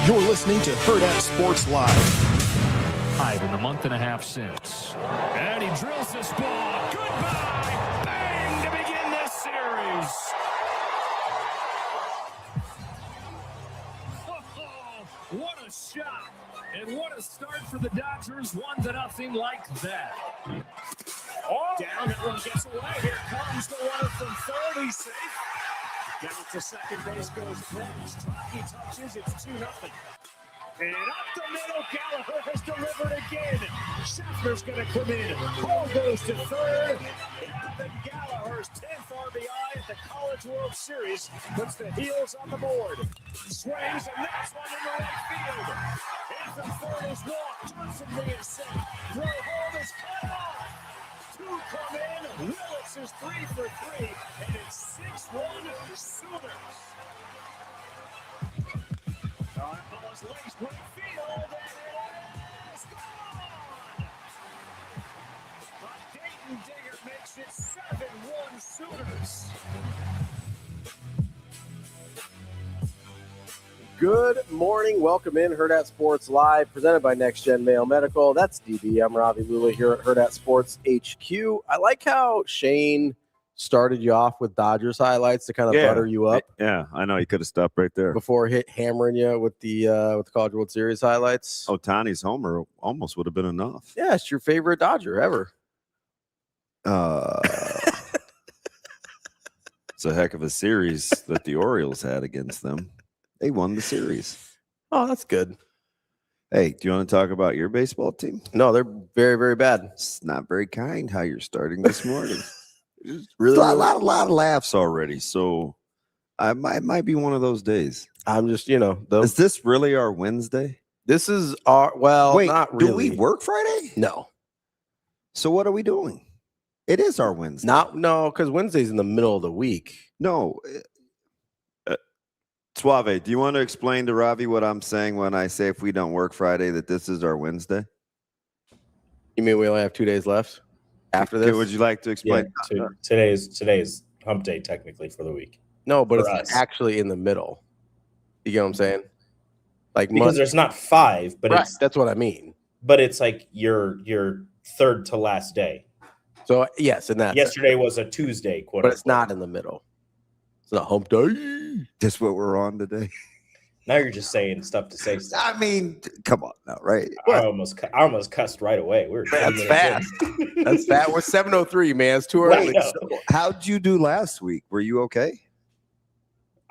You're listening to Hurrdat Sports Live. In the month and a half since. And he drills this ball. Goodbye. Bang to begin this series. Oh, what a shot. And what a start for the Dodgers. 1-0 like that. Oh, down. That one gets away. Here comes the runner from third. He's safe. Down to second base goes Brooks. He touches. It's 2-0. And up the middle, Gallagher has delivered again. Scheffler's going to come in. Ball goes to third. And Gallagher's 10th RBI at the College World Series puts the Heels on the board. Swings, and that's one in the right field. In from third is walked. Johnson being set. Throw home is cut off. Two come in. Willis is 3 for 3. And it's 6-1 Sooners. Ball's laced right field, and it is gone! But Dayton Digger makes it 7-1 Sooners. Good morning. Welcome in Hurrdat Sports Live, presented by Next Gen Mayo Medical. That's DB. I'm Ravi, Lulla here at Hurrdat Sports HQ. I like how Shane started you off with Dodgers highlights to kind of butter you up. Yeah, I know. He could have stopped right there before hammering you with the College World Series highlights. Ohtani's homer almost would have been enough. Yeah, it's your favorite Dodger ever. It's a heck of a series that the Orioles had against them. They won the series. Oh, that's good. Hey, do you want to talk about your baseball team? No, they're very, very bad. It's not very kind how you're starting this morning. Really, a lot of laughs already. So it might be one of those days. I'm just, is this really our Wednesday? This is our, wait, not really. Do we work Friday? No. So what are we doing? It is our Wednesday. No, because Wednesday's in the middle of the week. No. Suave, do you want to explain to Ravi what I'm saying when I say if we don't work Friday that this is our Wednesday? You mean we only have 2 days left? After this, would you like to explain? Yeah, today's hump day technically for the week. No, but it's actually in the middle. You get what I'm saying? Like because there's not 5, but right, that's what I mean. But it's like your third to last day. So yes, and that yesterday was a Tuesday, quote but it's not in the middle. It's not hump day. That's what we're on today. Now you're just saying stuff to say stuff. I mean, come on now, right? I almost cussed right away. That's fast. That's fast. We're 7:03, man. It's too early. Right, how'd you do last week? Were you okay?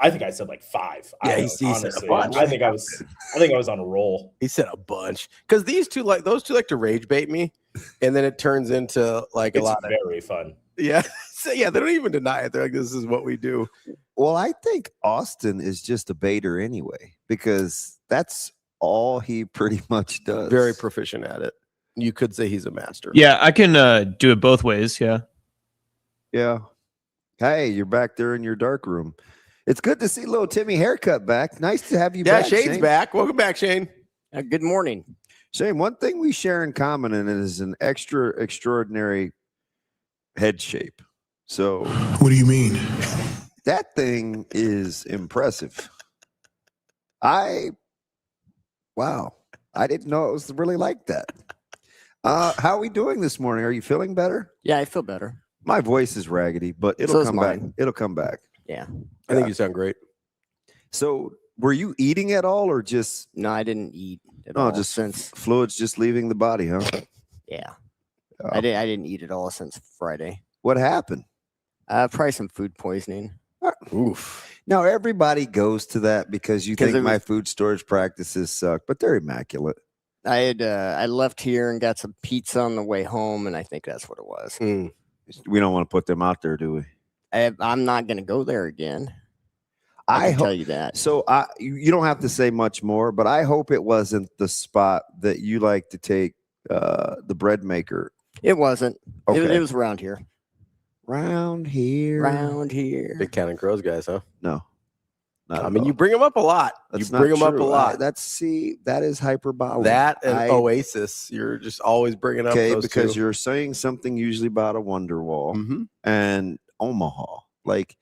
I think I said like 5. Yeah, he said a bunch. I think I was on a roll. He said a bunch because those two like to rage bait me, and then it turns into like it's a lot very fun. Yeah. So, yeah, they don't even deny it. They're like, this is what we do. Well, I think Austin is just a baiter anyway, because that's all he pretty much does. Very proficient at it. You could say he's a master. Yeah, I can do it both ways. Yeah. Yeah. Hey, you're back there in your dark room. It's good to see little Timmy Haircut back. Nice to have you back. Yeah, Shane's Shane. back. Welcome back, Shane. Good morning. Shane, one thing we share in common and it is an extraordinary head shape. So what do you mean? That thing is impressive. Wow. I didn't know it was really like that. How are we doing this morning? Are you feeling better? Yeah, I feel better. My voice is raggedy, but it'll come back. It'll come back. Yeah. I think you sound great. So were you eating at all or just? No, I didn't eat at all. Just since fluids just leaving the body, huh? Yeah. I didn't eat at all since Friday. What happened? Probably some food poisoning. Oof. Now everybody goes to that because you think my food storage practices suck, but they're immaculate. I left here and got some pizza on the way home, and I think that's what it was. We don't want to put them out there, do we? I'm not going to go there again. I can tell you that. So you don't have to say much more, but I hope it wasn't the spot that you like to take the bread maker. It wasn't. Okay. It was around here. Round here. Big Counting Crows guys, huh? No. I mean, you bring them up a lot. That is hyperbolic. That and Oasis, you're just always bringing up those because two. you're saying something usually about a Wonderwall and Omaha. Like,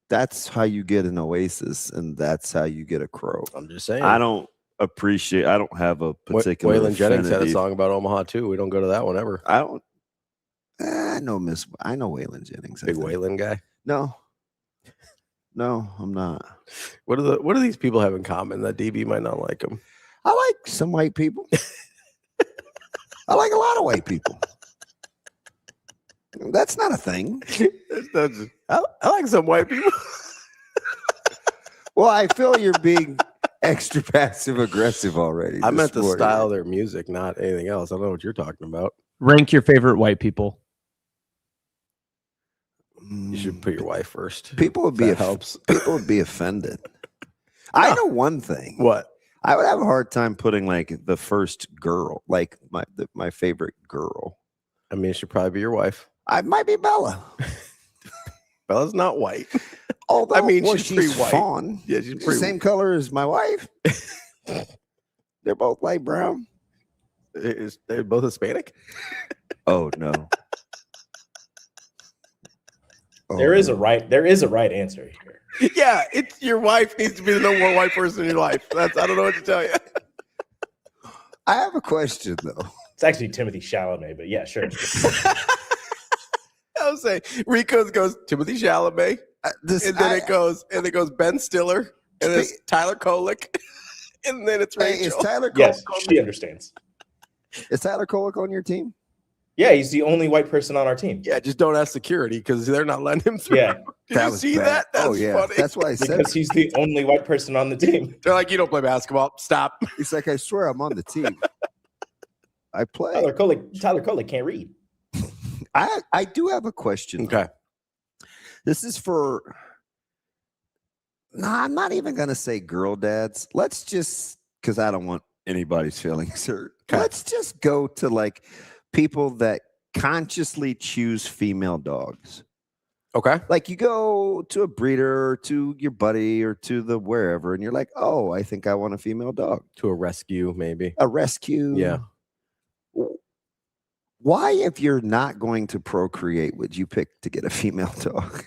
that's how you get an Oasis, and that's how you get a Crow. I'm just saying. I don't appreciate. I don't have a particular. Waylon Jennings had a affinity. song about Omaha too. We don't go to that one ever. I don't. I know Waylon Jennings. I Big think. Waylon guy. No, I'm not. What do these people have in common that DB might not like them? I like some white people. I like a lot of white people. That's not a thing. I like some white people. Well, I feel you're being extra passive aggressive already. I meant this the morning. style of their music, not anything else. I don't know what you're talking about. Rank your favorite white people. You should put your wife first. People would be That helps. People would be offended. I know one thing. What? I would have a hard time putting like the first girl, like my favorite girl. I mean, it should probably be your wife. I might be Bella. Bella's not white. Although, I mean, well, she's pretty white. fawn. Yeah, she's pretty. Same color as my wife. They're both light brown. They're both Hispanic. Oh no. There is a right answer here. Yeah, it's your wife needs to be the number one white person in your life. I don't know what to tell you. I have a question though. It's actually Timothy Chalamet, but yeah, sure. I was saying Rico's goes Timothy Chalamet, and then it goes Ben Stiller, and then it's Tyler Kolick, and then it's Rachel. Is Tyler Yes, Kolick she understands. Is Tyler Kolick on your team? Yeah, he's the only white person on our team. Yeah, just don't ask security because they're not letting him through. Yeah. Did you see that? That's funny. That's why I said Because he's the only white person on the team. They're like, you don't play basketball. Stop. He's like, I swear I'm on the team. I play. Tyler Kolick can't read. I do have a question. Okay. This is for. No, I'm not even gonna say girl dads. Let's just because I don't want anybody's feelings hurt. Okay. Let's just go to like people that consciously choose female dogs. Okay. Like you go to a breeder or to your buddy or to the wherever, and you're like, oh, I think I want a female dog. To a rescue, maybe. A rescue. Yeah. Why, if you're not going to procreate, would you pick to get a female dog?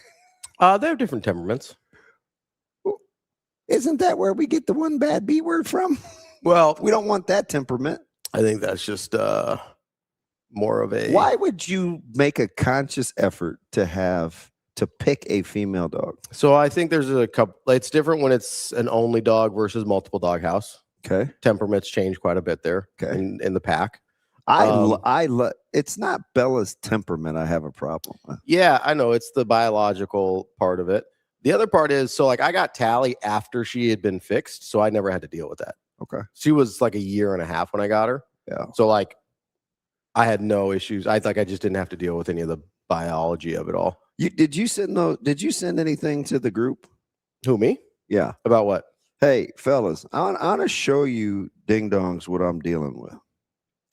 They have different temperaments. Isn't that where we get the one bad B word from? Well, We don't want that temperament. I think that's just more of a. Why would you make a conscious effort to pick a female dog? So I think there's a couple. It's different when it's an only dog versus multiple dog house. Okay. Temperaments change quite a bit there. Okay. In the pack. It's not Bella's temperament I have a problem with. Yeah, I know it's the biological part of it. The other part is so like I got Tally after she had been fixed, so I never had to deal with that. Okay. She was like a year and a half when I got her. Yeah. So like I had no issues. I just didn't have to deal with any of the biology of it all. Did you send anything to the group? Who, me? Yeah. About what? Hey, fellas, I want to show you ding dongs what I'm dealing with.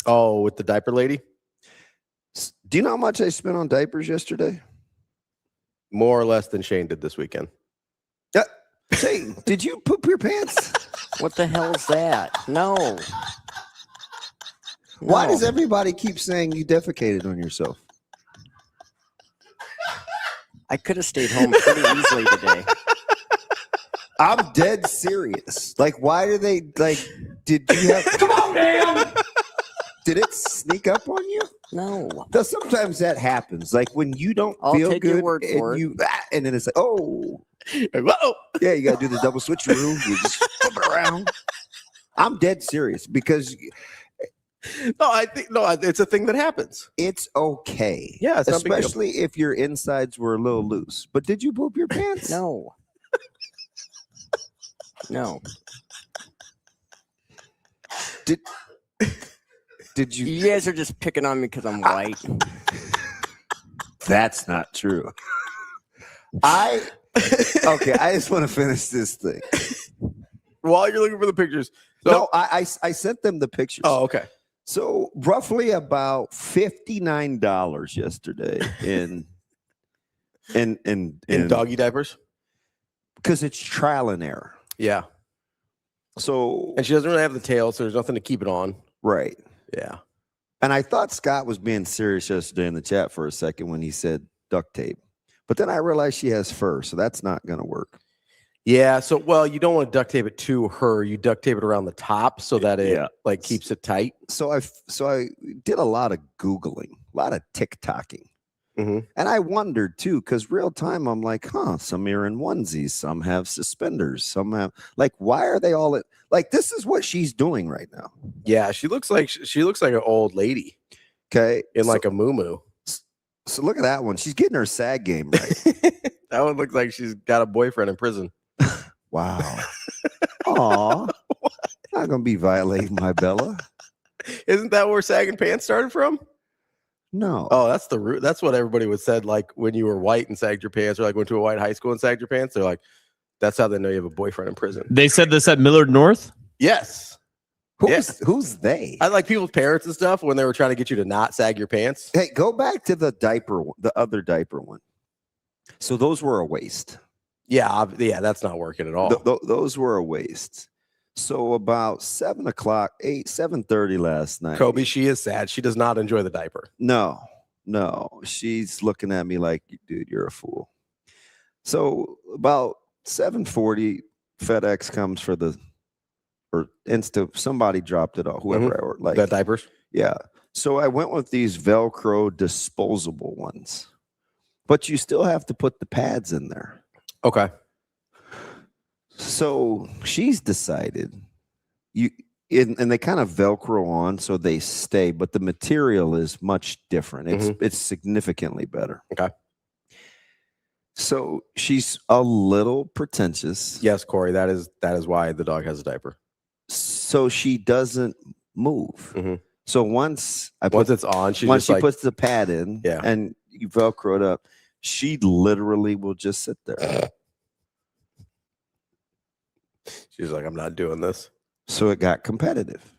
Oh, with the diaper lady? Do you know how much I spent on diapers yesterday? More or less than Shane did this weekend. Shane, did you poop your pants? What the hell is that? No. Why No. does everybody keep saying you defecated on yourself? I could have stayed home pretty easily today. I'm dead serious. Like, why do they like? Did you have? Come on, man! Did it sneak up on you? No. Though sometimes that happens. Like when you don't I'll feel take your good, word for it. and then it's like, oh, Whoa! yeah, you got to do the double switcheroo. You just flip it around. I'm dead serious because It's a thing that happens. it's okay. Yeah, it's not a big deal. especially if your insides were a little loose. But did you poop your pants? No. No. Did you? You guys are just picking on me because I'm white. That's not true. Okay. I just want to finish this thing. While you're looking for the pictures. So, No, I sent them the pictures. Oh, okay. So roughly about $59 yesterday in Doggy diapers? because it's trial and error. Yeah. So And she doesn't really have the tail, so there's nothing to keep it on. right. Yeah. And I thought Scott was being serious yesterday in the chat for a second when he said duct tape. But then I realized she has fur, so that's not going to work. Yeah. So, well, you don't want to duct tape it to her. You duct tape it around the top so that it like keeps it tight. So I did a lot of Googling, a lot of TikToking. Mhm. And I wondered too, because real time, I'm like, some are in onesies, some have suspenders, some have like, why are they all like this is what she's doing right now. Yeah, she looks like an old lady. Okay. In like a muumuu. So look at that one. She's getting her SAG game right. That one looks like she's got a boyfriend in prison. Wow. Aw. Not gonna be violating my Bella. Isn't that where sagging pants started from? No. Oh, that's the root. That's what everybody would said. Like when you were white and sagged your pants, or like went to a white high school and sagged your pants. They're like, that's how they know you have a boyfriend in prison. They said this at Millard North? Yes. Who's they? I like people's parents and stuff when they were trying to get you to not sag your pants. Hey, go back to the diaper one, the other diaper one. So those were a waste. Yeah, that's not working at all. Those were a waste. So about 7:30 last night. Kobe, she is sad. She does not enjoy the diaper. No. She's looking at me like, dude, you're a fool. So about 7:40, FedEx comes for somebody dropped it off, whoever I ordered. Like the diapers? Yeah. So I went with these Velcro disposable ones. But you still have to put the pads in there. Okay. So she's decided and they kind of Velcro on so they stay, but the material is much different. It's significantly better. Okay. So she's a little pretentious. Yes, Corey, that is why the dog has a diaper. So she doesn't move. Mm-hmm. So once it's on, she puts the pad in and you Velcro it up, she literally will just sit there. She's like, I'm not doing this. So it got competitive.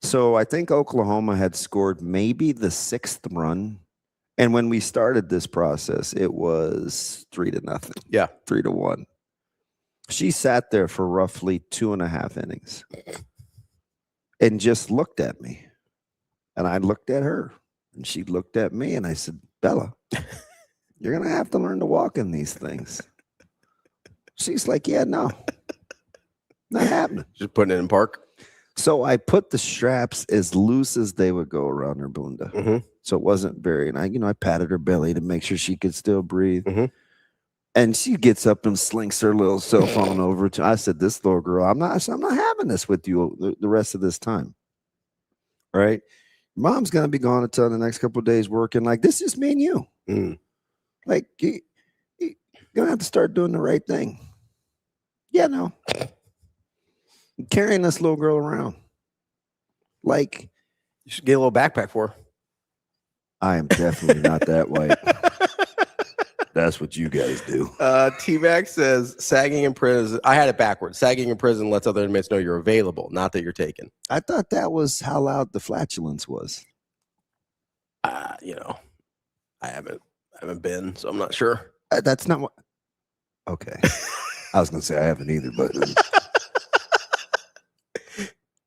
So I think Oklahoma had scored maybe the 6th run. And when we started this process, it was 3-0. Yeah. 3-1. She sat there for roughly 2.5 innings and just looked at me. And I looked at her and she looked at me and I said, Bella, you're going to have to learn to walk in these things. She's like, yeah, no, not happening. Just putting it in park. So I put the straps as loose as they would go around her bunda. Mm-hmm. So it wasn't very, and I patted her belly to make sure she could still breathe. Mm-hmm. And she gets up and slinks her little cell phone over to, I said, this little girl, I'm not having this with you the rest of this time. Right? Mom's going to be gone until the next couple of days working. Like, this is me and you. Mm. Like, you're going to have to start doing the right thing. Yeah, no. Carrying this little girl around. Like, you should get a little backpack for her. I am definitely not that white. That's what you guys do. T-Mac says, sagging in prison. I had it backwards. Sagging in prison lets other inmates know you're available, not that you're taken. I thought that was how loud the flatulence was. I haven't been, so I'm not sure. That's not what. Okay. I was going to say I haven't either, but.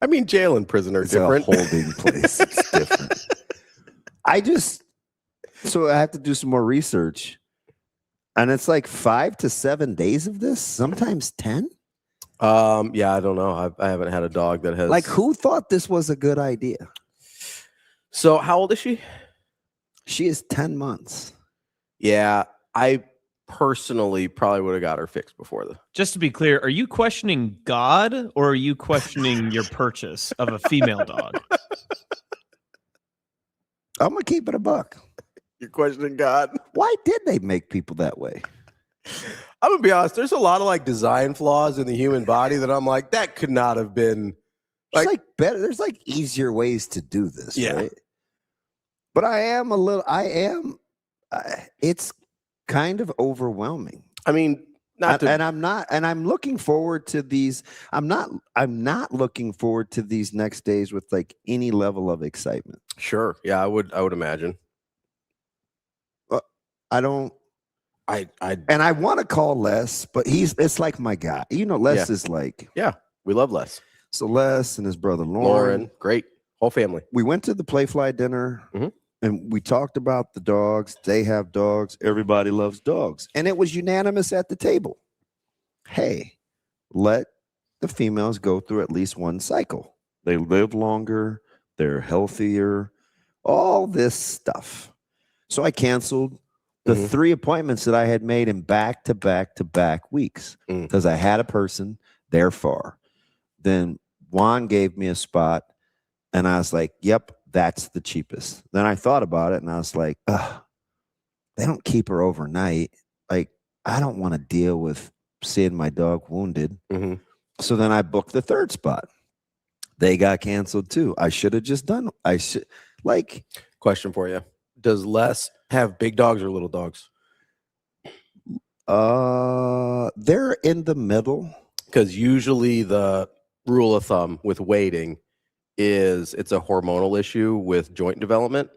I mean, jail and prison are different. A holding place. It's different. So I have to do some more research. And it's like 5 to 7 days of this, sometimes 10. Yeah, I don't know. I haven't had a dog that has. Like, who thought this was a good idea? So how old is she? She is 10 months. Yeah, I personally probably would have got her fixed before the. Just to be clear, are you questioning God or are you questioning your purchase of a female dog? I'm going to keep it a buck. You're questioning God. Why did they make people that way? I'm going to be honest. There's a lot of like design flaws in the human body that I'm like, that could not have been. Like better. There's like easier ways to do this. Yeah. Right? But it's kind of overwhelming. I mean, I'm looking forward to these. I'm not looking forward to these next days with like any level of excitement. Sure. Yeah, I would imagine. I don't. I want to call Les, but it's like my guy. Les is like. Yeah, we love Les. So Les and his brother Lauren, great whole family. We went to the Playfly dinner. Mm-hmm. And we talked about the dogs. They have dogs. Everybody loves dogs. And it was unanimous at the table. hey, let the females go through at least one cycle. They live longer, they're healthier, all this stuff. So I canceled the 3 appointments that I had made in back-to-back weeks because I had a person there for. Then Juan gave me a spot, and I was like, yep, that's the cheapest. Then I thought about it, and I was like, ugh, they don't keep her overnight. Like, I don't want to deal with seeing my dog wounded. So then I booked the 3rd spot. They got canceled too. I should have just done. Question for you: does Les have big dogs or little dogs? They're in the middle. Because usually the rule of thumb with weighting is it's a hormonal issue with joint development.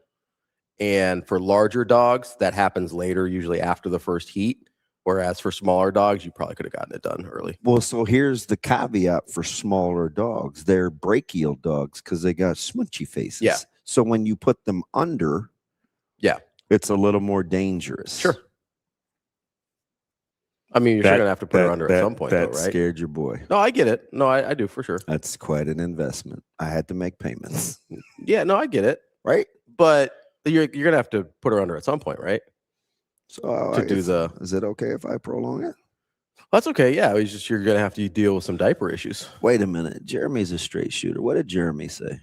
And for larger dogs, that happens later, usually after the first heat. Whereas for smaller dogs, you probably could have gotten it done early. Well, so here's the caveat for smaller dogs. They're brachial dogs because they got smunchy faces. Yeah. So when you put them under, it's a little more dangerous. Sure. I mean, you're still going to have to put her under at some point, that though, right? scared your boy. No, I get it. No, I do for sure. That's quite an investment. I had to make payments. Yeah, no, I get it. Right? But you're going to have to put her under at some point, right? So is it okay if I prolong it? That's okay. Yeah, it's just you're going to have to deal with some diaper issues. Wait a minute. Jeremy's a straight shooter. What did Jeremy say?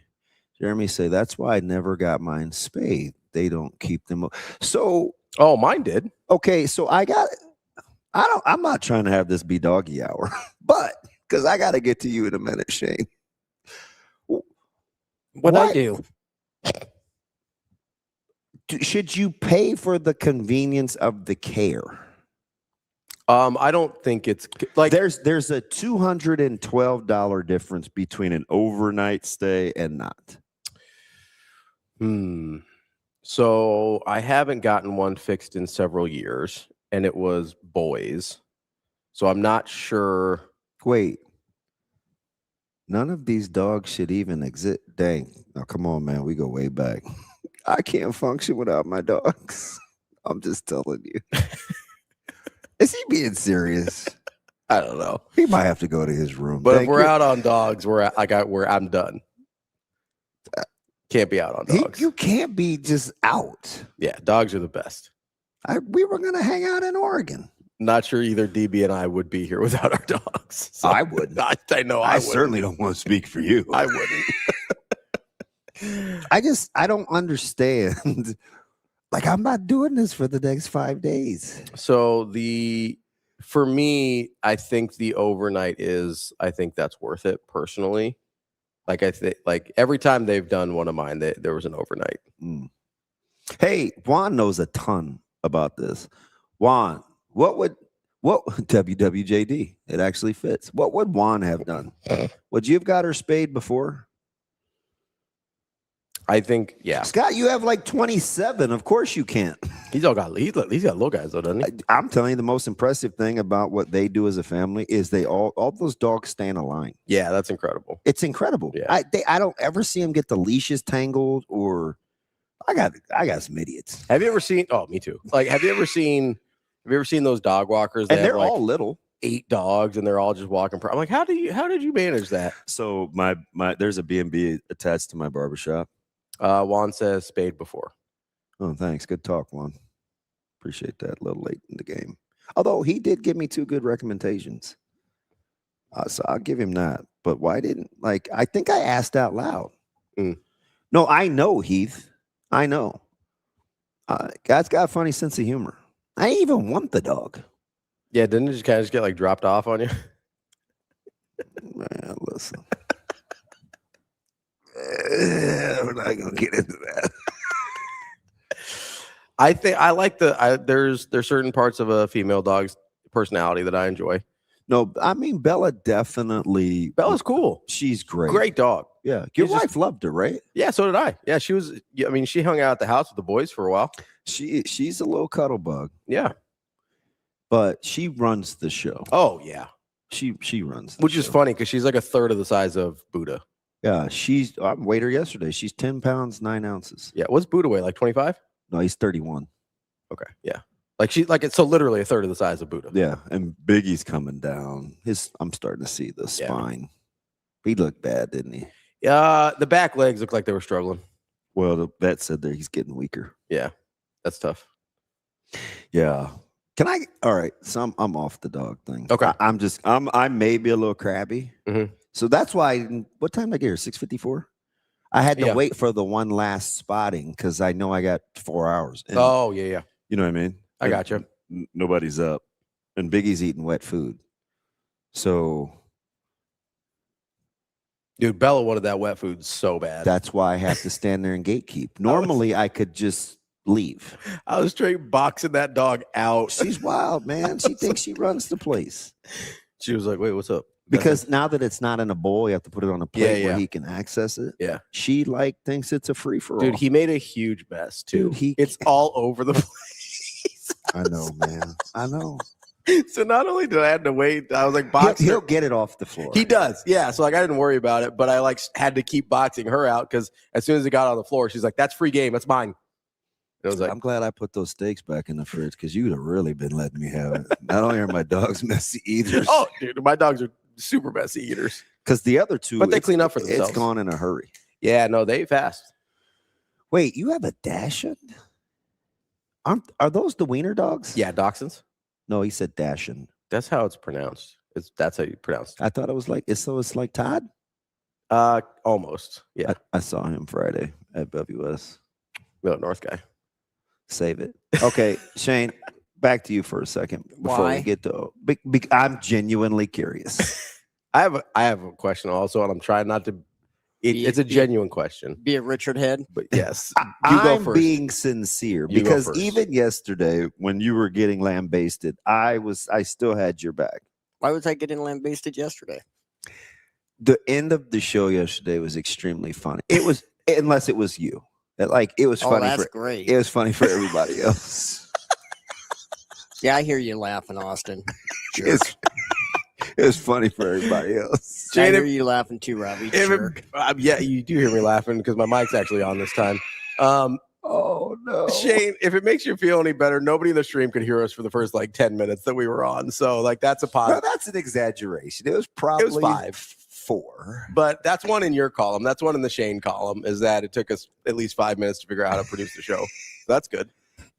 Jeremy say that's why I never got mine spayed. They don't keep them. So, mine did. Okay, so I'm not trying to have this be doggy hour, but because I got to get to you in a minute, Shane. What I do? Should you pay for the convenience of the care? I don't think it's like there's a $212 difference between an overnight stay and not. So I haven't gotten one fixed in several years, and it was boys. So I'm not sure. Wait. None of these dogs should even exist. Dang. Now, come on, man. We go way back. I can't function without my dogs. I'm just telling you. Is he being serious? I don't know. He might have to go to his room. But if we're out on dogs, I'm done. Can't be out on dogs. You can't be just out. Yeah, dogs are the best. We were going to hang out in Oregon. Not sure either DB and I would be here without our dogs. So I wouldn't. I know I wouldn't. Certainly don't want to speak for you. I wouldn't. I don't understand. Like, I'm not doing this for the next 5 days. So for me, I think the overnight I think that's worth it personally. Like I think every time they've done one of mine, there was an overnight. Hey, Juan knows a ton about this. Juan, what WWJD? It actually fits. What would Juan have done? Would you have got her spayed before? I think, yeah. Scott, you have like 27. Of course you can't. He's got little guys though, doesn't he? I'm telling you, the most impressive thing about what they do as a family is they all those dogs stay in a line. Yeah, that's incredible. It's incredible. Yeah. I don't ever see them get the leashes tangled or I got some idiots. Have you ever seen? Oh, me too. Like, have you ever seen those dog walkers? And they're all little. 8 dogs, and they're all just walking. I'm like, how did you manage that? So my there's a B&B attached to my barbershop. Juan says spayed before. Oh, thanks. Good talk, Juan. Appreciate that. A little late in the game. Although he did give me 2 good recommendations. So I'll give him that. But why didn't, I think I asked out loud. No, I know, Heath. I know. Guy's got a funny sense of humor. I didn't even want the dog. Yeah, didn't it just kind of get dropped off on you? Man, listen. We're not gonna get into that. I think I like there's certain parts of a female dog's personality that I enjoy. No, I mean Bella's cool. She's great. Great dog. Yeah. Your wife loved her, right? Yeah, so did I. Yeah, she hung out at the house with the boys for a while. She's a little cuddle bug. Yeah. But she runs the show. Oh, yeah. She runs the Which show. is funny because she's like a third of the size of Buddha. Yeah, I weighed her yesterday. She's 10 pounds, 9 ounces. Yeah, what's Buddha weigh? Like 25? No, he's 31. Okay, yeah. It's so literally a third of the size of Buddha. Yeah, and Biggie's coming down. I'm starting to see the spine. He looked bad, didn't he? The back legs looked like they were struggling. Well, the vet said that he's getting weaker. Yeah, that's tough. Yeah. All right. So I'm off the dog thing. Okay. I'm maybe a little crabby. Mm-hmm. So that's why. What time did I get here? 6:54. I had to wait for the one last spotting because I know I got 4 hours. And, yeah. you know what I mean? I got you. Nobody's up, and Biggie's eating wet food. So, dude, Bella wanted that wet food so bad. That's why I have to stand there and gatekeep. Normally, I could just leave. I was straight boxing that dog out. She's wild, man. She thinks she runs the place. She was like, "Wait, what's up?" Because now that it's not in a bowl, you have to put it on a plate where he can access it. Yeah. She thinks it's a free for all. Dude, he made a huge mess too. Dude, it's all over the place. I know, man. I know. So not only did I have to wait, I was like boxing. He'll get it off the floor. He does. Yeah. So I didn't worry about it, but I had to keep boxing her out because as soon as it got on the floor, she's like, "That's free game. That's mine." And I was like, I'm glad I put those steaks back in the fridge because you'd have really been letting me have it. Not only are my dogs messy eaters. "Oh, dude, my dogs are super messy eaters." Because the other two, but they clean up for themselves. It's gone in a hurry. Yeah, no, they fast. Wait, you have a Dachshund? Are those the wiener dogs? Yeah, Dachshunds. No, he said Dachshund. That's how it's pronounced. That's how you pronounce it. I thought it was it's like Todd? Almost. Yeah. I saw him Friday at WS. No, North guy. Save it. Okay, Shane, back to you for a second before we get to. I'm genuinely curious. I have a question also, and I'm trying not to. It's a genuine question. Be a Richard head, but yes, I'm being sincere because even yesterday when you were getting lambasted, I still had your back. Why was I getting lambasted yesterday? The end of the show yesterday was extremely funny. It was, unless it was you. It was funny. That's great. It was funny for everybody else. Yeah, I hear you laughing, Austin. Sure. It was funny for everybody else. I hear you laughing too, Ravi. Sure. Yeah, you do hear me laughing because my mic's actually on this time. Oh no, Shane! If it makes you feel any better, nobody in the stream could hear us for the first 10 minutes that we were on. So that's a positive. No, that's an exaggeration. It was probably 5, 4. But that's one in your column. That's one in the Shane column. Is that it took us at least 5 minutes to figure out how to produce the show. That's good.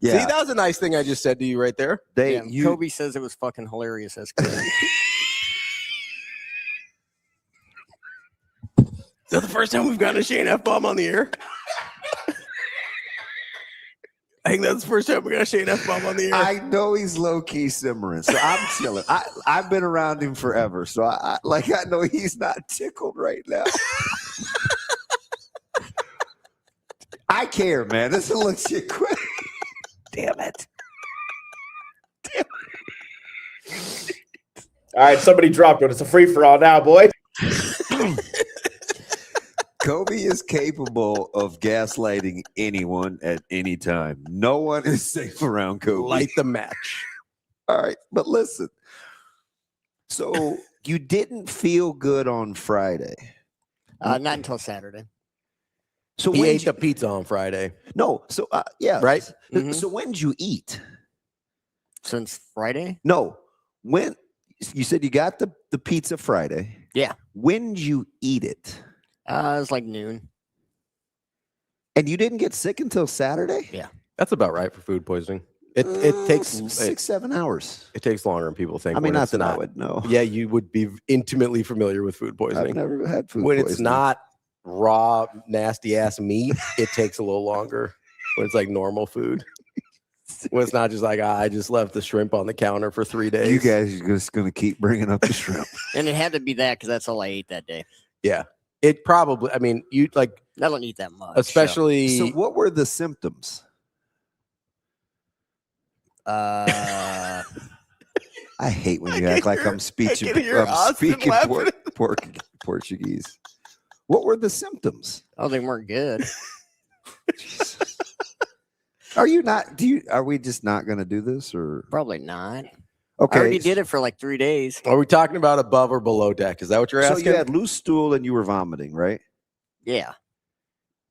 Yeah. See, that was a nice thing I just said to you right there. Kobe says it was fucking hilarious. That's good. Is that the first time we've gotten a Shane F-bomb on the air? I think that's the first time we got a Shane F-bomb on the air. I know he's low-key simmering, so I'm chilling. I've been around him forever, so I know he's not tickled right now. I care, man. This is a legit question. Damn it. All right, somebody dropped it. It's a free-for-all now, boys. Kobe is capable of gaslighting anyone at any time. No one is safe around Kobe. Light the match. All right, but listen. So you didn't feel good on Friday. Not until Saturday. So he ate the pizza on Friday. No, so yeah, right. Mm-hmm. So when did you eat? Since Friday? No, when you said you got the pizza Friday. Yeah. When did you eat it? It was like noon. And you didn't get sick until Saturday? Yeah. That's about right for food poisoning. It takes 6-7 hours. It takes longer than people think. I mean, not that I would know. Yeah, you would be intimately familiar with food poisoning. I've never had food when poisoning. It's not raw, nasty ass meat, it takes a little longer. When it's like normal food. When it's not just like, I just left the shrimp on the counter for 3 days. You guys are just going to keep bringing up the shrimp. And it had to be that because that's all I ate that day. Yeah. It probably, I mean, you I don't eat that much. Especially. So what were the symptoms? I hate when you act like I'm speaking Portuguese. What were the symptoms? Oh, they weren't good. Are we just not going to do this or? Probably not. Okay. I already did it for like 3 days. Are we talking about above or below deck? Is that what you're asking? So you had loose stool and you were vomiting, right? Yeah.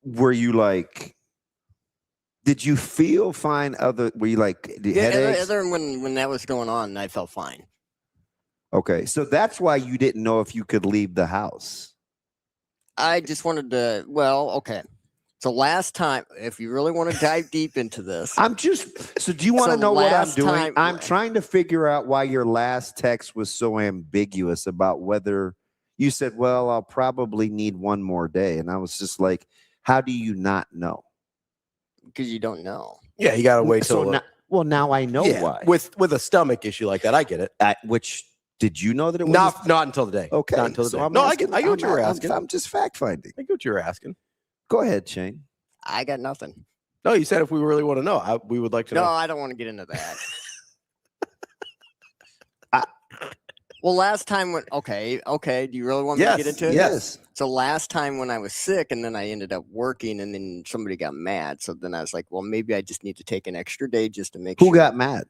Were you Did you feel fine? Were you like headaches? Other than when that was going on, I felt fine. Okay, so that's why you didn't know if you could leave the house. I just wanted to. Well, okay. So last time, if you really want to dive deep into this, So do you want to know what I'm doing? time- I'm trying to figure out why your last text was so ambiguous about whether you said, well, I'll probably need one more day. And I was just like, how do you not know? because you don't know. Yeah, you got to wait till. Now I know why. With a stomach issue like that, I get it. Which did you know that it was Not until the day. okay? Not until the so day. I'm No, asking- I get what you were asking. I'm just fact finding. I get what you were asking. Go ahead, Shane. I got nothing. No, you said if we really want to know, we would like to No, know. I don't want to get into that. Well, last time when okay, do you really want me to get into it? Yes. So last time when I was sick and then I ended up working and then somebody got mad. So then I was like, well, maybe I just need to take an extra day just to make sure. Who got mad?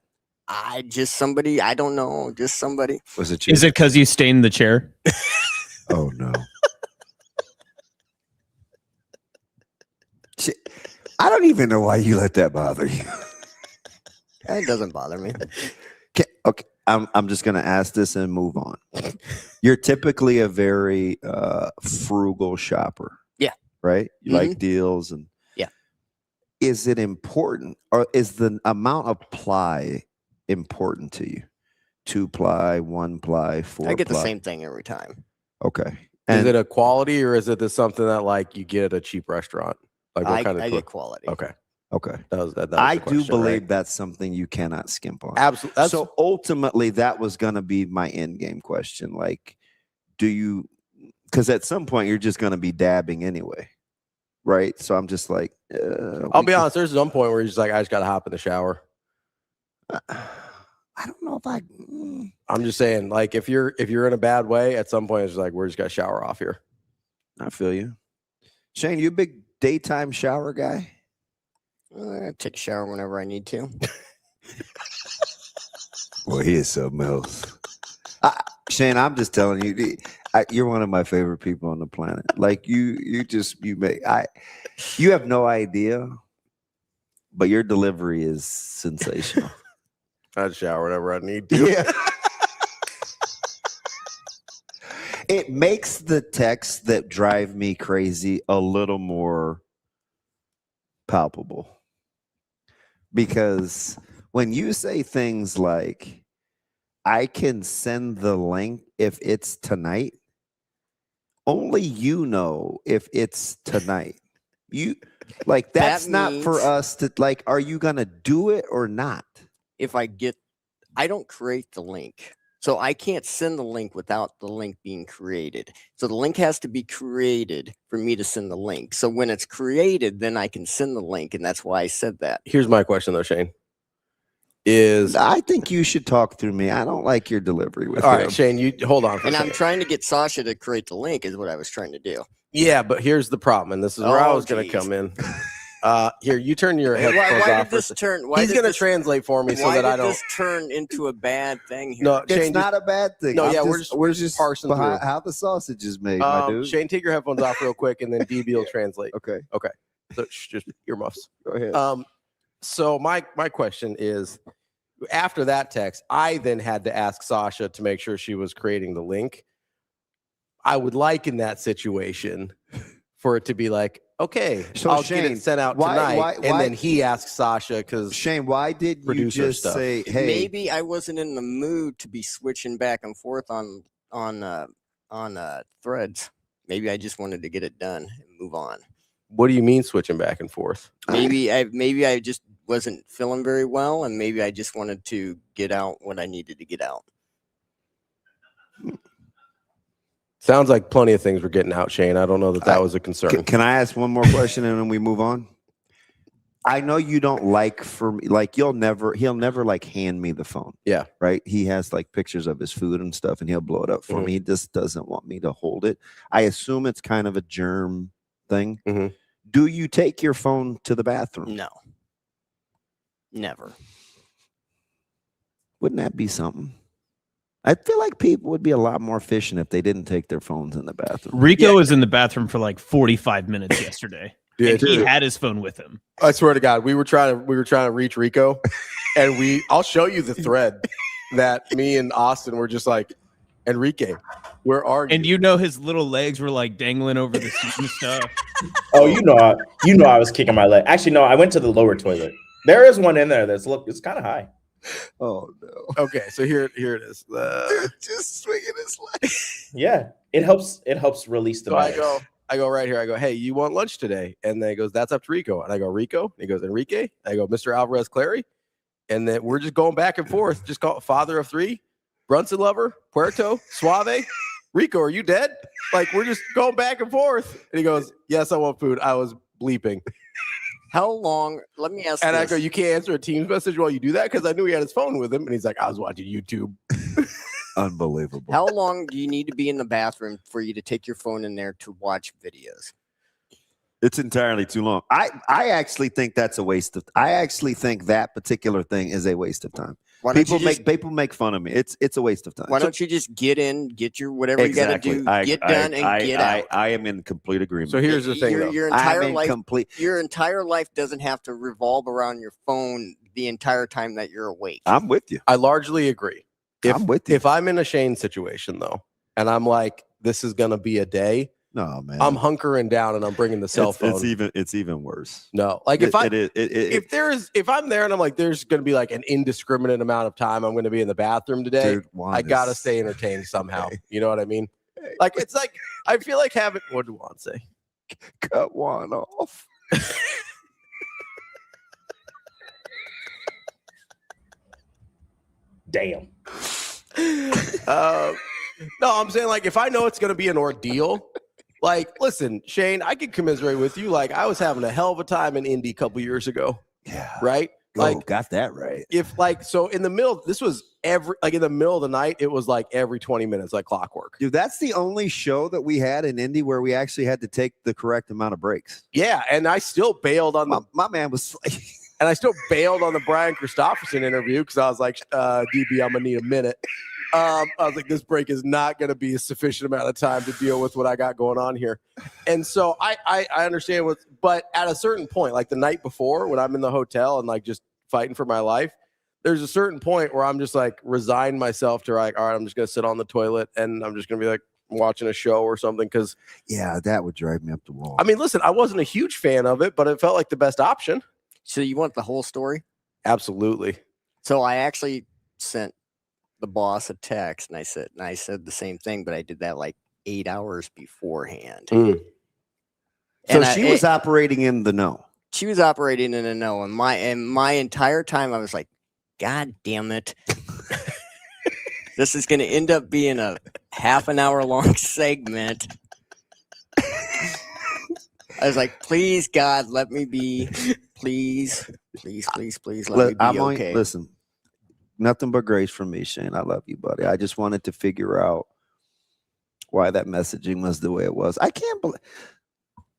Somebody, I don't know, just somebody. Was it you? Is it because you stained the chair? Oh no. I don't even know why you let that bother you. It doesn't bother me. Okay. I'm just going to ask this and move on. You're typically a very frugal shopper. Yeah. Right? You like deals and yeah. Is it important or is the amount of ply important to you? 2-ply, 1-ply, 4-ply? I get the same thing every time. Okay. Is it a quality or is it something that like you get at a cheap restaurant? Like what kind of I get quality. Okay. Okay. That was I the do question, believe right? that's something you cannot skimp on. Absolutely. So ultimately, that was going to be my end game question. Like, do you, because at some point you're just going to be dabbing anyway. Right. So I'm just like, I'll be honest, there's some point where you're just like, I just got to hop in the shower. I don't know if I'm just saying, like, if you're in a bad way, at some point it's like, we're just got to shower off here. I feel you. Shane, you a big daytime shower guy? I take a shower whenever I need to. Well, he is something else. Shane, I'm just telling you, you're one of my favorite people on the planet. Like you have no idea, but your delivery is sensational. I shower whenever I need to. Yeah. It makes the texts that drive me crazy a little more palpable. Because when you say things like, I can send the link if it's tonight, only you know if it's tonight. You like that's not for us to like, are you gonna do it or not? If I don't create the link. So I can't send the link without the link being created. So the link has to be created for me to send the link. So when it's created, then I can send the link. And that's why I said that. Here's my question though, Shane. I think you should talk through me. I don't like your delivery with all him. right, Shane, you hold on for a And I'm second. trying to get Sasha to create the link is what I was trying to do. Yeah, but here's the problem, and this is where I Oh, was going to geez. come in. Here, you turn your Why headphones did off. this turn? He's going to translate for me so why that did I don't. this turn into a bad thing here? No, It's Shane, not a bad thing. No, yeah, we're just parsing behind through. how the sausage is made, my dude. Shane, take your headphones off real quick, and then DB will translate. Okay, So just earmuffs. go ahead. So my question is, after that text, I then had to ask Sasha to make sure she was creating the link. I would like in that situation for it to be like, okay, So I'll Shane, get it sent out tonight, and then he asks Sasha because Shane, why did you producer just stuff. say, "Hey"? Maybe I wasn't in the mood to be switching back and forth on threads. Maybe I just wanted to get it done and move on. what do you mean switching back and forth? Maybe I just wasn't feeling very well, and maybe I just wanted to get out what I needed to get out. Sounds like plenty of things were getting out, Shane. I don't know that was a concern. Can I ask one more question and then we move on? I know you don't like for me, like he'll never like hand me the phone. Yeah. Right. He has like pictures of his food and stuff and he'll blow it up for Mhm. me. He just doesn't want me to hold it. I assume it's kind of a germ thing. Mhm. Do you take your phone to the bathroom? No, never. Wouldn't that be something? I feel like people would be a lot more efficient if they didn't take their phones in the bathroom. Rico was in the bathroom for like 45 minutes yesterday. Dude, and he had his phone with him. I swear to God, we were trying to reach Rico, and I'll show you the thread that me and Austin were just like, Enrique, where are you? And his little legs were like dangling over the seat and stuff. Oh, I was kicking my leg. Actually, no, I went to the lower toilet. There is one in there it's kind of high. Oh no. Okay, so here it is. Just swinging his leg. Yeah, it helps release the So virus. I go right here. I go, hey, you want lunch today? And then he goes, that's up to Rico. And I go, Rico? And he goes, Enrique? I go, Mr. Alvarez Clary. And then we're just going back and forth. Just call it father of three, Brunson lover, Puerto, Suave. Rico, are you dead? Like, we're just going back and forth. And he goes, yes, I want food. I was bleeping. How long? Let me ask. And this. I go, you can't answer a Teams message while you do that? Because I knew he had his phone with him. And he's like, I was watching YouTube. Unbelievable. How long do you need to be in the bathroom for you to take your phone in there to watch videos? It's entirely too long. I actually think that's a waste of. I actually think that particular thing is a waste of time. People make fun of me. It's a waste of time. Why don't you just get in, get your whatever you got to do, get done, and get out? I am in complete agreement. So here's the thing, your entire life doesn't have to revolve around your phone the entire time that you're awake. I'm with you. I largely agree. I'm with you. If I'm in a Shane situation, though, and I'm like, this is going to be a day, no, man. I'm hunkering down and I'm bringing the cell phone. It's even worse. No, like if I'm there and I'm like, there's going to be like an indiscriminate amount of time I'm going to be in the bathroom today. Dude, I got to stay entertained somehow. Okay. You know what I mean? Like, it's like, I feel like having, what did Juan say? Cut one off. Damn. No, I'm saying, like, if I know it's going to be an ordeal, like, listen, Shane, I can commiserate with you. Like, I was having a hell of a time in Indy a couple years ago. Yeah. Right? Like, got that right. If, like, so in the middle, this was in the middle of the night, it was like every 20 minutes, like clockwork. Dude, that's the only show that we had in Indy where we actually had to take the correct amount of breaks. Yeah. And I still bailed on my man was like, and I still bailed on the Brian Christopherson interview because I was like, DB, I'm going to need a minute. I was like, this break is not going to be a sufficient amount of time to deal with what I got going on here. And so I understand but at a certain point, like the night before when I'm in the hotel and like just fighting for my life, there's a certain point where I'm just like resign myself to like, all right, I'm just going to sit on the toilet and I'm just going to be like watching a show or something. Cause yeah, that would drive me up the wall. I mean, listen, I wasn't a huge fan of it, but it felt like the best option. So you want the whole story? Absolutely. So I actually sent the boss a text and I said the same thing, but I did that like 8 hours beforehand. Mm. So she was operating in the know. She was operating in the know, and my entire time I was like, God damn it. This is going to end up being a half an hour long segment. I was like, please, God, let me be. Please, let me be okay. Listen, nothing but grace from me, Shane. I love you, buddy. I just wanted to figure out why that messaging was the way it was. I can't believe.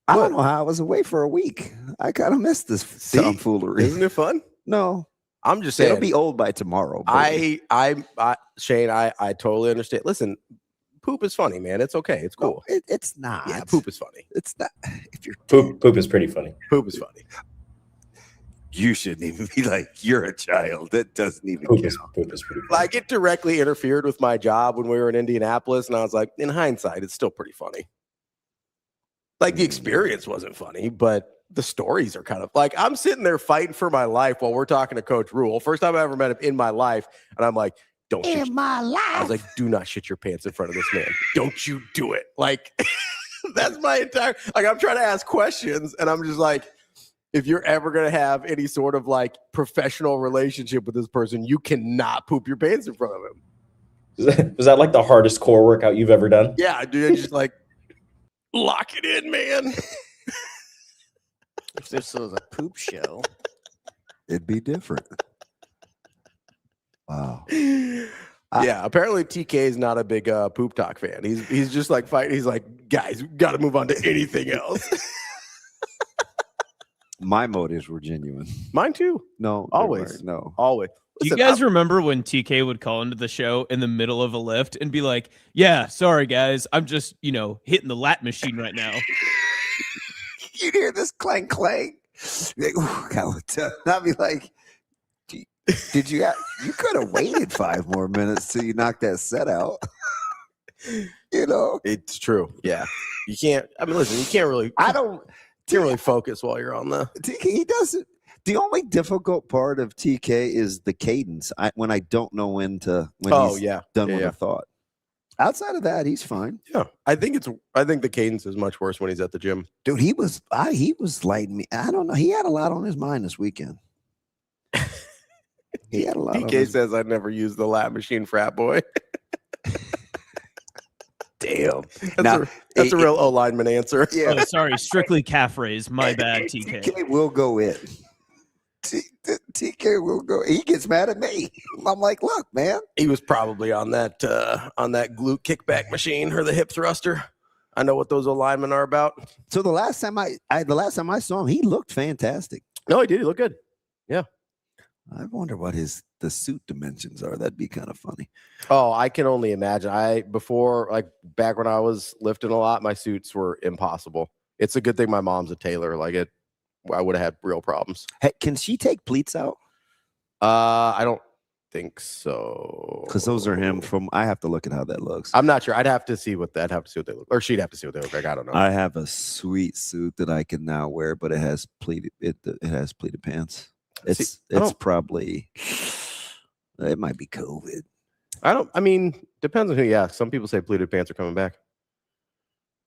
I don't know how I was away for a week. I kind of missed this tomfoolery. Isn't it fun? No, I'm just saying. It'll be old by tomorrow. Shane, I totally understand. Listen, poop is funny, man. It's okay. It's cool. No, it's not. Yeah, poop is funny. It's not. If you're poop is pretty funny. Poop is funny. You shouldn't even be like, you're a child. That doesn't even poop count. Is pretty funny. Like, it directly interfered with my job when we were in Indianapolis, and I was like, in hindsight, it's still pretty funny. Like, the experience wasn't funny, but the stories are kind of like, I'm sitting there fighting for my life while we're talking to Coach Rhule. First time I ever met him in my life, and I'm like, I was like, do not shit your pants in front of this man. Don't you do it. Like, that's my entire, like, I'm trying to ask questions, and I'm just like, if you're ever going to have any sort of like professional relationship with this person, you cannot poop your pants in front of him. Was that like the hardest core workout you've ever done? Yeah, dude. Just like lock it in, man. If this was a poop show, it'd be different. Wow. Yeah, apparently TK is not a big poop talk fan. He's just like fighting. He's like, guys, we got to move on to anything else. My motives were genuine. Mine too. No, always. No, always. Do you guys remember when TK would call into the show in the middle of a lift and be like, yeah, sorry, guys, I'm just, hitting the lat machine right now. You'd hear this clang clang. Like, ooh, God, what's up? And I'd be like, did you could have waited 5 more minutes till you knocked that set out. You know? It's true. Yeah. You can't, I mean, listen, you can't really focus while you're on the. He doesn't. The only difficult part of TK is the cadence. When I don't know when he's done with a thought. Outside of that, he's fine. Yeah. I think the cadence is much worse when he's at the gym. Dude, he was lighting me. I don't know. He had a lot on his mind this weekend. He had a lot. TK says I'd never use the lap machine, frat boy. Damn. That's a real O-Lineman answer. Yeah. Oh, sorry, strictly calf raise. My bad, TK. TK will go in. TK will go. He gets mad at me. I'm like, look, man. He was probably on that glute kickback machine or the hip thruster. I know what those O-Linemen are about. So the last time I saw him, he looked fantastic. No, he did. He looked good. Yeah. I wonder what the suit dimensions are. That'd be kind of funny. Oh, I can only imagine. Back when I was lifting a lot, my suits were impossible. It's a good thing my mom's a tailor. I would have had real problems. Hey, can she take pleats out? I don't think so. Because those are him from. I have to look at how that looks. I'm not sure. I'd have to see what they look, or she'd have to see what they look like. I don't know. I have a sweet suit that I can now wear, but it has pleated. It has pleated pants. It's probably. It might be COVID. Depends on who you ask. Some people say pleated pants are coming back.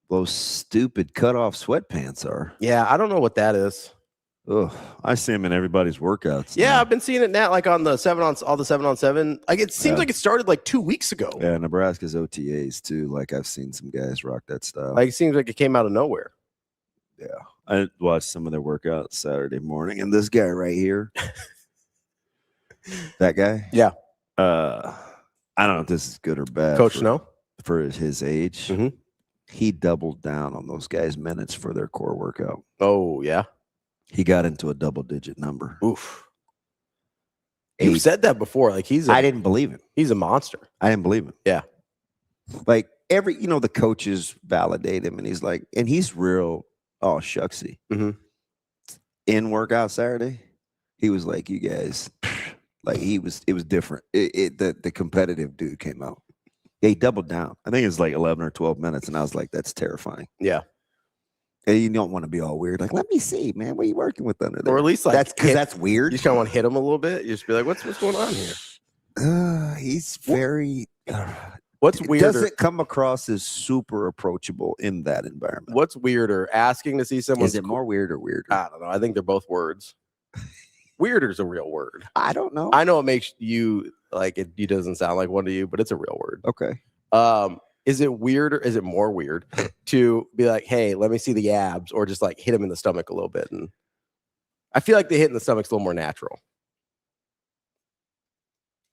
Those stupid cut-off sweatpants are. Yeah, I don't know what that is. Ugh, I see them in everybody's workouts. Yeah, now. I've been seeing it now, like on the 7-on-7. Like it seems like it started like 2 weeks ago. Yeah, Nebraska's OTAs too. Like I've seen some guys rock that style. Like it seems like it came out of nowhere. Yeah, I watched some of their workouts Saturday morning, and this guy right here, that guy. Yeah. I don't know if this is good or bad. Coach Snow for his age. Mm-hmm. He doubled down on those guys' minutes for their core workout. Oh, yeah. He got into a double-digit number. Oof. You've said that before. Like I didn't believe him. He's a monster. I didn't believe him. Yeah. Like the coaches validate him, and he's like, and he's real, shucksy. Mm-hmm. In workout Saturday, he was like, you guys, like it was different. The competitive dude came out. He doubled down. I think it was like 11 or 12 minutes, and I was like, that's terrifying. Yeah. And you don't want to be all weird. Like, let me see, man. What are you working with under there? Or at least that's weird. You just kind of want to hit him a little bit. You just be like, what's going on here? He's very. What's weirder? Does it come across as super approachable in that environment? What's weirder? Asking to see someone. Is it more weird or weirder? I don't know. I think they're both words. Weirder's a real word. I don't know. I know it makes you like it doesn't sound like one to you, but it's a real word. Okay. Is it weird or is it more weird to be like, hey, let me see the abs, or just like hit him in the stomach a little bit? And I feel like the hit in the stomach's a little more natural.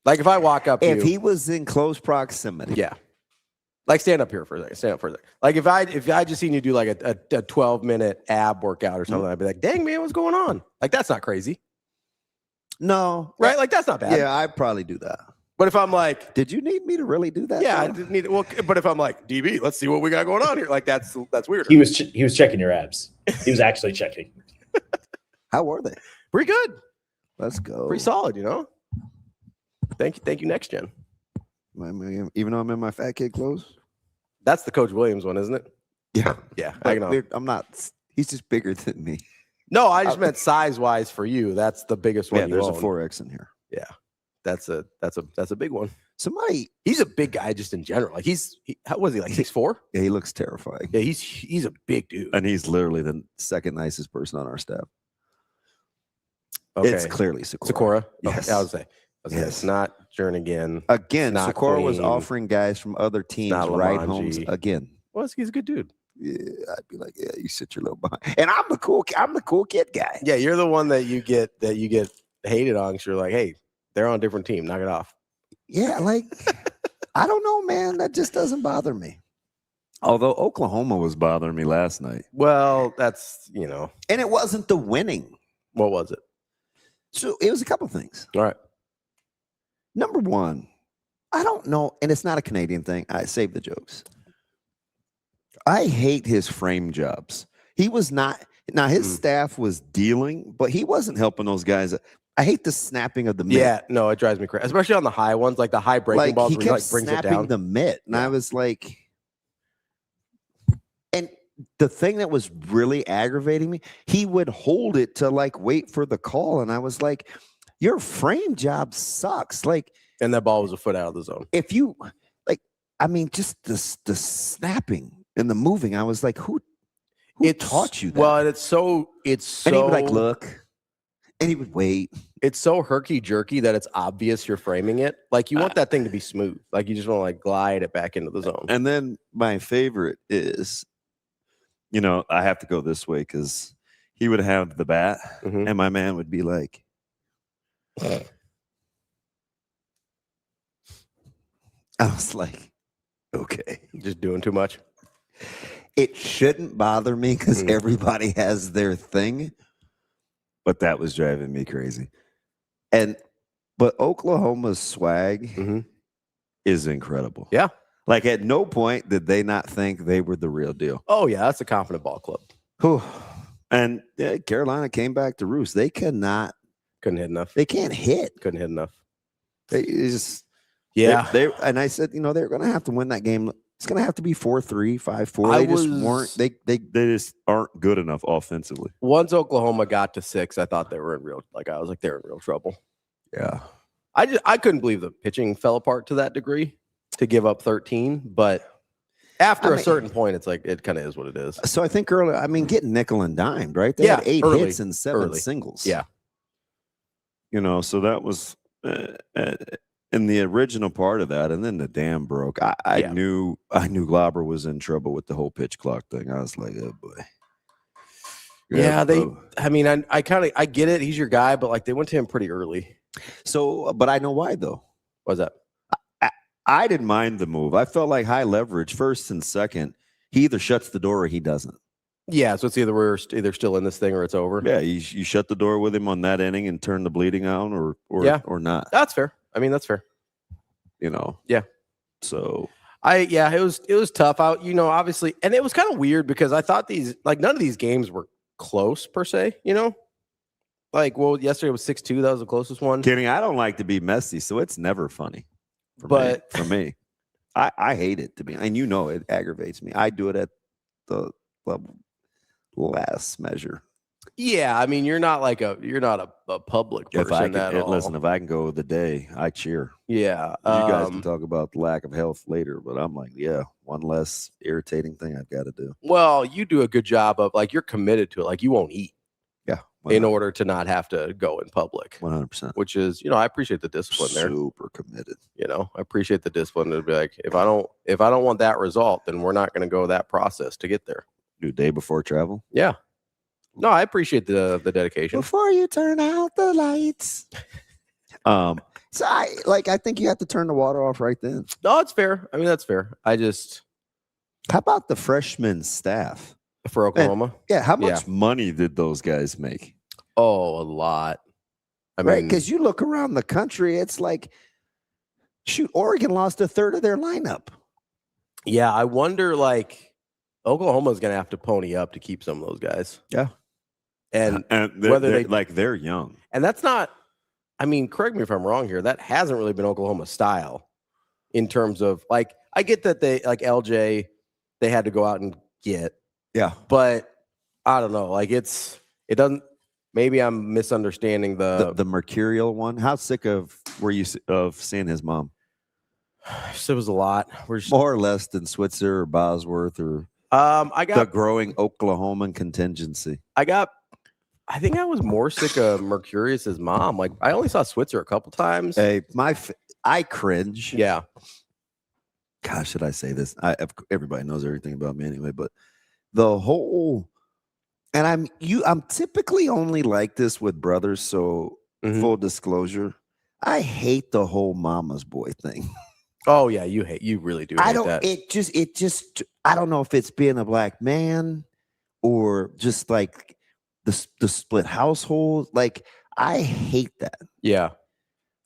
Like if I walk up to if he was in close proximity. Yeah. Like stand up here for a second. Like if I just seen you do like a 12-minute ab workout or something, I'd be like, dang man, what's going on? Like that's not crazy. No. Right? Like that's not bad. Yeah, I'd probably do that. But if I'm like, did you need me to really do that? Yeah, I didn't need it. Well, but if I'm like, DB, let's see what we got going on here. Like that's weird. He was checking your abs. He was actually checking. How were they? Pretty good. Let's go. Pretty solid, you know. Thank you, Next Gen. Even though I'm in my fat kid clothes. That's the Coach Williams one, isn't it? Yeah. Yeah. I'm not. He's just bigger than me. No, I just meant size wise for you. That's the biggest one. Yeah, there's a 4X in here. Yeah. That's a big one. He's a big guy just in general. Like how was he, like 6'4"? Yeah, he looks terrifying. Yeah, he's a big dude. And he's literally the second nicest person on our staff. Okay. It's clearly Sikora. Sikora? Yes. Okay. I was saying it's not Jernigan. Again, not Sikora was Queen. offering guys from other teams ride homes again. Well, he's a good dude. Yeah, I'd be like, yeah, you sit your little behind. And I'm the cool kid guy. Yeah, you're the one that you get hated on because you're like, hey, they're on a different team. Knock it off. Yeah, like I don't know, man. That just doesn't bother me. Although Oklahoma was bothering me last night. Well, that's and it wasn't the winning. What was it? So it was a couple things. All right. Number one, I don't know, and it's not a Canadian thing. I save the jokes. I hate his frame jobs. He was not Now his staff was dealing, but he wasn't helping those guys. I hate the snapping of the mitt. Yeah, no, it drives me crazy, especially on the high ones, like the high breaking balls he where he kept like brings it snapping down. the mitt, and Yeah. I was like, and the thing that was really aggravating me, he would hold it to like wait for the call, and I was like, your frame job sucks. Like, And that ball was a foot out of the zone. if you like, I mean, just the snapping and the moving, I was like, who taught you that? Well, and it's so and he would like look, and he would wait. it's so herky jerky that it's obvious you're framing it. Like you want that thing to be smooth. Like you just want to like glide it back into the zone. And then my favorite is, I have to go this way because he would have the bat, Mhm. and my man would be like, I was like, okay. Just doing too much. It shouldn't bother me because Mhm. everybody has their thing, but that was driving me crazy. But Oklahoma's swag Mhm. is incredible. Yeah. Like at no point did they not think they were the real deal. Oh yeah, that's a confident ball club. Whew. And Carolina came back to roost. They cannot. Couldn't hit enough. They can't hit. Couldn't hit enough. They just Yeah. They and I said, they're going to have to win that game. It's going to have to be 4-3, 5-4. I They just was- weren't. They just aren't good enough offensively. Once Oklahoma got to 6, I thought they were in real. Like I was like, they're in real trouble. Yeah. I couldn't believe the pitching fell apart to that degree to give up 13. But after a certain point, it's like it kind of is what it is. So I think early. I mean, getting nickel and dimed, right? They had 8 early, hits and 7 early. singles. Yeah. So that was in the original part of that, and then the dam broke. I Yeah. knew Glauber was in trouble with the whole pitch clock thing. I was like, oh boy. Yeah, bro. I mean, I get it. He's your guy, but like they went to him pretty early. So, but I know why though. What's that? I didn't mind the move. I felt like high leverage, first and second. He either shuts the door or he doesn't. Yeah, so it's either we're either still in this thing or it's over. Yeah, you shut the door with him on that inning and turn the bleeding on, or not. That's fair. I mean, that's fair. Yeah. So it was tough out, obviously, and it was kind of weird because I thought none of these games were close per se, Like, well, yesterday was 6-2. That was the closest one. Kidding. I don't like to be messy, so it's never funny. For me, I hate it to be, and it aggravates me. I do it at the last measure. Yeah, I mean, you're not a public person If I at all. listen, if I can go the day, I cheer. Yeah, You guys can talk about the lack of health later, but I'm like, yeah, one less irritating thing I've got to do. Well, you do a good job of like you're committed to it. Like you won't eat. Yeah, in order to not have to go in public. 100%. Which is, I appreciate the discipline there. Super committed. I appreciate the discipline to be like, if I don't want that result, then we're not going to go that process to get there. Do day before travel? Yeah. No, I appreciate the dedication. Before you turn out the lights. So I think you have to turn the water off right then. No, it's fair. I mean, that's fair. How about the freshman staff for Oklahoma? How much money did those guys make? Oh, a lot. I mean, because you look around the country, it's like, shoot, Oregon lost a third of their lineup. Yeah, I wonder, like, Oklahoma's going to have to pony up to keep some of those guys. Yeah. And whether they're young. And that's not, I mean, correct me if I'm wrong here. That hasn't really been Oklahoma style in terms of, like, I get that they, like LJ, they had to go out and get. Yeah. But I don't know. Like, it doesn't, maybe I'm misunderstanding the mercurial one. How sick were you of seeing his mom? It was a lot. More or less than Switzer or Bosworth or I got the growing Oklahoman contingency. I think I was more sick of Mercurious's mom. Like, I only saw Switzer a couple times. Hey, I cringe. Yeah. Gosh, should I say this? Everybody knows everything about me anyway, but the whole, and I'm typically only like this with brothers, so full disclosure, I hate the whole mama's boy thing. Oh yeah, you really do hate that. It just I don't know if it's being a black man or just like the split household. Like, I hate that. Yeah.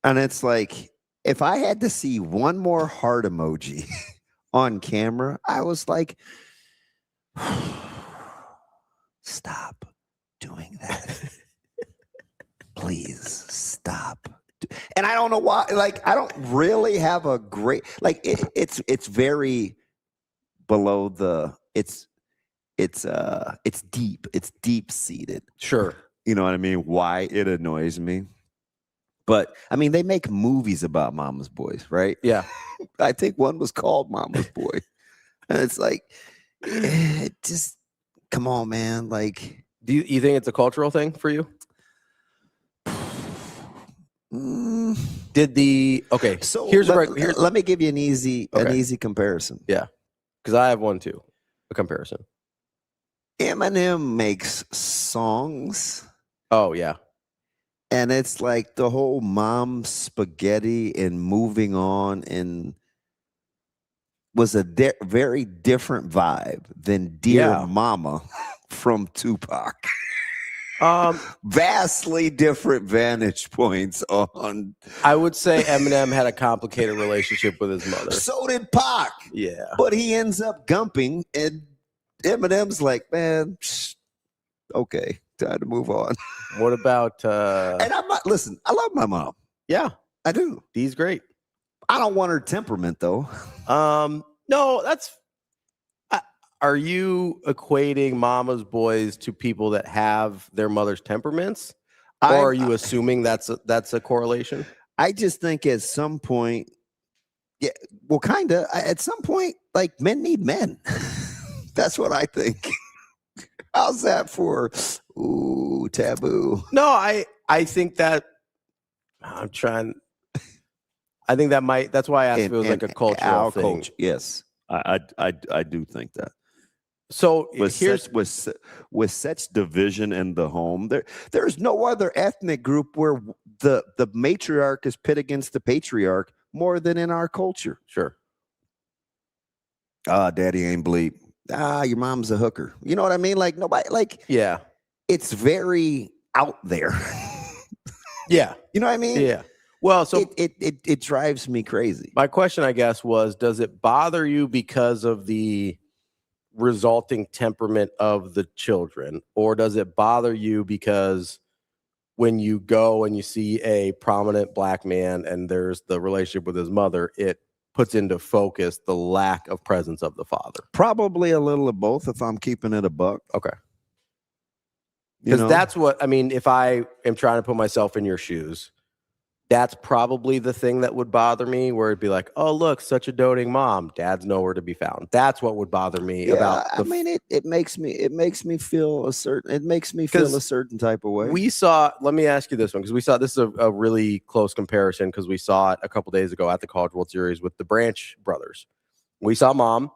And it's like, if I had to see one more heart emoji on camera, I was like, stop. doing that. Please stop. And I don't know why. Like, I don't really have a great like. It's very below the. It's deep. It's deep seated. Sure. You know what I mean? Why it annoys me. But I mean, they make movies about Mama's Boys, right? Yeah. I think one was called Mama's Boy. And it's like, just come on, man. Like, Do you think it's a cultural thing for you? Did the so here's let me give you an easy comparison. Yeah, because I have one too, a comparison. Eminem makes songs. Oh yeah, and it's like the whole mom spaghetti and moving on and was a very different vibe than Dear Mama from Tupac. Vastly different vantage points on. I would say Eminem had a complicated relationship with his mother. So did Pac. Yeah. But he ends up gumping, and Eminem's like, man, okay, time to move on. What about and I'm not listen, I love my mom. Yeah, I do. He's great. I don't want her temperament though. No, that's are you equating Mama's Boys to people that have their mother's temperaments? Or are you assuming that's a correlation? I just think at some point, yeah, well, kind of. At some point, like men need men. That's what I think. How's that for taboo? No, I think that I'm trying. I think that might. That's why I asked if it was like a cultural thing. Culture, yes, I do think that. So with such division in the home, there's no other ethnic group where the matriarch is pit against the patriarch more than in our culture. Sure. Daddy ain't bleep. Your mom's a hooker. You know what I mean? Like nobody, like, yeah, it's very out there. Yeah. You know what I mean? Yeah. Well, so it drives me crazy. My question, I guess, was, does it bother you because of the resulting temperament of the children, or does it bother you because when you go and you see a prominent black man and there's the relationship with his mother, it puts into focus the lack of presence of the father? Probably a little of both if I'm keeping it a buck. Okay. Because that's what, I mean, if I am trying to put myself in your shoes, that's probably the thing that would bother me, where it'd be like, oh, look, such a doting mom. Dad's nowhere to be found. That's what would bother me about. I mean, it makes me feel a certain type of way. We saw, let me ask you this one, because we saw, this is a really close comparison, because we saw it a couple days ago at the College World Series with the Branch brothers. We saw mom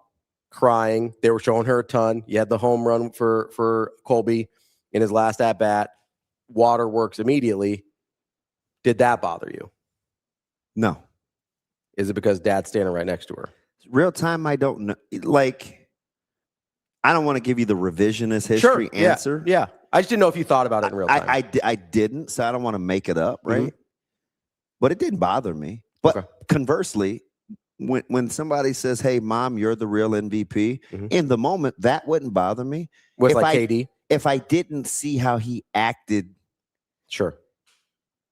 crying. They were showing her a ton. You had the home run for Colby in his last at bat. Waterworks immediately. Did that bother you? No. Is it because dad's standing right next to her? Real time, I don't know. Like, I don't want to give you the revisionist history answer. Yeah. I just didn't know if you thought about it in real time. I didn't, so I don't want to make it up, right? Mm-hmm. But it didn't bother me. But conversely, when somebody says, hey, mom, you're the real MVP, in the moment, that wouldn't bother me. Was like KD? If I didn't see how he acted. Sure.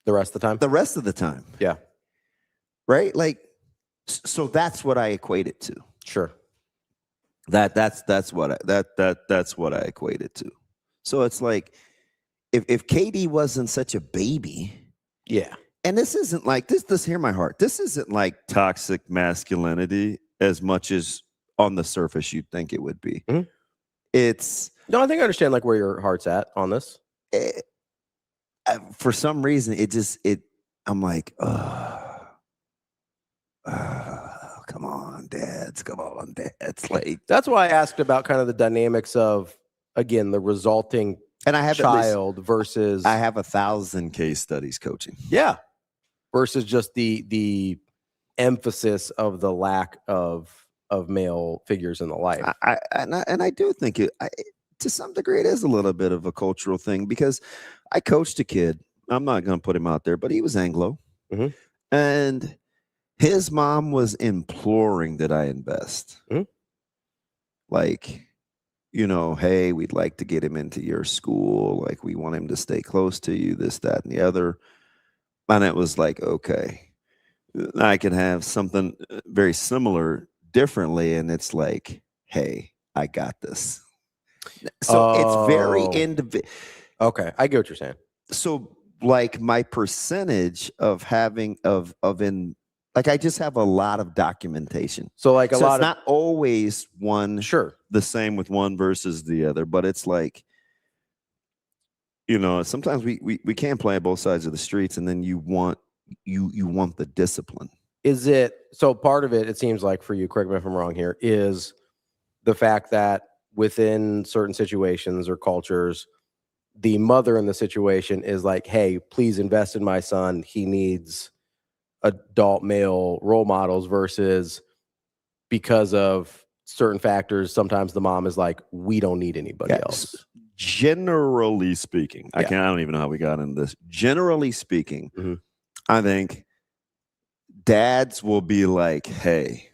The rest of the time? The rest of the time. Yeah. Right? Like, so that's what I equate it to. Sure. That's what I equate it to. So it's like, if KD wasn't such a baby. Yeah. And this isn't like, this hear my heart. This isn't like toxic masculinity as much as on the surface you'd think it would be. Mm-hmm. It's. No, I think I understand like where your heart's at on this. For some reason, I'm like, come on, dads. Like, that's why I asked about kind of the dynamics of, again, the resulting and I have child versus. I have 1,000 case studies coaching. Yeah. Versus just the emphasis of the lack of male figures in the life. I do think to some degree, it is a little bit of a cultural thing, because I coached a kid. I'm not going to put him out there, but he was Anglo. Mm-hmm. And his mom was imploring that I invest. Mm-hmm. Like, hey, we'd like to get him into your school. Like, we want him to stay close to you, this, that, and the other. And it was like, okay, I can have something very similar differently. And it's like, hey, I got this. So it's very individual. Okay, I get what you're saying. So like my percentage of having I just have a lot of documentation. So like a lot it's of not always one sure the same with one versus the other, but it's like, sometimes we can't play on both sides of the streets, and then you want the discipline. Is it so? Part of it seems like for you, correct me if I'm wrong here, is the fact that within certain situations or cultures, the mother in the situation is like, hey, please invest in my son. He needs adult male role models, versus because of certain factors, sometimes the mom is like, we don't need anybody else. Generally speaking, I don't even know how we got into this. Generally speaking, I think dads will be like, hey,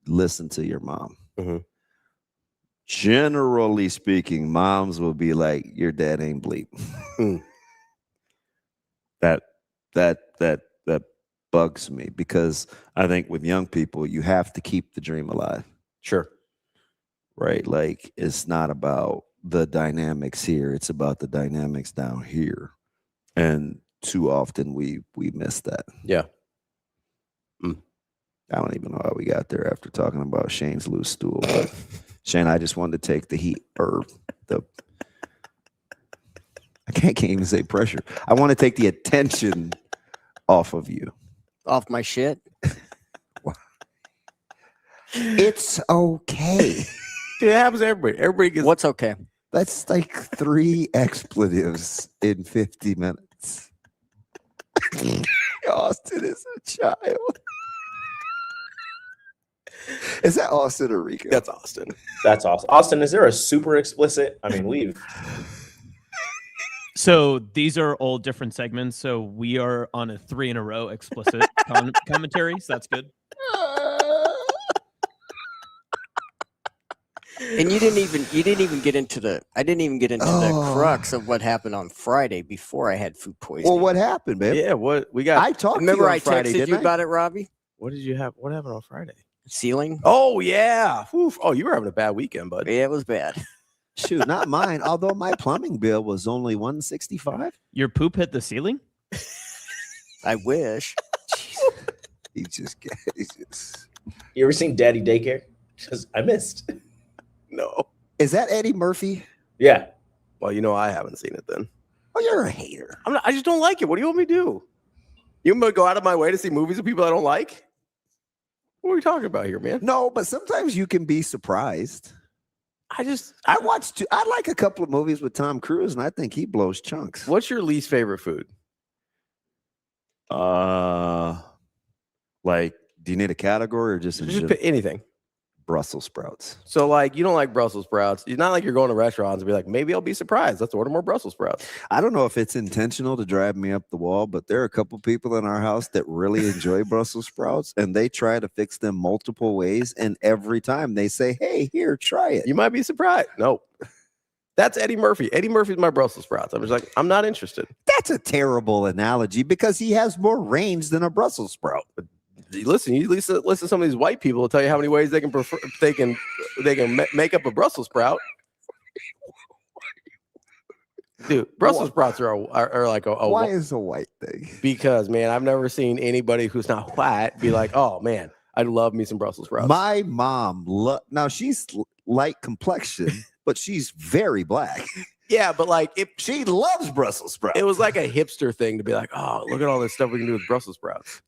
listen to your mom. Generally speaking, moms will be like, your dad ain't bleep. That bugs me, because I think with young people, you have to keep the dream alive. Sure. Right? Like, it's not about the dynamics here. It's about the dynamics down here. And too often we miss that. Yeah. I don't even know how we got there after talking about Shane's loose stool. But Shane, I just wanted to take the heat I can't even say pressure. I want to take the attention off of you. Off my shit. It's okay. Dude, it happens to everybody. Everybody gets. What's okay? That's like 3 expletives in 50 minutes. Austin is a child. Is that Austin or Rico? That's Austin. That's awesome. Austin, is there a super explicit? I mean, we've. So these are all different segments. So we are on a 3 in a row explicit commentary. So that's good. And you didn't even get into the the crux of what happened on Friday before I had food poisoning. Well, what happened, babe? Yeah, what we got? I talked Remember to you I on Friday, texted you didn't I? about it, Ravi? What did you have? What happened on Friday? Ceiling? Oh yeah. Oof. Oh, you were having a bad weekend, bud. Yeah, it was bad. Shoot, not mine. Although my plumbing bill was only $165. Your poop hit the ceiling? I wish. He's just. You ever seen Daddy Daycare? Because I missed. No. Is that Eddie Murphy? Yeah. Well, I haven't seen it then. Oh, you're a hater. I just don't like it. What do you want me to do? You want me to go out of my way to see movies of people I don't like? What are we talking about here, man? No, but sometimes you can be surprised. I like a couple of movies with Tom Cruise, and I think he blows chunks. What's your least favorite food? Like, do you need a category or just pick anything? Brussels sprouts. So, like, you don't like Brussels sprouts. It's not like you're going to restaurants and be like, maybe I'll be surprised. Let's order more Brussels sprouts. I don't know if it's intentional to drive me up the wall, but there are a couple people in our house that really enjoy Brussels sprouts, and they try to fix them multiple ways. And every time they say, hey, here, try it. You might be surprised. Nope. That's Eddie Murphy. Eddie Murphy's my Brussels sprouts. I'm just like, I'm not interested. That's a terrible analogy because he has more range than a Brussels sprout. Listen, you listen to some of these white people will tell you how many ways they can make up a Brussels sprout. Dude, Brussels sprouts are like a why is a white thing? Because, man, I've never seen anybody who's not white be like, oh man, I love me some Brussels sprouts. My mom, now she's light complexion, but she's very black. Yeah, but like she loves Brussels sprouts. It was like a hipster thing to be like, oh, look at all this stuff we can do with Brussels sprouts.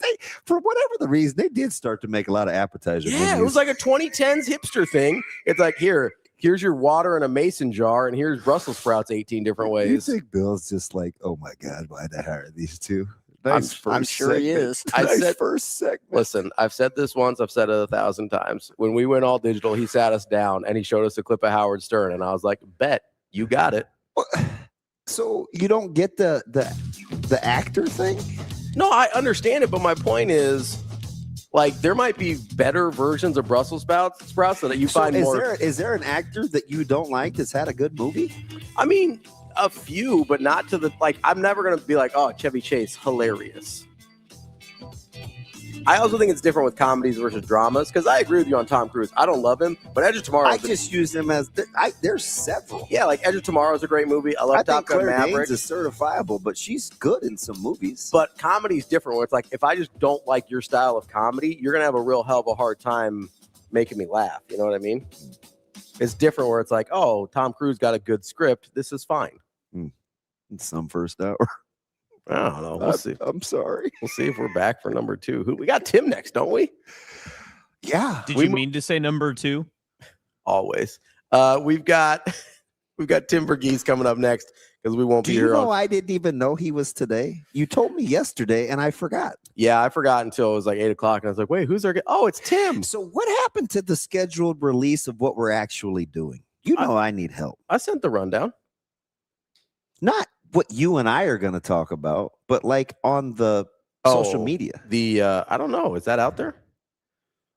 For whatever the reason, they did start to make a lot of appetizers. Yeah, it was like a 2010s hipster thing. It's like, here's your water in a mason jar, and here's Brussels sprouts 18 different ways. You think Bill's just like, oh my God, why'd I hire these two? I'm sure he is. I said first segment. Listen, I've said this once. I've said it 1,000 times. When we went all digital, he sat us down and he showed us a clip of Howard Stern, and I was like, bet you got it. So you don't get the actor thing? No, I understand it, but my point is, Like there might be better versions of Brussels sprouts so that you find more. Is there an actor that you don't like that's had a good movie? I mean, a few, but not to the like. I'm never gonna be like, oh, Chevy Chase, hilarious. I also think it's different with comedies versus dramas because I agree with you on Tom Cruise. I don't love him, but Edge of Tomorrow. I just use him as there's several. Yeah, like Edge of Tomorrow is a great movie. I love Top Gun Claire Maverick. Danes is certifiable, but she's good in some movies. But comedy's different. Where it's like if I just don't like your style of comedy, you're gonna have a real hell of a hard time making me laugh. You know what I mean? It's different where it's like, oh, Tom Cruise got a good script. This is fine. In some first hour. I don't know. We'll see. I'm sorry. We'll see if we're back for number 2. We got Tim next, don't we? Yeah. Did you mean to say number 2? Always. We've got Tim VERGHESE coming up next because we won't be here. I didn't even know he was today. You told me yesterday, and I forgot. Yeah, I forgot until it was like 8 o'clock, and I was like, "Wait, who's our? Oh, it's Tim." So what happened to the scheduled release of what we're actually doing? You know, I need help. I sent the rundown. Not what you and I are going to talk about, but like on the social media. I don't know. Is that out there?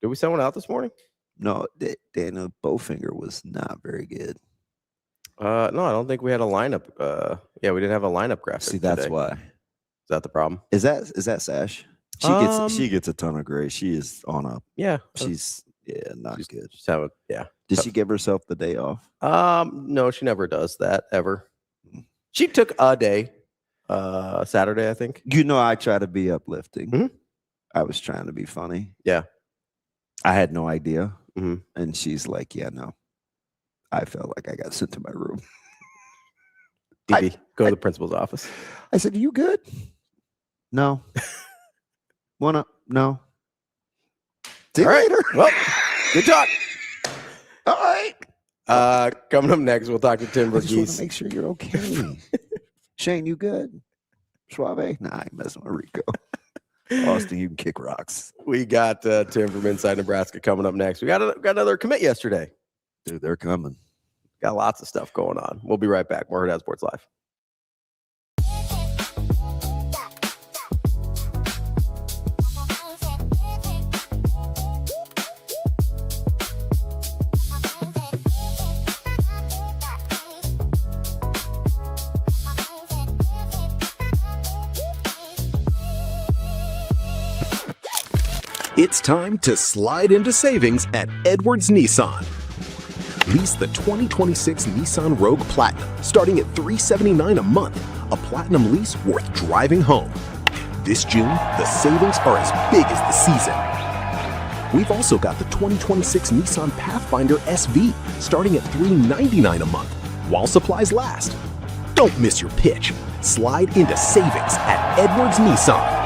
Did we send one out this morning? No, Daniel Bowfinger was not very good. No, I don't think we had a lineup. Yeah, we didn't have a lineup graphic. See, that's today. why. Is that the problem? Is that Sash? She gets a ton of grace. She is on up. Yeah, She's not good. Just have yeah. Did she give herself the day off? No, she never does that ever. She took a day, Saturday, I think. You know, I try to be uplifting. Mhm. I was trying to be funny. Yeah. I had no idea. Mhm. And she's like, yeah, no. I felt like I got sent to my room. DB, go to the principal's office. I said, you good? No. Wanna? No. See you later. Well, good talk. All right. Coming up next, we'll talk to Tim I just want VERGHESE. to make sure you're okay. Shane, you good? Suave? Nah, I ain't messing with Rico. Austin, you can kick rocks. We got Tim from Inside Nebraska coming up next. We got another commit yesterday. Dude, they're coming. Got lots of stuff going on. We'll be right back. More Hurrdat Sports Live. It's time to slide into savings at Edwards Nissan. Lease the 2026 Nissan Rogue Platinum starting at $379 a month, a platinum lease worth driving home. This June, the savings are as big as the season. We've also got the 2026 Nissan Pathfinder SV starting at $399 a month while supplies last. Don't miss your pitch. Slide into savings at Edwards Nissan.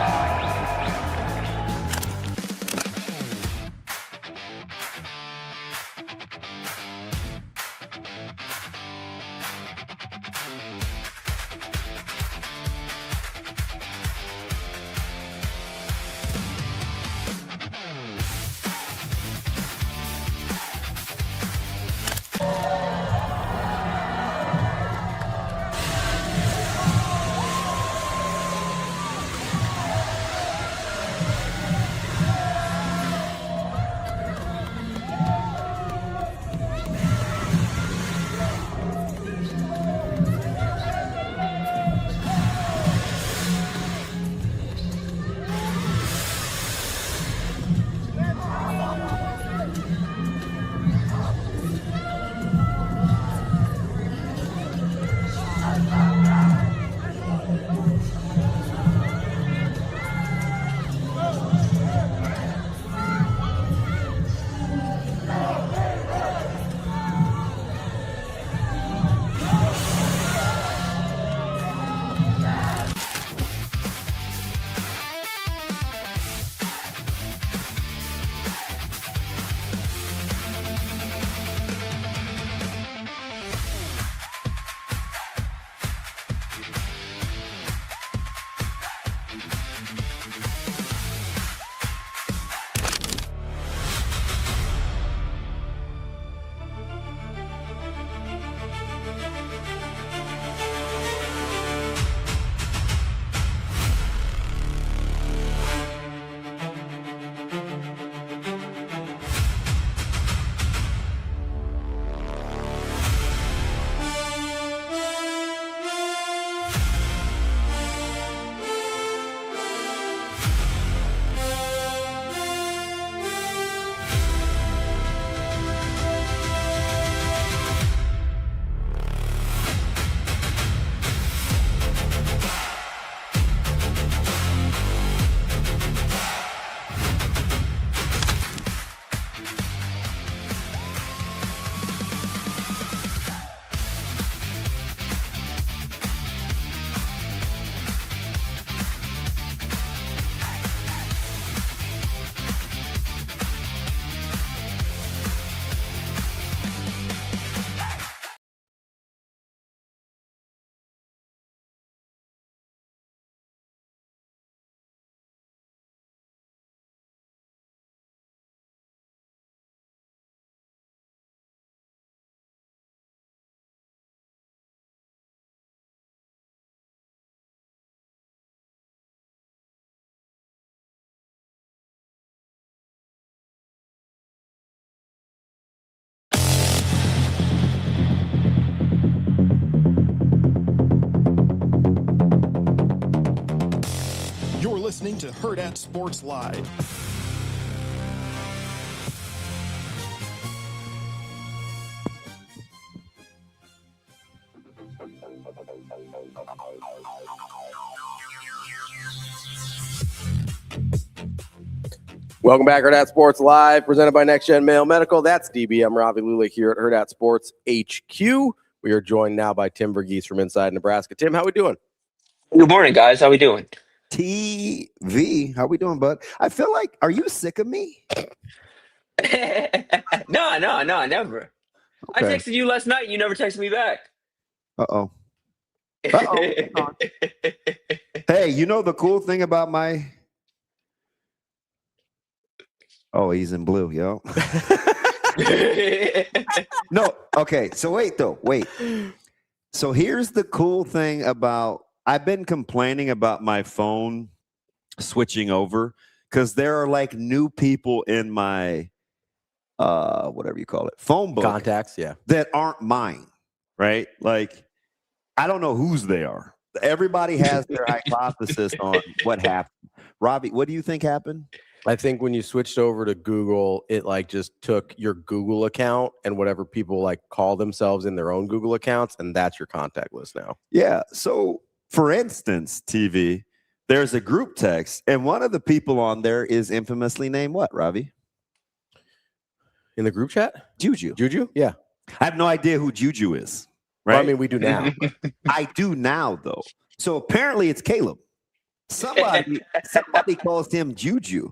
Hurrdat Sports Live. Welcome back, Hurrdat Sports Live, presented by Next Gen Male Medical. That's DB. I'm Ravi Lulla here at Hurrdat Sports HQ. We are joined now by Tim VERGHESE from inside Nebraska. Tim, how we doing? Good morning, guys. How we doing? TV, how we doing, bud? I feel like, are you sick of me? No, never. I Okay. texted you last night. You never texted me back. Uh-oh. Hey, you know the cool thing about my... Oh, he's in blue, yo. No, okay. So wait. So here's the cool thing about, I've been complaining about my phone switching over because there are like new people in my, whatever you call it, phone book. Contacts, yeah. That aren't mine, right? Like, I don't know whose they are. Everybody has their hypothesis on what happened. Ravi, what do you think happened? I think when you switched over to Google, it like just took your Google account and whatever people like call themselves in their own Google accounts, and that's your contact list now. Yeah. So, for instance, TV, there's a group text, and one of the people on there is infamously named what, Ravi? In the group chat? Juju. Juju? Yeah. I have no idea who Juju is. Right? Well, I mean, we do now. I do now, though. So apparently it's Caleb. Somebody calls him Juju.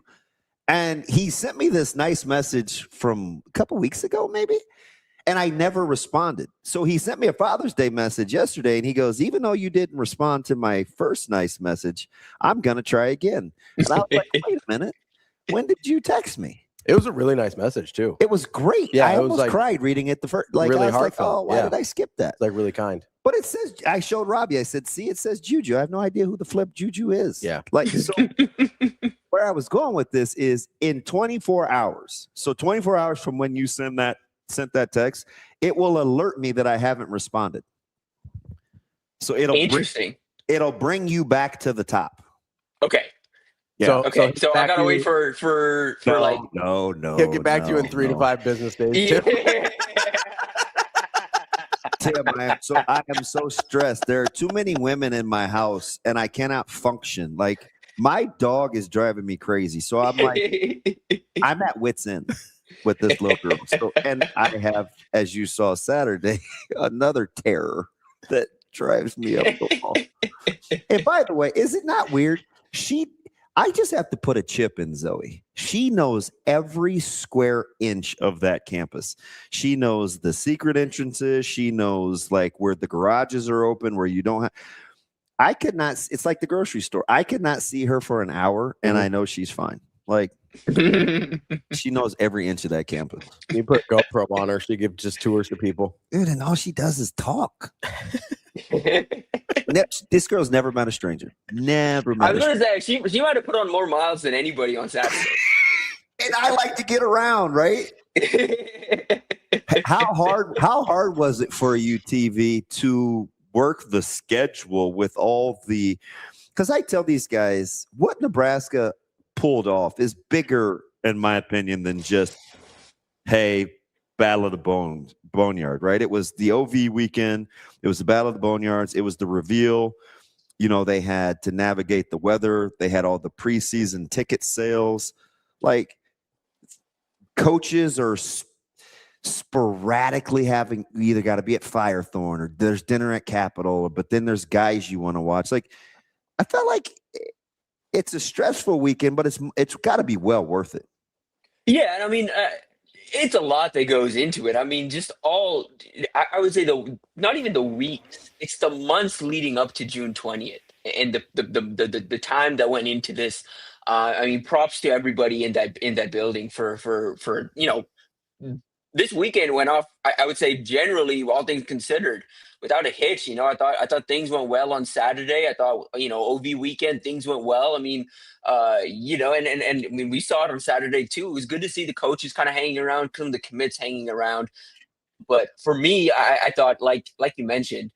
And he sent me this nice message from a couple weeks ago, maybe. And I never responded. So he sent me a Father's Day message yesterday. And he goes, even though you didn't respond to my first nice message, I'm going to try again. And I was like, wait a minute. When did you text me? It was a really nice message, too. It was great. Yeah, I it was almost like cried reading it the first. Like, really I was like, heartfelt. oh, why did I skip that? It's like really kind. But it says, I showed Robbie, I said, see, it says Juju. I have no idea who the flip Juju is. Yeah. Like, so where I was going with this is in 24 hours. So 24 hours from when you sent that text, it will alert me that I haven't responded. So it'll bring you back to the top. Okay. Yeah. So I gotta wait for like no. He'll get back to you in 3 to 5 business days. Yeah. Tim, I am so stressed. There are too many women in my house, and I cannot function. Like, my dog is driving me crazy. So I'm like, I'm at wit's end with this little girl. So, and I have, as you saw Saturday, another terror that drives me up the wall. And by the way, is it not weird? I just have to put a chip in Zoe. She knows every square inch of that campus. She knows the secret entrances. She knows like where the garages are open, where you don't have. I could not. It's like the grocery store. I could not see her for an hour, and I know she's fine. Like, she knows every inch of that campus. You put GoPro on her. She gives just tours to people. Dude, and all she does is talk. This girl's never met a stranger. Never met. I was gonna say she might have put on more miles than anybody on Saturday. And I like to get around, right? How hard was it for you, TV, to work the schedule with all the? Because I tell these guys what Nebraska pulled off is bigger, in my opinion, than just Battle of the Boneyard, right? It was the OV weekend. It was the Battle of the Boneyards. It was the reveal. You know, they had to navigate the weather. They had all the preseason ticket sales. Like, coaches are sporadically having, you either got to be at Firethorn or there's dinner at Capitol, but then there's guys you want to watch. Like, I felt like it's a stressful weekend, but it's got to be well worth it. Yeah, and I mean, it's a lot that goes into it. I mean, just I would say not even the weeks, it's the months leading up to June 20th and the time that went into this. I mean, props to everybody in that building for this weekend went off. I would say generally, all things considered, without a hitch. You know, I thought things went well on Saturday. I thought, OV weekend, things went well. I mean, and I mean, we saw it on Saturday too. It was good to see the coaches kind of hanging around, some of the commits hanging around. But for me, I thought, like you mentioned,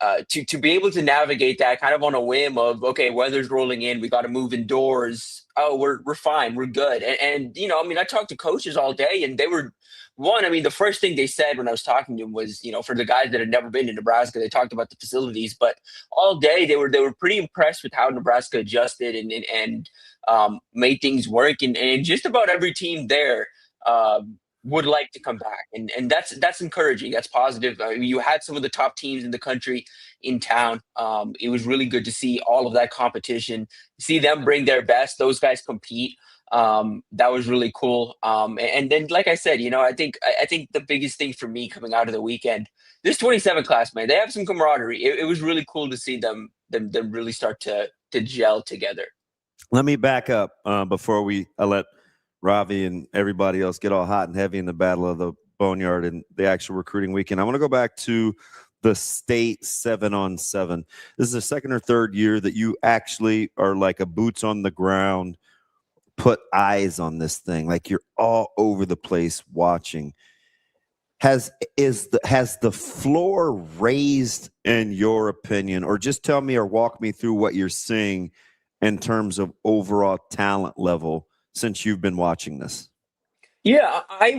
to be able to navigate that kind of on a whim of, okay, weather's rolling in, we got to move indoors. Oh, we're fine, we're good. And you know, I mean, I talked to coaches all day, and they were I mean, the first thing they said when I was talking to them was, you know, for the guys that had never been to Nebraska, they talked about the facilities, but all day they were pretty impressed with how Nebraska adjusted and made things work, and just about every team there. Would like to come back, and that's encouraging. That's positive. You had some of the top teams in the country in town. It was really good to see all of that competition, see them bring their best. Those guys compete. That was really cool. And then, like I said, you know, I think the biggest thing for me coming out of the weekend, this 27 class, man, they have some camaraderie. It was really cool to see them really start to gel together. Let me back up before I let Ravi and everybody else get all hot and heavy in the battle of the Boneyard and the actual recruiting weekend. I want to go back to the state 7-on-7. This is the second or third year that you actually are like a boots on the ground, put eyes on this thing. Like you're all over the place watching. Has the floor raised in your opinion, or just tell me or walk me through what you're seeing in terms of overall talent level since you've been watching this? Yeah, I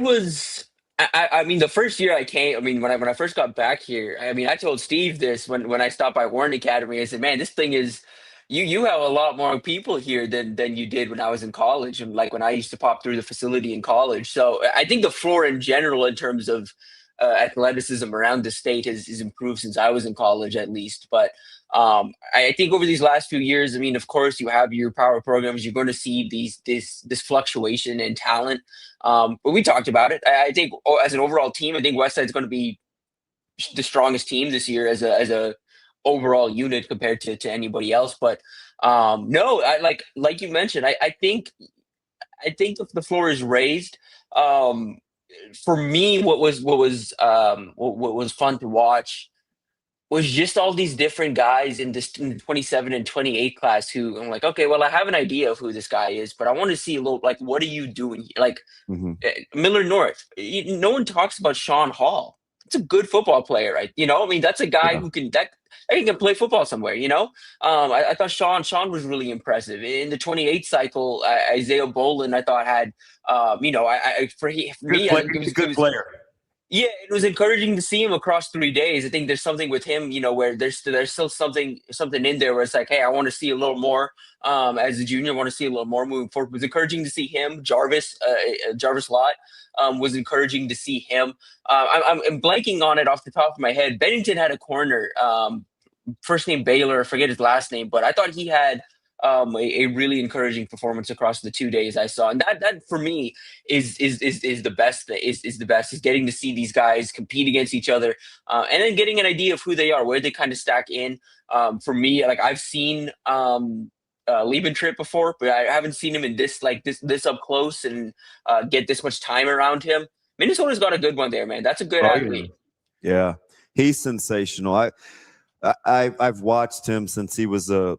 mean, the first year I came, I mean, when I first got back here, I mean, I told Steve this when I stopped by Warren Academy. I said, man, this thing is, you have a lot more people here than you did when I was in college, and like when I used to pop through the facility in college. So I think the floor in general, in terms of athleticism around the state, has improved since I was in college, at least. But I think over these last few years, I mean, of course, you have your power programs. You're going to see this fluctuation in talent. But we talked about it. I think as an overall team, I think Westside's going to be the strongest team this year as a overall unit compared to anybody else. But no, I like you mentioned, I think the floor is raised. For me, what was fun to watch was just all these different guys in the 27 and 28 class who I'm like, okay, well, I have an idea of who this guy is, but I want to see a little, like, what are you doing? Like Miller North, no one talks about Sean Hall. It's a good football player, right? You know, I mean, that's a guy who can play football somewhere, you know? I thought Sean was really impressive. In the 28 cycle, Isaiah Bolin, I thought had, you know, for me, I think it was a good player. Yeah, it was encouraging to see him across 3 days. I think there's something with him, you know, where there's still something in there where it's like, hey, I want to see a little more as a junior. I want to see a little more moving forward. It was encouraging to see him. Jarvis Lott was encouraging to see him. I'm blanking on it off the top of my head. Bennington had a corner, first name Baylor, I forget his last name, but I thought he had a really encouraging performance across the 2 days I saw, and that for me is the best. Is the best is getting to see these guys compete against each other, and then getting an idea of who they are, where they kind of stack in. For me, like I've seen Liebentritt before, but I haven't seen him in this up close and get this much time around him. Minnesota's got a good one there, man. That's a good athlete. Yeah, he's sensational. I've watched him since he was a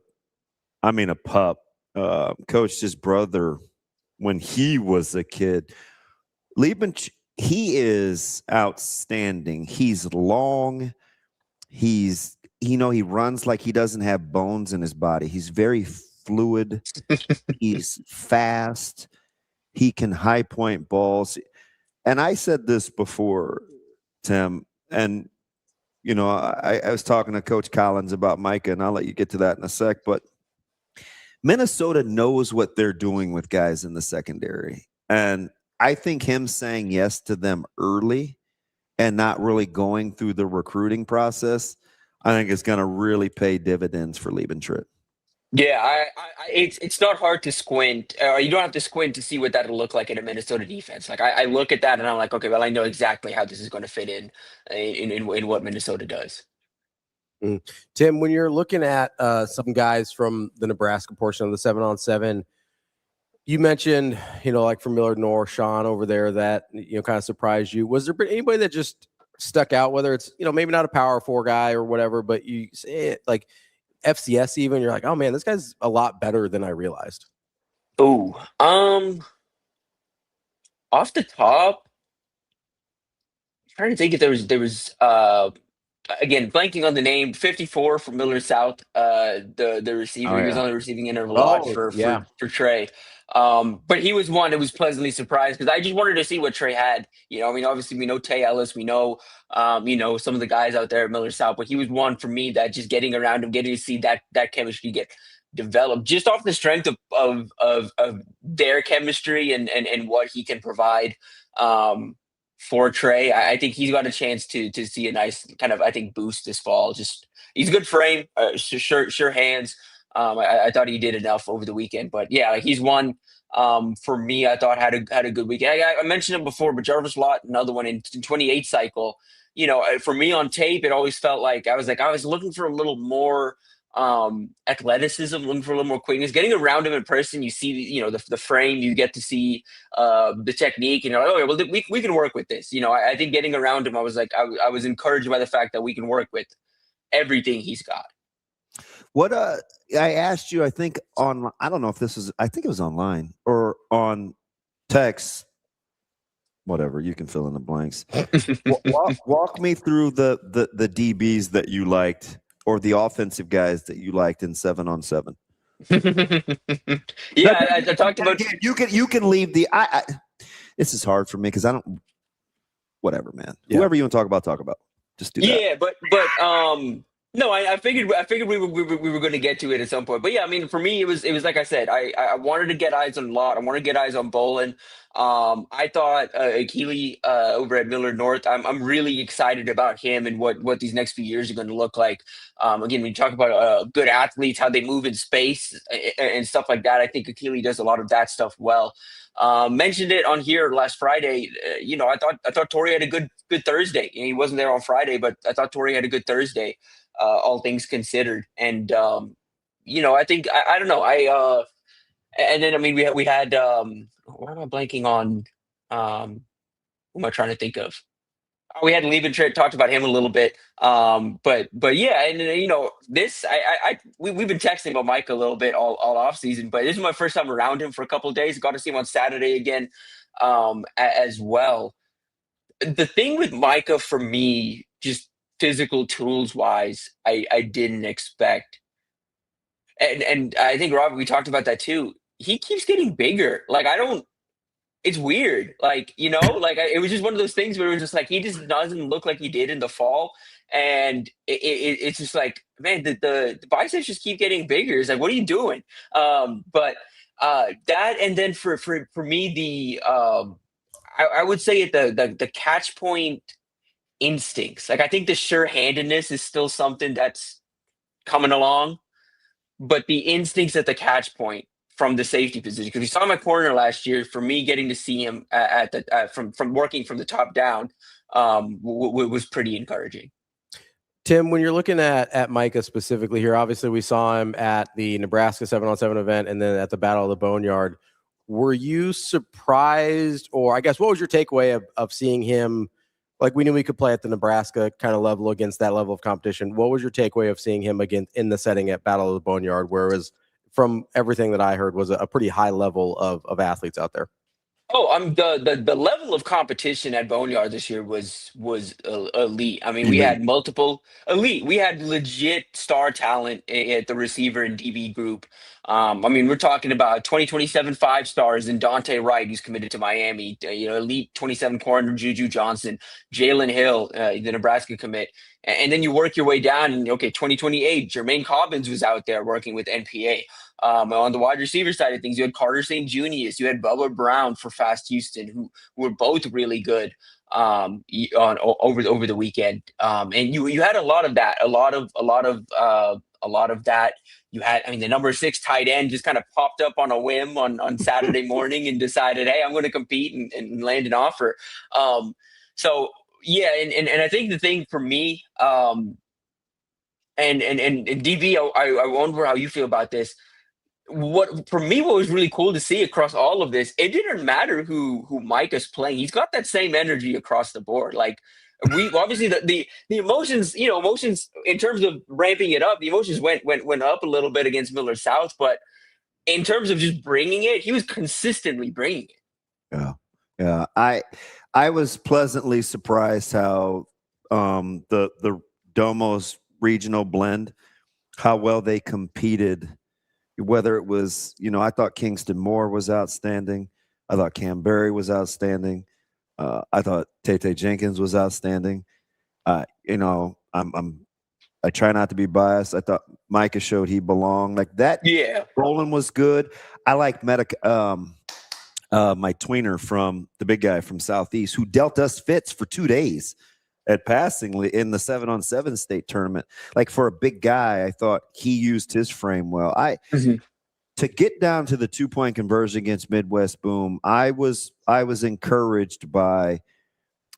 pup. Coached his brother when he was a kid. He is outstanding. He's long. He runs like he doesn't have bones in his body. He's very fluid. He's fast. He can high point balls. And I said this before, Tim, and you know, I was talking to Coach Collins about Micah, and I'll let you get to that in a sec, but Minnesota knows what they're doing with guys in the secondary. And I think him saying yes to them early and not really going through the recruiting process, I think is going to really pay dividends for Liebentritt. Yeah, it's not hard to squint. You don't have to squint to see what that'll look like in a Minnesota defense. Like I look at that and I'm like, okay, well, I know exactly how this is going to fit in what Minnesota does. Tim, when you're looking at some guys from the Nebraska portion of the 7-on-7, you mentioned, you know, like from Miller North, Sean over there, that, you know, kind of surprised you. Was there anybody that just stuck out, whether it's, you know, maybe not a Power 4 guy or whatever, but you say it like FCS even, you're like, oh man, this guy's a lot better than I realized? Oh, off the top, I'm trying to think if there was again, blanking on the name, 54 from Miller South, the receiver. Oh, He was yeah. on the receiving end of a lot for Trey. But he was one that was pleasantly surprised because I just wanted to see what Trey had. You know, I mean, obviously we know Tay Ellis, we know, some of the guys out there at Miller South, but he was one for me that just getting around him, getting to see that chemistry get developed just off the strength of their chemistry and what he can provide. For Trey, I think he's got a chance to see a nice kind of, I think, boost this fall. Just he's a good frame, sure hands. I thought he did enough over the weekend, but yeah, like he's one for me. I thought had a good weekend. I mentioned him before, but Jarvis Lott, another one in 28 cycle. You know, for me on tape, it always felt like I was looking for a little more athleticism, looking for a little more quickness. Getting around him in person, you see, the frame, you get to see the technique, and you're like, oh, well, we can work with this. You know, I think getting around him, I was like, I was encouraged by the fact that we can work with everything he's got. What I asked you, I think on, I don't know if this is, I think it was online or on text. Whatever, you can fill in the blanks. walk me through the DBs that you liked, or the offensive guys that you liked in 7-on-7. Yeah, I talked about. You can leave the. This is hard for me because I don't. Whatever, man. Yeah. Whoever you want to talk about. Just do that. Yeah, but no, I figured we were going to get to it at some point. But yeah, I mean, for me, it was like I said, I wanted to get eyes on Lott. I wanted to get eyes on Bolin. I thought Akili over at Millard North, I'm really excited about him and what these next few years are going to look like. Again, when you talk about good athletes, how they move in space and stuff like that, I think Akili does a lot of that stuff well. Mentioned it on here last Friday. I thought Torrey had a good Thursday. He wasn't there on Friday, but I thought Torrey had a good Thursday. All things considered, and I think I don't know. And then I mean we had why am I blanking on? Who am I trying to think of? We had Liebentritt, talked about him a little bit, but yeah, and this we've been texting about Mike a little bit all off season, but this is my first time around him for a couple of days. Got to see him on Saturday again, as well. The thing with Micah for me, just physical tools wise, I didn't expect. And I think, Rob, we talked about that too. He keeps getting bigger. Like, it's weird. Like, it was just one of those things where it was just like, he just doesn't look like he did in the fall. And it's just like, man, the biceps just keep getting bigger. It's like, what are you doing? But that, and then for me, I would say the catch point instincts. Like, I think the sure-handedness is still something that's coming along, but the instincts at the catch point from the safety position, because we saw my corner last year, for me getting to see him from working from the top down was pretty encouraging. Tim, when you're looking at Micah specifically here, obviously we saw him at the Nebraska 7-on-7 event and then at the Battle of the Boneyard. Were you surprised, or I guess what was your takeaway of seeing him? Like, we knew we could play at the Nebraska kind of level against that level of competition. What was your takeaway of seeing him again in the setting at Battle of the Boneyard, whereas from everything that I heard was a pretty high level of athletes out there? Oh, the level of competition at Boneyard this year was elite. I mean, we had multiple elite. We had legit star talent at the receiver and DB group. I mean, we're talking about 2027 5 stars in Dante Wright, who's committed to Miami. Elite 27 corner Juju Johnson, Jalen Hill, the Nebraska commit, and then you work your way down. And 2028, Jermaine Cobbins was out there working with NPA. On the wide receiver side of things, you had Carter St. Junius, you had Bubba Brown for Fast Houston, who were both really good over the weekend. And you had a lot of that, a lot of that. You had, I mean, the number 6 tight end just kind of popped up on a whim on Saturday morning and decided, hey, I'm going to compete and land an offer. So yeah, and I think the thing for me, and DB, I wonder how you feel about this. What was really cool to see across all of this, it didn't matter who Mike is playing. He's got that same energy across the board. Like, we obviously the emotions, emotions in terms of ramping it up, the emotions went up a little bit against Miller South, but in terms of just bringing it, he was consistently bringing it. Yeah. I was pleasantly surprised how the Domo's regional blend, how well they competed, whether it was, I thought Kingston Moore was outstanding. I thought Canberry was outstanding. I thought Tate Jenkins was outstanding. I try not to be biased. I thought Micah showed he belonged. Like that. Yeah. Roland was good. I like my tweener from the big guy from Southeast who dealt us fits for 2 days at Passingly in the 7-on-7 state tournament. Like for a big guy, I thought he used his frame well. To get down to the 2-point conversion against Midwest Boom, I was encouraged by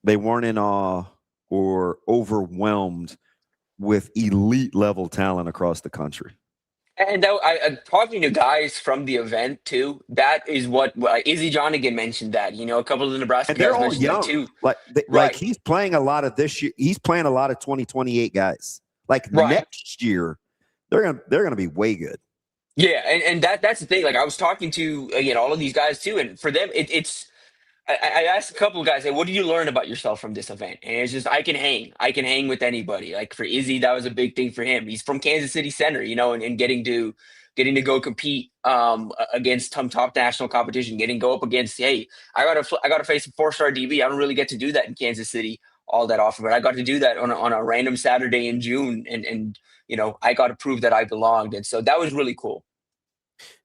they weren't in awe or overwhelmed with elite level talent across the country. And I talking to guys from the event too. That is what Izzy Jonigan mentioned. That a couple of the Nebraska And they're guys all mentioned young. that too. Like Right. he's playing a lot of this year. He's playing a lot of 2028 guys. Like Right. next year, they're gonna be way good. Yeah, and that's the thing. Like I was talking to all of these guys too, and for them, it's. I asked a couple of guys, hey, what did you learn about yourself from this event? And it's just I can hang with anybody. Like for Izzy, that was a big thing for him. He's from Kansas City Center, and getting to go compete against some top national competition, getting to go up against, hey, I gotta face a 4-star DB. I don't really get to do that in Kansas City all that often, but I got to do that on a random Saturday in June, and I got to prove that I belonged, and so that was really cool.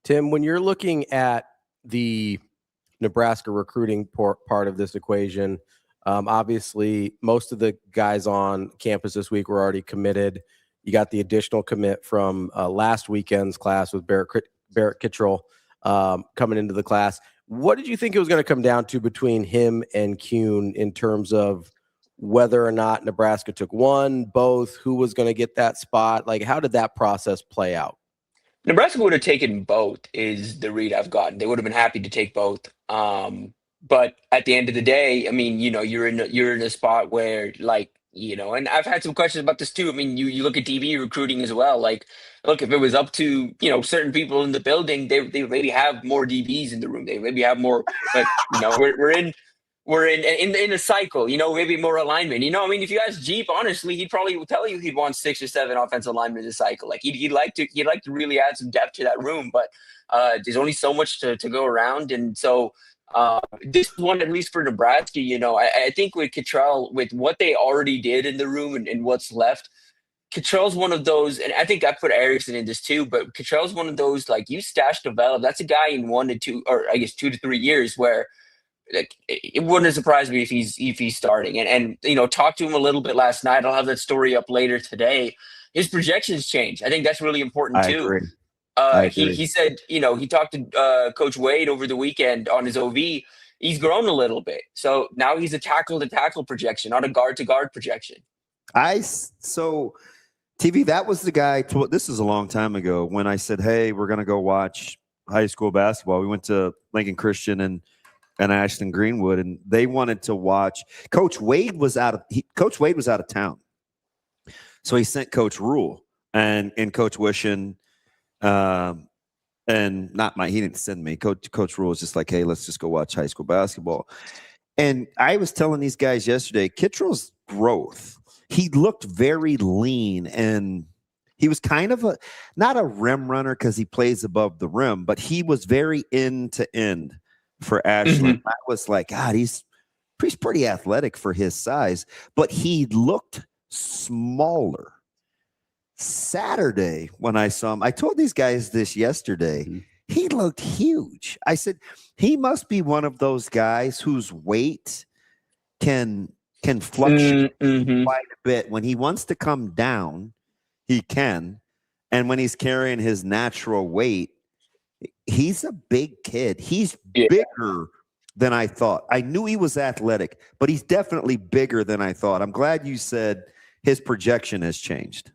Tim, when you're looking at the Nebraska recruiting part of this equation, obviously most of the guys on campus this week were already committed. You got the additional commit from last weekend's class with Barrett Kitrell coming into the class. What did you think it was going to come down to between him and Kuhn in terms of whether or not Nebraska took one, both, who was going to get that spot? Like, how did that process play out? Nebraska would have taken both is the read I've gotten. They would have been happy to take both. But at the end of the day, I mean, you're in a spot where and I've had some questions about this too. I mean, you look at DB recruiting as well. Like, look, if it was up to, certain people in the building, they maybe have more DBs in the room. They maybe have more, but we're in a cycle, maybe more alignment. I mean, if you ask Jeep, honestly, he'd probably tell you he'd want 6 or 7 offensive linemen in a cycle. Like he'd like to really add some depth to that room, but there's only so much to go around. And so this one, at least for Nebraska, I think with Kitrell, with what they already did in the room and what's left, Kitrell's one of those, and I think I put Erickson in this too, but Kitrell's one of those, like, you stash develop. That's a guy in 1 to 2, or I guess 2 to 3 years where, like, it wouldn't surprise me if he's starting. And talked to him a little bit last night. I'll have that story up later today. His projections changed. I think that's really important too. I agree. He said, he talked to Coach Wade over the weekend on his OV. He's grown a little bit. So now he's a tackle-to-tackle projection, not a guard-to-guard projection. So TV, that was the guy. This is a long time ago when I said, hey, we're going to go watch high school basketball. We went to Lincoln Christian and Ashton Greenwood, and they wanted to watch. Coach Wade was out of town, so he sent Coach Rhule and Coach Wishon, and he didn't send me. Coach Rhule was just like, hey, let's just go watch high school basketball. And I was telling these guys yesterday, Kitrell's growth. He looked very lean, and he was kind of not a rim runner because he plays above the rim, but he was very end to end for Ashland. I was like, God, he's pretty athletic for his size, but he looked smaller. Saturday, when I saw him, I told these guys this yesterday, he looked huge. I said, he must be one of those guys whose weight can fluctuate quite a bit. When he wants to come down, he can. And when he's carrying his natural weight, he's a big kid. He's bigger than I thought. I knew he was athletic, but he's definitely bigger than I thought. I'm glad you said his projection has changed.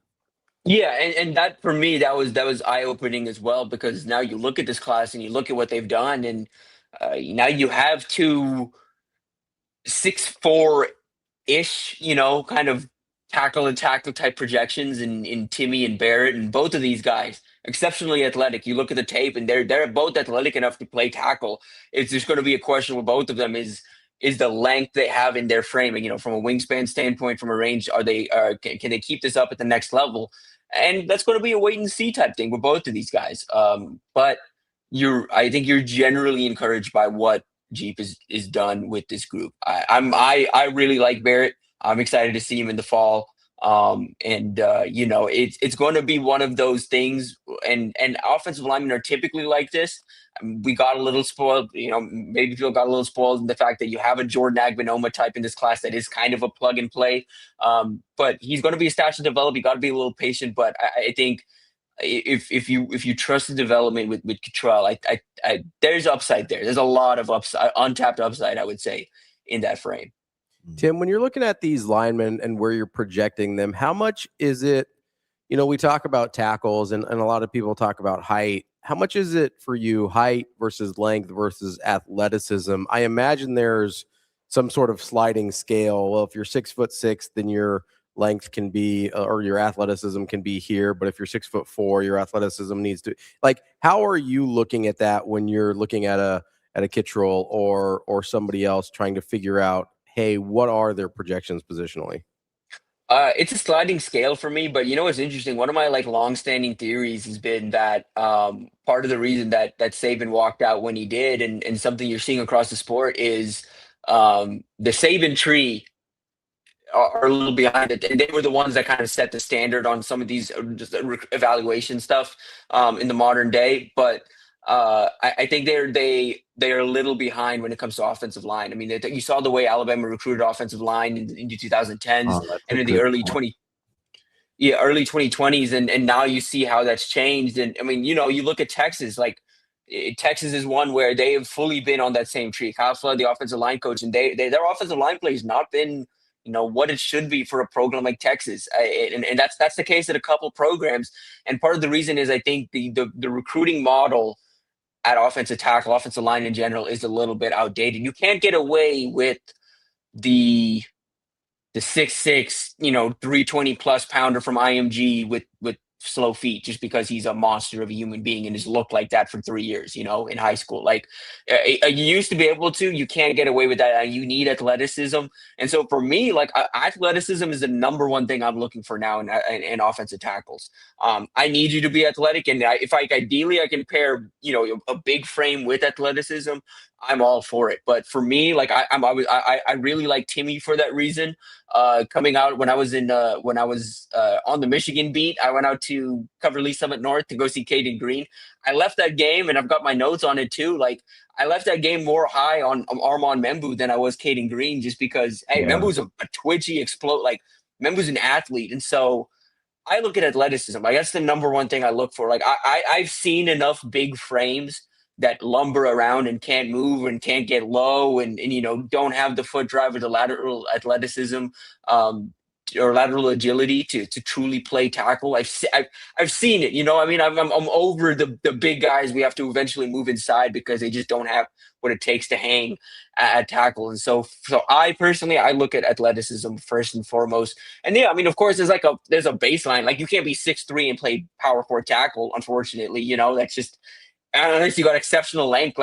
Yeah, and that, for me, that was eye-opening as well, because now you look at this class and you look at what they've done, and now you have 2 6'4"-ish, kind of tackle type projections in Timmy and Barrett, and both of these guys exceptionally athletic. You look at the tape, and they're both athletic enough to play tackle. It's just going to be a question with both of them is is the length they have in their frame. And, from a wingspan standpoint, from a range, can they keep this up at the next level? And that's going to be a wait and see type thing with both of these guys. But I think you're generally encouraged by what Jeep is done with this group. I really like Barrett. I'm excited to see him in the fall. It's going to be one of those things, and offensive linemen are typically like this. We got a little spoiled, maybe people got a little spoiled in the fact that you have a Jordan Agbanoma type in this class that is kind of a plug and play. But he's going to be a stash to develop. You got to be a little patient, but I think if you trust the development with Kitrell, there's upside there. There's a lot of upside, untapped upside, I would say, in that frame. Tim, when you're looking at these linemen and where you're projecting them, how much is it, we talk about tackles and a lot of people talk about height. How much is it for you, height versus length versus athleticism? I imagine there's some sort of sliding scale. Well, if you're 6'6", then your length can be, or your athleticism can be here. But if you're 6'4", your athleticism needs to, how are you looking at that when you're looking at a Kitrell or somebody else trying to figure out, hey, what are their projections positionally? It's a sliding scale for me, but what's interesting? One of my long-standing theories has been that part of the reason that Saban walked out when he did, and something you're seeing across the sport is the Saban tree are a little behind it, and they were the ones that kind of set the standard on some of these just evaluation stuff in the modern day. But I think they're a little behind when it comes to offensive line. I mean, you saw the way Alabama recruited offensive line in the 2010s and in the early 2020s, and now you see how that's changed. And I mean, you look at Texas, Texas is one where they have fully been on that same tree. Kyle Flood, the offensive line coach, and their offensive line play has not been what it should be for a program like Texas. And that's the case at a couple programs. And part of the reason is I think the recruiting model at offensive tackle, offensive line in general, is a little bit outdated. You can't get away with the 6'6", 320 plus pounder from IMG with slow feet just because he's a monster of a human being and has looked like that for 3 years, in high school. You used to be able to, you can't get away with that. You need athleticism. And so for me, athleticism is the number one thing I'm looking for now in offensive tackles. I need you to be athletic. And if ideally I can pair, a big frame with athleticism, I'm all for it. But for me, I really like Timmy for that reason. Coming out when I was on the Michigan beat, I went out to cover Lee Summit North to go see Caden Green. I left that game, and I've got my notes on it too. I left that game more high on Armand Membu than I was Caden Green, just because Membu's a twitchy explode. Membu's an athlete, and so I look at athleticism. That's the number one thing I look for. I've seen enough big frames that lumber around and can't move and can't get low and don't have the foot drive or the lateral athleticism or lateral agility to truly play tackle. I've seen it. I'm over the big guys we have to eventually move inside because they just don't have what it takes to hang at tackle. And so I personally, I look at athleticism first and foremost. And of course there's a baseline. You can't be 6'3" and play power 4 tackle, unfortunately. That's just, unless you got exceptional length,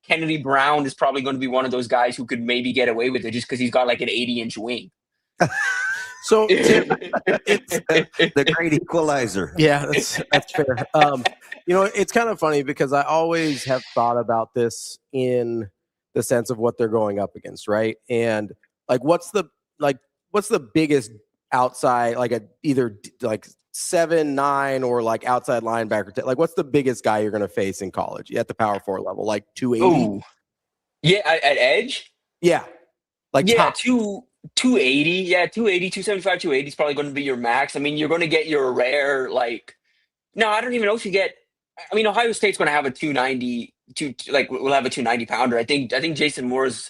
Kennedy Brown is probably going to be one of those guys who could maybe get away with it just because he's got an 80-inch wing. So Tim, it's the great equalizer. Yeah, that's fair. It's kind of funny because I always have thought about this in the sense of what they're going up against, right? And what's the biggest outside, either 7'9" or outside linebacker? What's the biggest guy you're going to face in college at the Power 4 level? 280? Ooh. Yeah, at edge? Yeah. 280. Yeah, 280, 275, 280 is probably going to be your max. You're going to get your rare, no, I don't even know if you get, Ohio State's going to have a 290, we'll have a 290 pounder. I think Jason Moore's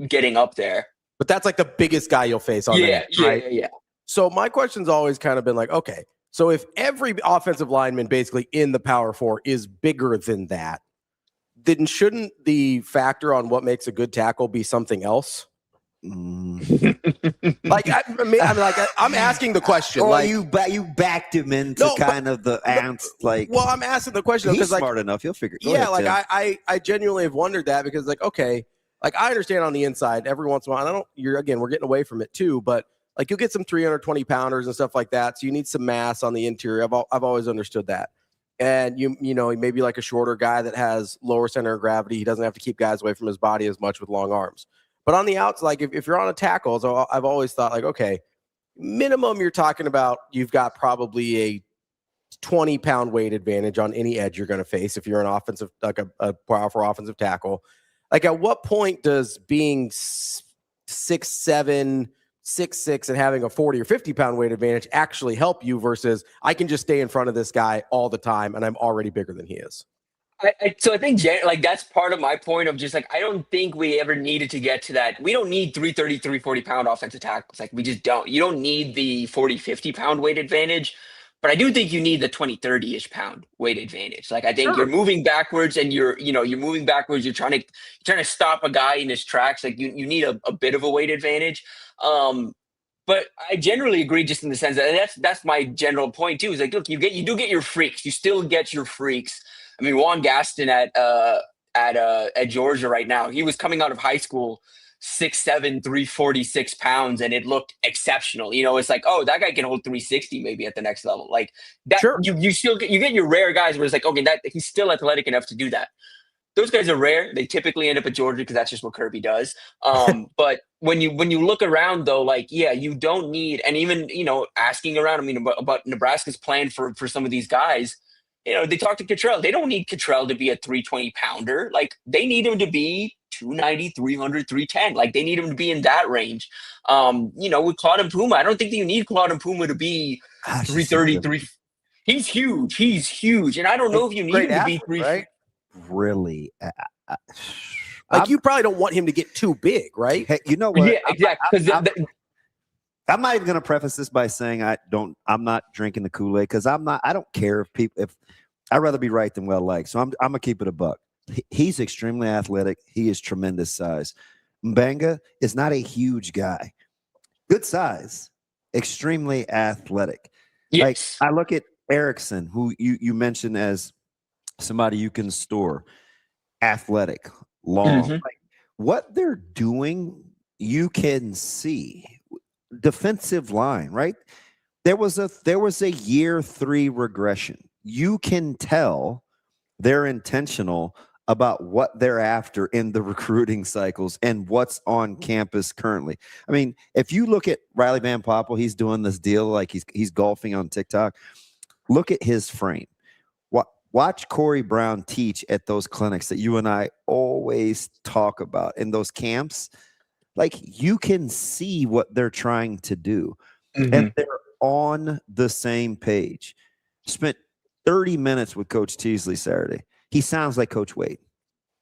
getting up there. But that's the biggest guy you'll face on that, right? Yeah. So my question's always kind of been okay, so if every offensive lineman basically in the Power 4 is bigger than that, then shouldn't the factor on what makes a good tackle be something else? I'm asking the question. Or you backed him into the ants. Well, I'm asking the question he's smart enough. He'll figure. I genuinely have wondered that because okay, Like, I understand on the inside every once in a while. We're getting away from it too, but like, you'll get some 320 pounders and stuff like that. So you need some mass on the interior. I've always understood that. And you know, maybe like a shorter guy that has lower center of gravity. He doesn't have to keep guys away from his body as much with long arms. But on the outs, like if you're on a tackle, so I've always thought like, okay, minimum you're talking about, you've got probably a 20-pound weight advantage on any edge you're going to face if you're an offensive, like a powerful offensive tackle. Like, at what point does being 6'7", 6'6", and having a 40 or 50-pound weight advantage actually help you versus I can just stay in front of this guy all the time and I'm already bigger than he is? So I think like that's part of my point of just like, I don't think we ever needed to get to that. We don't need 330, 340 pound offensive tackles. Like, we just don't. You don't need the 40, 50 pound weight advantage. But I do think you need the 20, 30-ish pound weight advantage. Like, I think you're moving backwards and you're moving backwards. You're trying to stop a guy in his tracks. Like, you need a bit of a weight advantage. But I generally agree, just in the sense that that's my general point too. Is like, look, you do get your freaks. You still get your freaks. I mean, Juan Gaston at Georgia right now, he was coming out of high school 6'7", 346 pounds, and it looked exceptional. You know, it's like, oh, that guy can hold 360 maybe at the next level. Like that, you still get your rare guys where it's like, okay, that he's still athletic enough to do that. Those guys are rare. They typically end up at Georgia because that's just what Kirby does. But when you look around though, like, yeah, you don't need, and even, you know, asking around, I mean, about Nebraska's plan for some of these guys, you know, they talk to Kitrell. They don't need Kitrell to be a 320 pounder. Like, they need him to be 290, 300, 310. Like, they need him to be in that range. You know, with Claude Mpuma, I don't think that you need Claude Mpuma to be 333. He's huge. He's huge. And I don't know if you need him to be 3. Right? Really? Like, you probably don't want him to get too big, right? Hey, you know what? Yeah, exactly. I'm not even going to preface this by saying I'm not drinking the Kool-Aid, because I don't care if I'd rather be right than well liked. So I'm going to keep it a buck. He's extremely athletic. He is tremendous size. Mbanga is not a huge guy. Good size, extremely athletic. Yes. Like, I look at Erickson, who you mentioned as somebody you can store, athletic, long. Mm-hmm. Like, what they're doing, you can see. Defensive line, right? There was a year 3 regression. You can tell they're intentional about what they're after in the recruiting cycles and what's on campus currently. I mean, if you look at Riley Van Poppel, he's doing this deal like he's golfing on TikTok. Look at his frame. Watch Corey Brown teach at those clinics that you and I always talk about in those camps. Like, you can see what they're trying to do, and they're on the same page. Spent 30 minutes with Coach Teasley Saturday. He sounds like Coach Wade.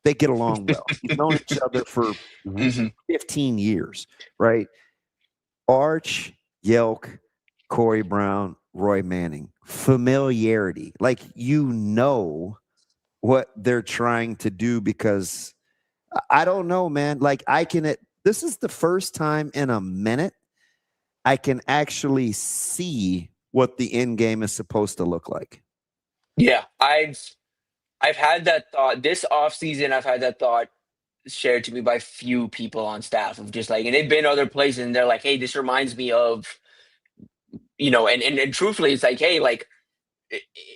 They get along well. They've known each other for 15 years, right? Arch, Yelk, Corey Brown, Roy Manning. Familiarity. Like, you know what they're trying to do, because I don't know, man. Like, this is the first time in a minute I can actually see what the end game is supposed to look like. Yeah, I've had that thought this offseason. I've had that thought shared to me by few people on staff of just like, and they've been other places and they're like, hey, this reminds me of, you know, and truthfully, it's like, hey, like,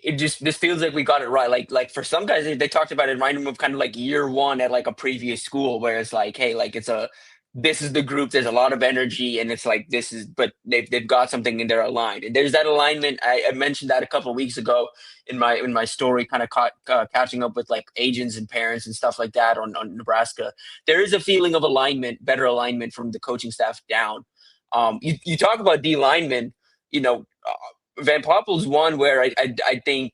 it just, this feels like we got it right. Like for some guys, they talked about it, reminding them of kind of like year 1 at like a previous school, where it's like, hey, like, this is the group. There's a lot of energy, and it's like but they've got something and they're aligned. And there's that alignment. I mentioned that a couple of weeks ago in my story, kind of catching up with like agents and parents and stuff like that on Nebraska. There is a feeling of alignment, better alignment from the coaching staff down. You talk about D linemen, you know, Van Poppel's one where I think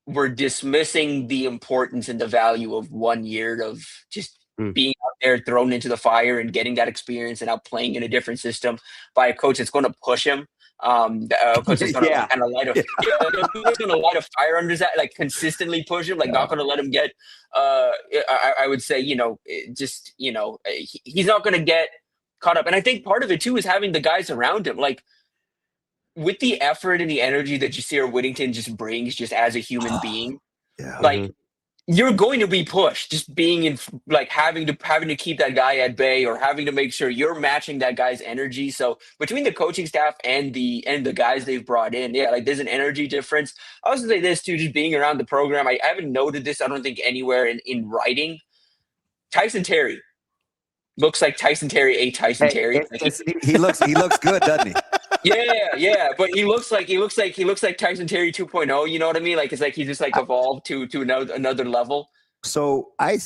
we're dismissing the importance and the value of 1 year of just being out there thrown into the fire and getting that experience and out playing in a different system by a coach that's going to push him. A coach that's going to kind of light a fire under that, like consistently push him, like not going to let him get, I would say, you know, just, you know, he's not going to get caught up. And I think part of it too is having the guys around him, like with the effort and the energy that Jasir Whittington just brings just as a human being, like, you're going to be pushed. Just being in, like having to keep that guy at bay, or having to make sure you're matching that guy's energy. So between the coaching staff and the guys they've brought in, yeah, like there's an energy difference. I also say this too, just being around the program. I haven't noted this, I don't think, anywhere in writing. Tyson Terry looks like Tyson Terry, Tyson Terry. He looks good, doesn't he? Yeah, but he looks like Tyson Terry 2.0. You know what I mean? Like it's like he's just like evolved to another level. So I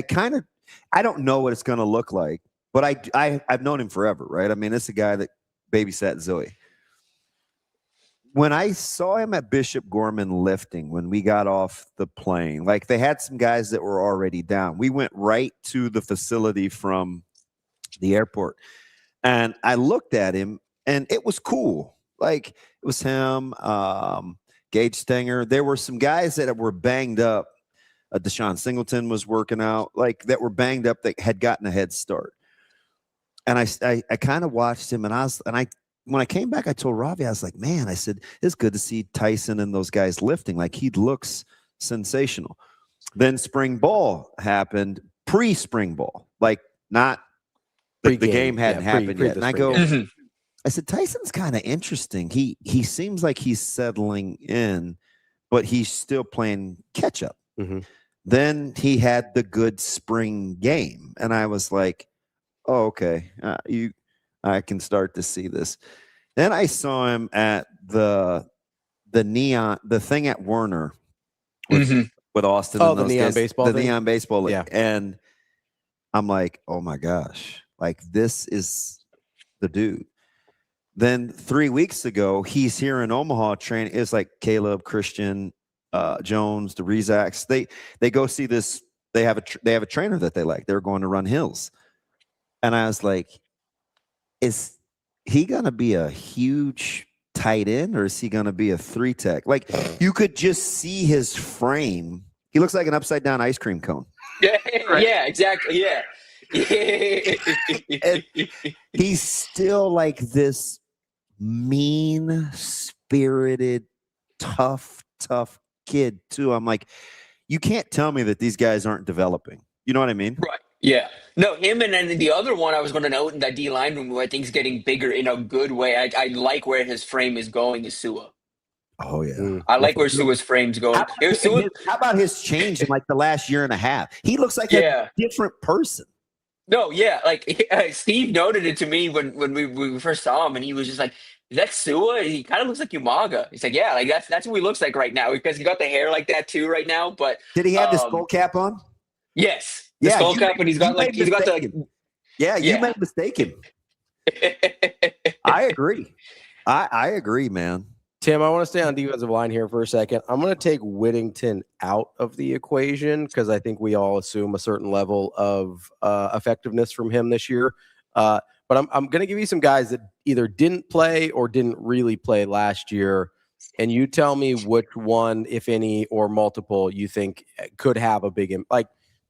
kind of, I don't know what it's going to look like, but I've known him forever, right? I mean, it's a guy that babysat Zoe. When I saw him at Bishop Gorman lifting, when we got off the plane, like they had some guys that were already down. We went right to the facility from the airport, and I looked at him, and it was cool. Like it was him, Gage Stenger. There were some guys that were banged up. Deshaun Singleton was working out, like that were banged up that had gotten a head start. And I kind of watched him, and when I came back, I told Ravi, I was like, man, I said, it's good to see Tyson and those guys lifting. Like he looks sensational. Then spring ball happened, pre-spring ball, like not the game hadn't happened yet. And I go, I said, Tyson's kind of interesting. He seems like he's settling in, but he's still playing catch up. Mm-hmm. Then he had the good spring game, and I was like, oh, okay, I can start to see this. Then I saw him at the thing at Werner with Austin. Oh, and the those neon guys, baseball. The thing? neon baseball league. Yeah. And I'm like, oh my gosh, like this is the dude. Then 3 weeks ago, he's here in Omaha training. It's like Caleb, Christian, Jones, the Rezaks. They go see this. They have a trainer that they like. They're going to run hills. And I was like, is he going to be a huge tight end, or is he going to be a 3-tech? Like you could just see his frame. He looks like an upside down ice cream cone. Yeah, yeah, exactly. Yeah. He's still like this mean-spirited, tough kid too. I'm like, you can't tell me that these guys aren't developing. You know what I mean? Right. Yeah. No, him and then the other one I was going to note in that D line room who I think is getting bigger in a good way. I like where his frame is going is Sua. Oh yeah. I like where Sua's frame's going. How about his change in like the last year and a half? He looks like a different person. No, yeah, like Steve noted it to me when we first saw him, and he was just like, "Is that Sua? He kind of looks like Umaga." He's like, "Yeah, like that's what he looks like right now because he got the hair like that too right now." But did he have the skull cap on? Yes, the skull cap, and he's got the. Yeah, you made a mistake him. I agree. I agree, man. Tim, I want to stay on defensive line here for a second. I'm going to take Whittington out of the equation because I think we all assume a certain level of effectiveness from him this year. But I'm going to give you some guys that either didn't play or didn't really play last year, and you tell me which one, if any, or multiple, you think could have a big impact. Like,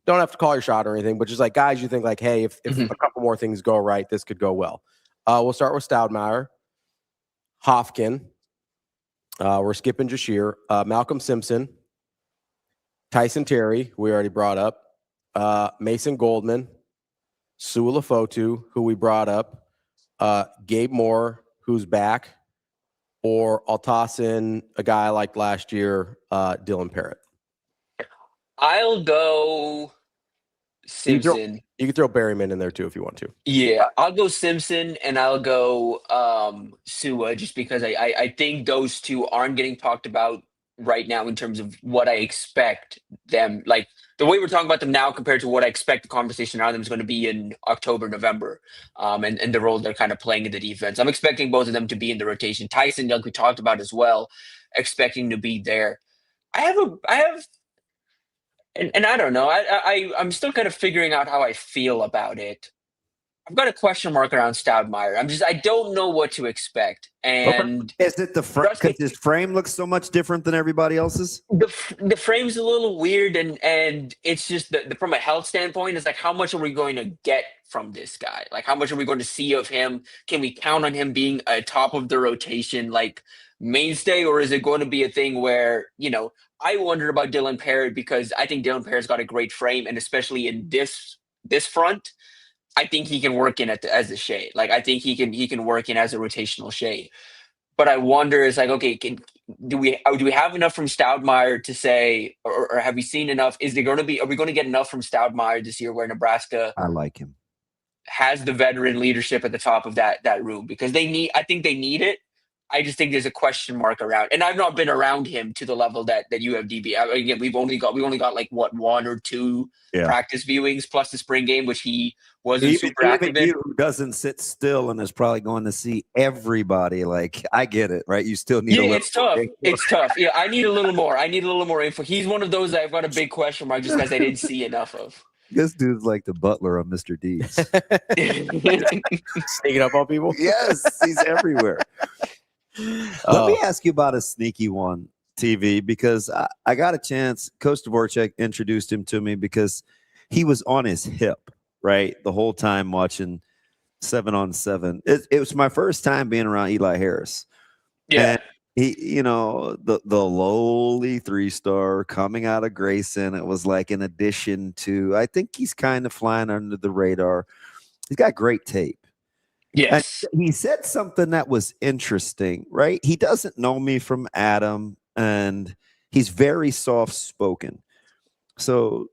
don't have to call your shot or anything, but just like guys you think like, hey, if a couple more things go right, this could go well. We'll start with Stoudemire, Hofkin. We're skipping Jashir, Malcolm Simpson, Tyson Terry, we already brought up, Mason Goldman, Sua Lafotu, who we brought up, Gabe Moore, who's back, or I'll toss in a guy like last year, Dylan Parrott. I'll go Simpson. You can throw Berryman in there too if you want to. Yeah, I'll go Simpson and I'll go Sua just because I think those two aren't getting talked about right now in terms of what I expect them, like the way we're talking about them now compared to what I expect the conversation around them is going to be in October, November, and the role they're kind of playing in the defense. I'm expecting both of them to be in the rotation. Tyson, like we talked about as well, expecting to be there. I have. And I don't know. I'm still kind of figuring out how I feel about it. I've got a question mark around Stoudemire. I don't know what to expect. And Is it the frame? Because his frame looks so much different than everybody else's. the frame's a little weird, and it's just from a health standpoint, it's like, how much are we going to get from this guy? Like, how much are we going to see of him? Can we count on him being a top of the rotation, like, mainstay, or is it going to be a thing where, I wonder about Dylan Parrott, because I think Dylan Parrott's got a great frame, and especially in this front, I think he can work in as a shade. Like, I think he can work in as a rotational shade. But I wonder, is like, okay, do we have enough from Stoudemire to say, or have we seen enough? Are we going to get enough from Stoudemire this year, where Nebraska, I like him, has the veteran leadership at the top of that room? Because I think they need it. I just think there's a question mark around, and I've not been around him to the level that you have, DB. Again, we've only got like one or two practice viewings plus the spring game, which he wasn't super active in. You who doesn't sit still and is probably going to see everybody. Like, I get it, right? You still need. Yeah, it's tough. It's tough. Yeah, I need a little more. Info. He's one of those that I've got a big question mark just because I didn't see enough of. This dude's like the butler of Mr. Deeds. Sneaking up on people. Yes, he's everywhere. Let me ask you about a sneaky one, TV, because I got a chance. Coach Dvorak introduced him to me because he was on his hip, right, the whole time watching 7-on-7. It was my first time being around Eli Harris. Yeah. And he, the lowly 3-star coming out of Grayson. It was like an addition to, I think he's kind of flying under the radar. He's got great tape. Yes. And he said something that was interesting, right? He doesn't know me from Adam, and he's very soft-spoken. So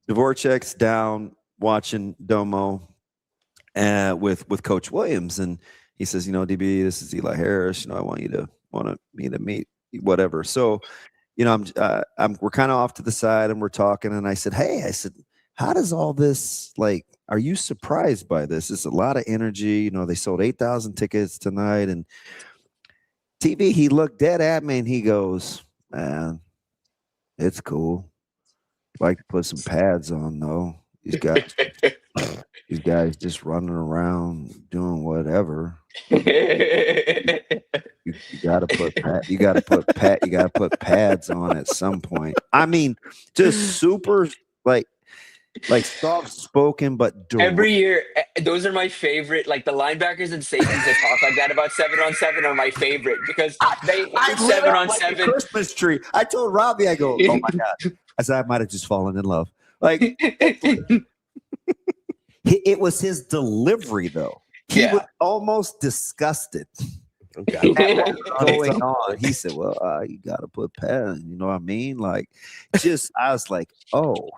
Dvorak's down watching Domo with Coach Williams, and he says, DB, this is Eli Harris. I want me to meet whatever. So, we're kind of off to the side, and we're talking, and I said, how does all this, like, are you surprised by this? It's a lot of energy. They sold 8,000 tickets tonight. And TV, he looked dead at me and he goes, man, it's cool. Like to put some pads on, though. These guys just running around doing whatever. You gotta put pads on at some point. I mean, just super like soft-spoken, but direct. Every year, those are my favorite. Like, the linebackers and safeties that talk like that about 7-on-7 are my favorite, because they hit 7-on-7. Like a Christmas tree. I told Ravi, I go, oh my God. I said, I might have just fallen in love. Like, it was his delivery, though. He was almost disgusted. Okay. Going on. He said, well, you got to put pads, you know what I mean? Like, I was like, oh.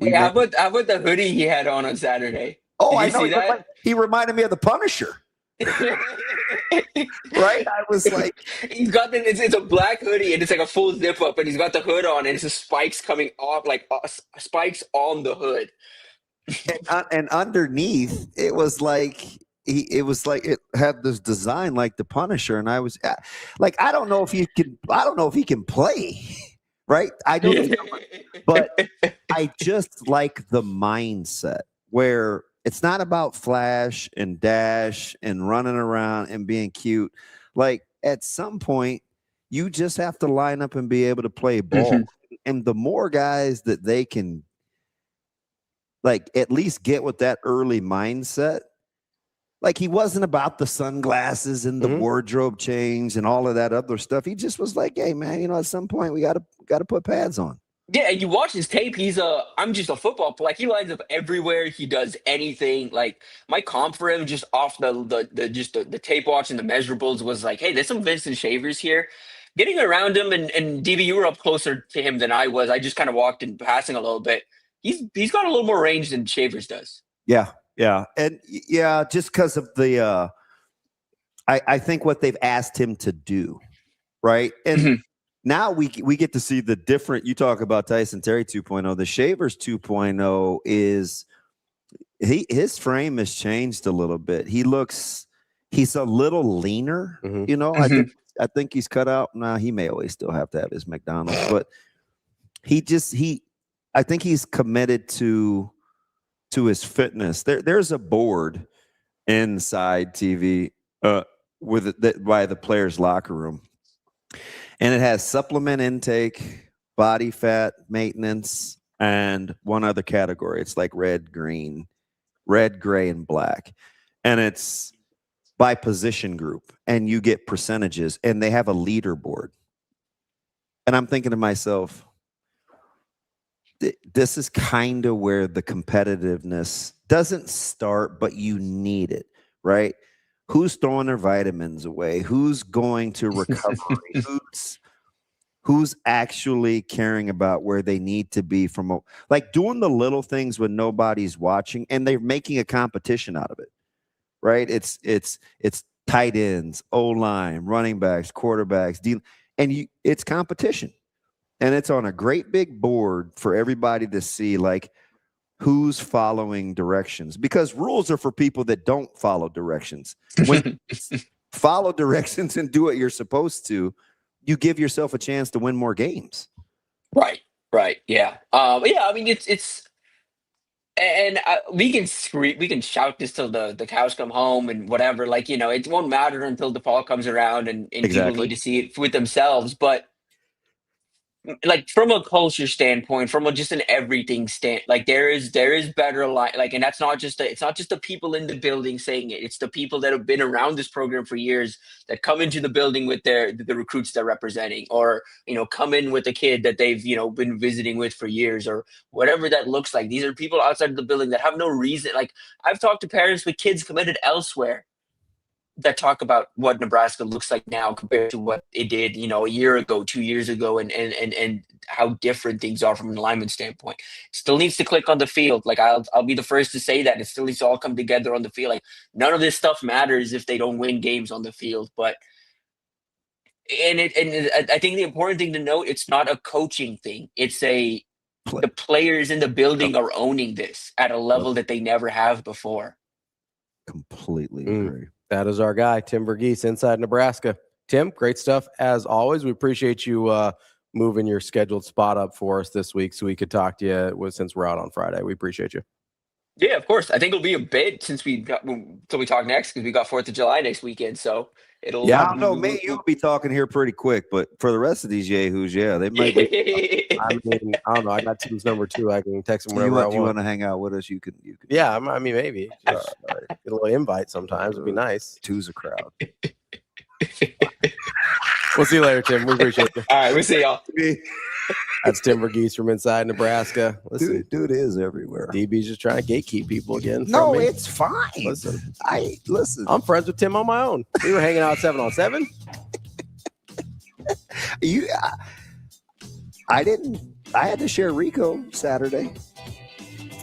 How about the hoodie he had on Saturday? Oh, I know. See that? He reminded me of the Punisher. Right? I was like, he's got it's a black hoodie and it's like a full zip up, and he's got the hood on, and it's just spikes coming off, like spikes on the hood. And underneath, it was like it had this design like the Punisher, and I was like, I don't know if he can play. Right? I don't know, but I just like the mindset where it's not about flash and dash and running around and being cute. Like, at some point, you just have to line up and be able to play ball. Mm-hmm. And the more guys that they can, like, at least get with that early mindset. Like, he wasn't about the sunglasses and the wardrobe change and all of that other stuff. He just was like, hey, man, at some point we got to put pads on. Yeah, and you watch his tape. I'm just a football player. Like, he lines up everywhere. He does anything. Like, my comp for him just off the tape watch and the measurables was like, hey, there's some Vincent Shavers here. Getting around him, and DB, you were up closer to him than I was. I just kind of walked in passing a little bit. He's got a little more range than Shavers does. Yeah. Yeah. And just because of the I think what they've asked him to do, right? And now we get to see the different, you talk about Tyson Terry 2.0, the Shavers 2.0 is his frame has changed a little bit. He's a little leaner, I think he's cut out. Now, he may always still have to have his McDonald's, but I think he's committed to to his fitness. There's a board inside TV by the players' locker room, and it has supplement intake, body fat maintenance, and one other category. It's like red, gray, and black, and it's by position group, and you get percentages, and they have a leaderboard. And I'm thinking to myself, this is kind of where the competitiveness doesn't start, but you need it, right? Who's throwing their vitamins away? Who's going to recovery? Who's actually caring about where they need to be like doing the little things when nobody's watching, and they're making a competition out of it, right? It's tight ends, O-line, running backs, quarterbacks, and it's competition. And it's on a great big board for everybody to see, like, who's following directions, because rules are for people that don't follow directions. When follow directions and do what you're supposed to, you give yourself a chance to win more games. Right. Yeah. Yeah. I mean, it's, and we can scream, we can shout this till the cows come home and whatever. Like, it won't matter until the fall comes around and Exactly. people need to see it with themselves. But like from a culture standpoint, from just an everything like there is better like, and that's not just it's not just the people in the building saying it. It's the people that have been around this program for years that come into the building with the recruits they're representing, or come in with a kid that they've been visiting with for years, or whatever that looks like. These are people outside of the building that have no reason. Like, I've talked to parents with kids committed elsewhere that talk about what Nebraska looks like now compared to what it did, a year ago, 2 years ago, and how different things are from an alignment standpoint. It still needs to click on the field. Like, I'll be the first to say that it still needs to all come together on the field. Like, none of this stuff matters if they don't win games on the field. But I think the important thing to note, it's not a coaching thing. It's the players in the building are owning this at a level that they never have before. Completely agree. That is our guy, Tim VERGHESE, Inside Nebraska. Tim, great stuff as always. We appreciate you moving your scheduled spot up for us this week so we could talk to you since we're out on Friday. We appreciate you. Yeah, of course. I think it'll be a bit since till we talk next, because we got 4th of July next weekend. So it'll. Yeah, I don't know. Me, you'll be talking here pretty quick, but for the rest of these yahoos, yeah, they might be. I don't know. I got Tim's number 2. I can text him whenever I want. You want to hang out with us? You can. Yeah, I mean, maybe. Get a little invite sometimes. It'd be nice. Two's a crowd. We'll see you later, Tim. We appreciate you. All right, we'll see y'all. That's Tim VERGHESE from Inside Nebraska. Listen, dude is everywhere. DB's just trying to gatekeep people again. No, it's fine. Listen. I'm friends with Tim on my own. We were hanging out 7-on-7. I had to share Rico Saturday.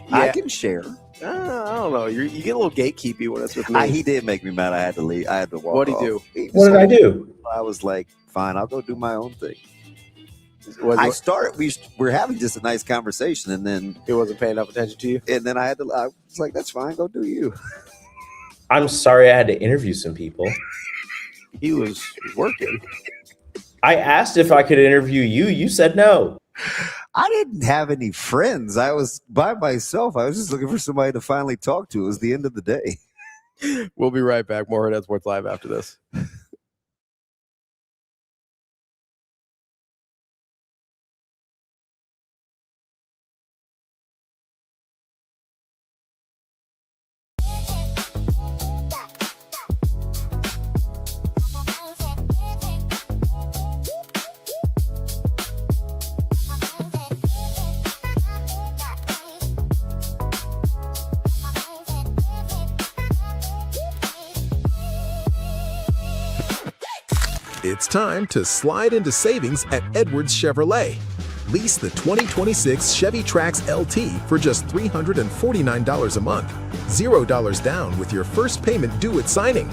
Yeah. I can share. I don't know. You get a little gatekeepy when it's with me. He did make me mad. I had to leave. I had to walk. What'd he do? What did I do? I was like, fine, I'll go do my own thing. We're having just a nice conversation, and then he wasn't paying enough attention to you. And then I was like, that's fine, go do you. I'm sorry I had to interview some people. He was working. I asked if I could interview you. You said no. I didn't have any friends. I was by myself. I was just looking for somebody to finally talk to. It was the end of the day. We'll be right back. More Hurrdat Sports Live after this. It's time to slide into savings at Edwards Chevrolet. Lease the 2026 Chevy Trax LT for just $349 a month, $0 down with your first payment due at signing.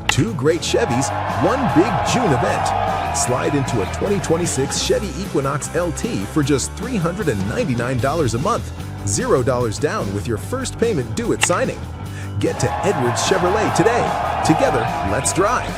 2 great Chevys, 1 big June event. Slide into a 2026 Chevy Equinox LT for just $399 a month, $0 down with your first payment due at signing. Get to Edwards Chevrolet today. Together, let's drive.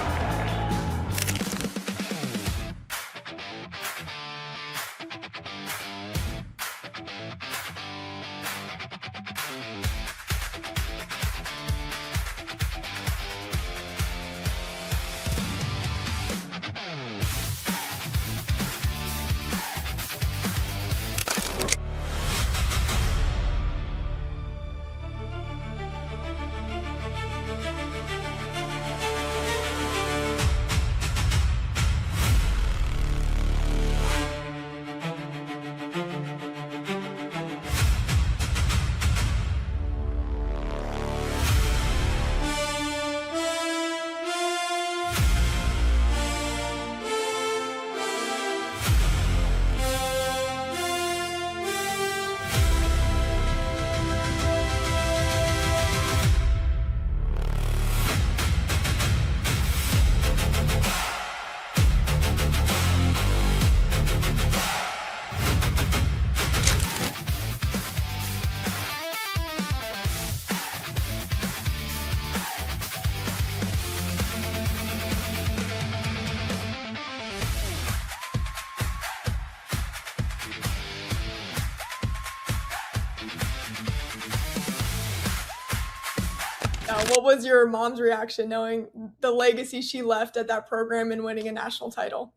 what was your mom's reaction knowing the legacy she left at that program and winning a national title?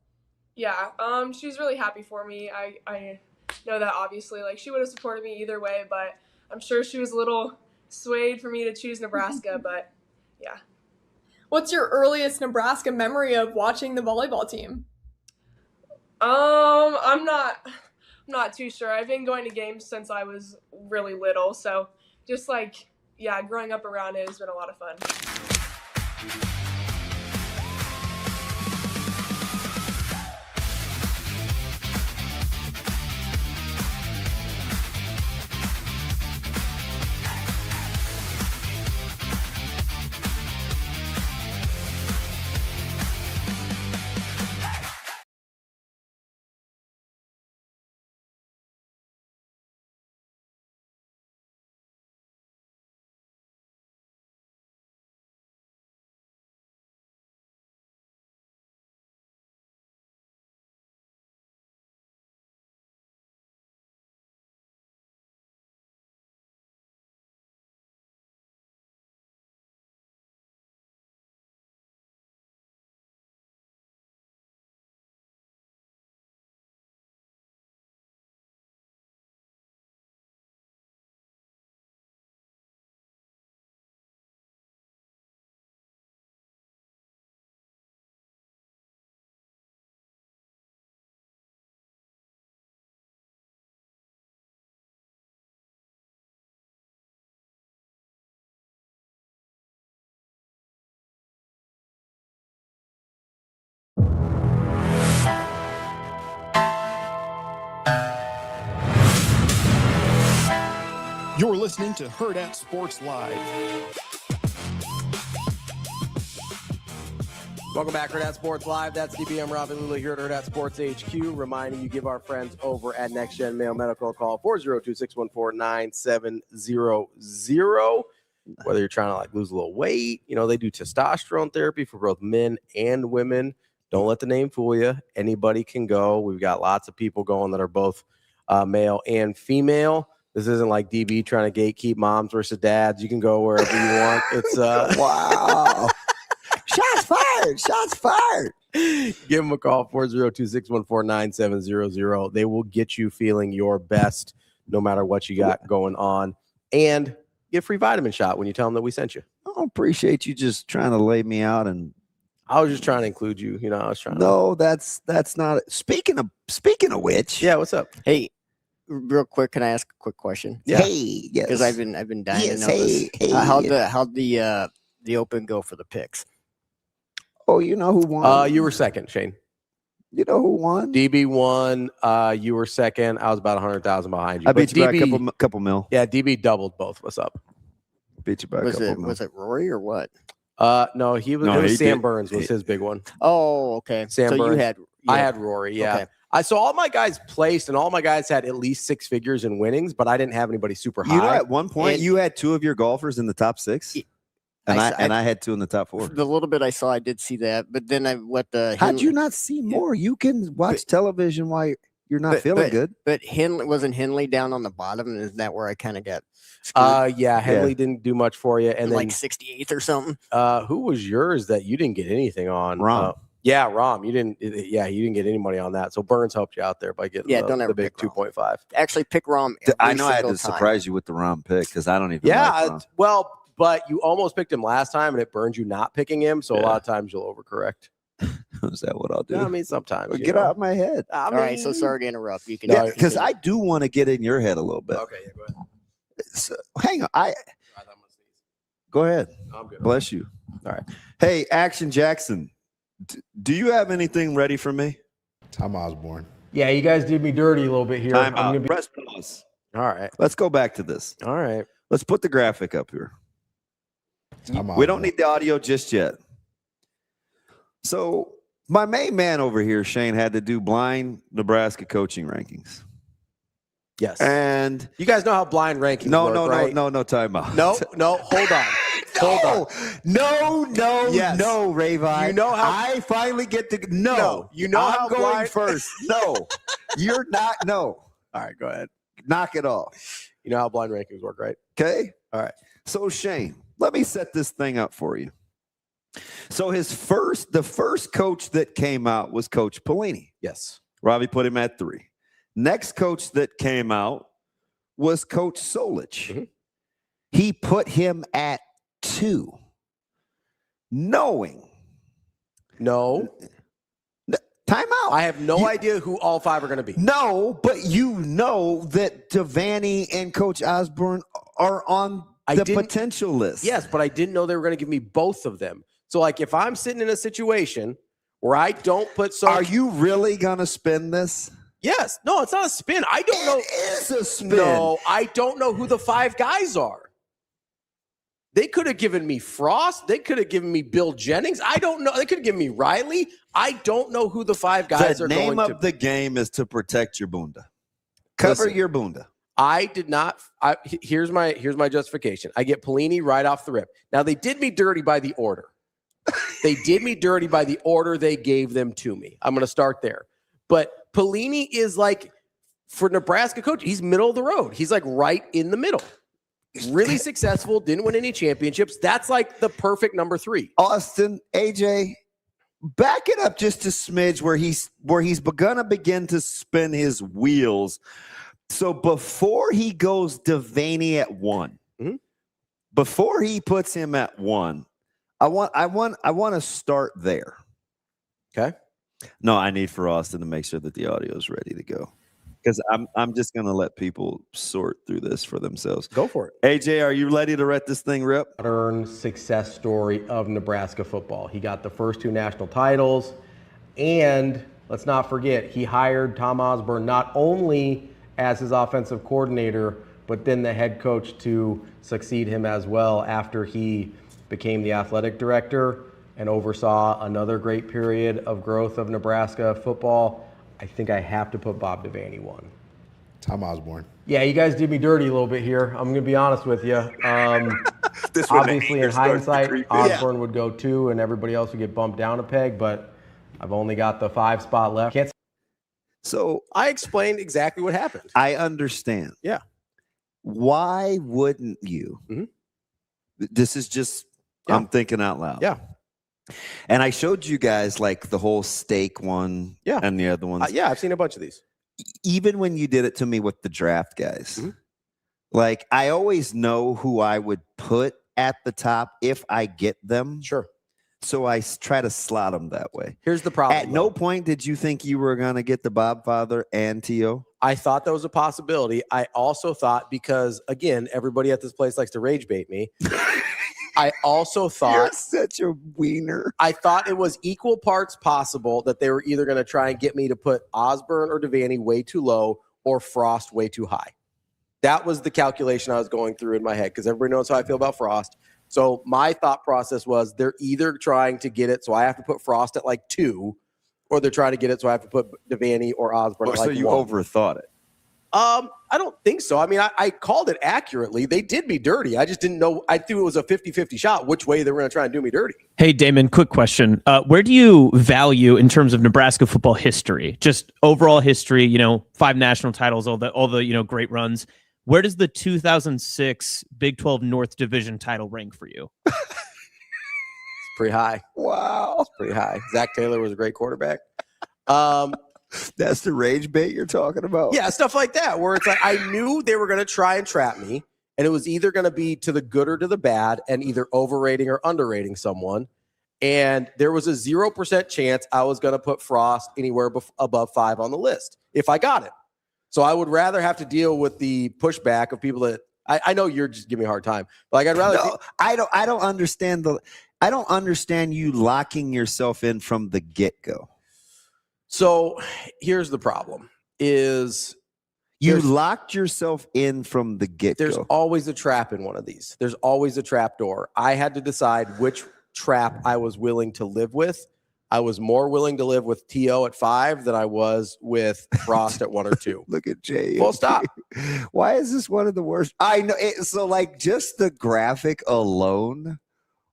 Yeah, she's really happy for me. I know that obviously, like, she would have supported me either way, but I'm sure she was a little swayed for me to choose Nebraska, but yeah. What's your Nebraska memory of watching the volleyball team? I'm not too sure. I've been going to games since I was really little, so just like, yeah, growing up around it has been a lot of fun. You're listening to Hurrdat Sports Live. Welcome back, Hurrdat Sports Live. That's DB. I'm Ravi Lulla here at Hurrdat Sports HQ, reminding you give our friends over at Next Gen Male Medical a call, 402-614-9700. Whether you're trying to like lose a little weight, you know, they do testosterone therapy for both men and women. Don't let the name fool you. Anybody can go. We've got lots of people going that are both male and female. This isn't like DB trying to gatekeep moms versus dads. You can go wherever you want. It's Wow. Shots fired. Shots fired. Give them a call, 402-614-9700. They will get you feeling your best no matter what you got going on. And get a free vitamin shot when you tell them that we sent you. I don't appreciate you just trying to lay me out. And I was just trying to include you. You know, I was trying no, that's not it. Speaking of which. Yeah, what's up? Hey, real quick, can I ask a quick question? Yeah. Hey, yes. Because I've been dying Yes, to know this. hey. How'd the open go for the picks? Oh, you know who won? You were second, Shane. You know who won? DB won. You were second. I was about 100,000 behind you. I But beat you by DB a couple mil. Yeah, DB doubled both of us up. Beat you by a couple mil. Was it Rory or what? No, it he was Sam did. Burns was his big one. Oh, okay. Sam so Burns. I had Rory, yeah. Okay. I saw all my guys placed, and all my guys had at least six figures in winnings, but I didn't have anybody super high. You know, at one point, And- you had two of your golfers in the top six, and I had two in the top four. The little bit I saw, I did see that, but then How'd you not see more? You can watch television while you're not feeling good. But wasn't Henley down on the bottom? And isn't that where I kind of got screwed? Yeah, Henley didn't do much for you, and then like 68th or something. Who was yours that you didn't get anything on? Rom. Yeah, Rom. You didn't. Yeah, you didn't get any money on that. So Burns helped you out there by getting don't ever the big pick Rom. 2.5. Actually, pick Rom. I know I had to time. surprise you with the Rom pick because I don't even. Yeah, like Rom. well, but you almost picked him last time, and it burns you not picking him. So a lot of times you'll overcorrect. Is that what I'll do? Yeah, I mean, sometimes. Get out of my head. All right, so sorry to interrupt. You can. Yeah, because I do want to get in your head a little bit. Okay, yeah, go ahead. So, hang on. Go ahead. I'm good. Bless you. All right. Hey, Action Jackson, do you have anything ready for me? Tom Osborne. Yeah, you guys did me dirty a little bit here. Time I'm out. gonna be- Press pause. All right. Let's go back to this. All right. Let's put the graphic up here. We don't need the audio just yet. So my main man over here, Shane, had to do blind Nebraska coaching rankings. Yes. And you guys know how blind rankings work, right? No, time out. No, hold on. Hold on. No, Ravi. You know how I finally get to you know I'm how going blind first. No. You're not. No. All right, go ahead. Knock it off. You know how blind rankings work, right? Okay. All right. So Shane, Let me set this thing up for you. So the first coach that came out was Coach Pelini. Yes. Ravi put him at 3. Next coach that came out was Coach Solich. Mm-hmm. He put him at 2, knowing. No. Time out. I have no idea who all 5 are going to be. No, but you know that Devaney and Coach Osborne are on the potential list. Yes, but I didn't know they were going to give me both of them. So, like, if I'm sitting in a situation where I don't put Are you really going to spin this? Yes. No, it's not a spin. I don't know. It is a spin. No, I don't know who the 5 guys are. They could have given me Frost. They could have given me Bill Jennings. I don't know. They could have given me Riley. I don't know who the 5 guys are going to be. The name of the game is to protect your bunda. Cover your bunda. I did not. Here's my justification. I get Pelini right off the rip. Now, they did me dirty by the order. They did me dirty by the order they gave them to me. I'm going to start there. But Pelini is like, for Nebraska coach, he's middle of the road. He's like right in the middle. Really successful, didn't win any championships. That's like the perfect number 3. Austin, AJ, back it up just a smidge where he's gonna begin to spin his wheels. So before he goes Devaney at 1, before he puts him at 1, I want to start there. Okay. No, I need for Austin to make sure that the audio is ready to go. Because I'm just going to let people sort through this for themselves. Go for it. AJ, are you ready to let this thing rip? Modern success story of Nebraska football. He got the first 2 national titles. And let's not forget, he hired Tom Osborne not only as his offensive coordinator, but then the head coach to succeed him as well after he became the athletic director and oversaw another great period of growth of Nebraska football. I think I have to put Bob Devaney 1. Tom Osborne. Yeah, you guys did me dirty a little bit here. I'm going to be honest with you. Obviously, in hindsight, Osborne would go 2 and everybody else would get bumped down a peg, but I've only got the 5 spot left. So I explained exactly what happened. I understand. Yeah. Why wouldn't you? Mm-hmm. This is just, I'm thinking out loud. Yeah. And I showed you guys like the whole steak one and the other ones. Yeah, I've seen a bunch of these. Even when you did it to me with the draft guys, like I always know who I would put at the top if I get them. Sure. So I try to slot them that way. Here's the problem. At no point did you think you were going to get the Bob Father and T.O.? I thought that was a possibility. I also thought, because again, everybody at this place likes to rage bait me. I also thought you're such a wiener. I thought it was equal parts possible that they were either going to try and get me to put Osborne or Devaney way too low or Frost way too high. That was the calculation I was going through in my head, because everybody knows how I feel about Frost. So my thought process was they're either trying to get it so I have to put Frost at like 2, or they're trying to get it so I have to put Devaney or Osborne at like 1. So you overthought it. I don't think so. I mean, I called it accurately. They did me dirty. I just didn't know. I threw it was a 50-50 shot which way they were going to try and do me dirty. Hey, Damon, quick question. Where do you value in terms of Nebraska football history, just overall history, 5 national titles, all the great runs. Where does the 2006 Big 12 North Division title rank for you? It's pretty high. Wow. It's pretty high. Zach Taylor was a great quarterback. That's the rage bait you're talking about? Yeah, stuff like that, where it's like I knew they were going to try and trap me, and it was either going to be to the good or to the bad, and either overrating or underrating someone. And there was a 0% chance I was going to put Frost anywhere above 5 on the list if I got it. So I would rather have to deal with the pushback of people that I know you're just giving me a hard time. But like I'd rather. No, I don't understand I don't understand you locking yourself in from the get-go. So here's the problem: is you locked yourself in from the get-go. There's always a trap in one of these. There's always a trap door. I had to decide which trap I was willing to live with. I was more willing to live with T.O. at 5 than I was with Frost at 1 or 2. Look at Jay. Full stop. Why is this one of the worst? I know. So like just the graphic alone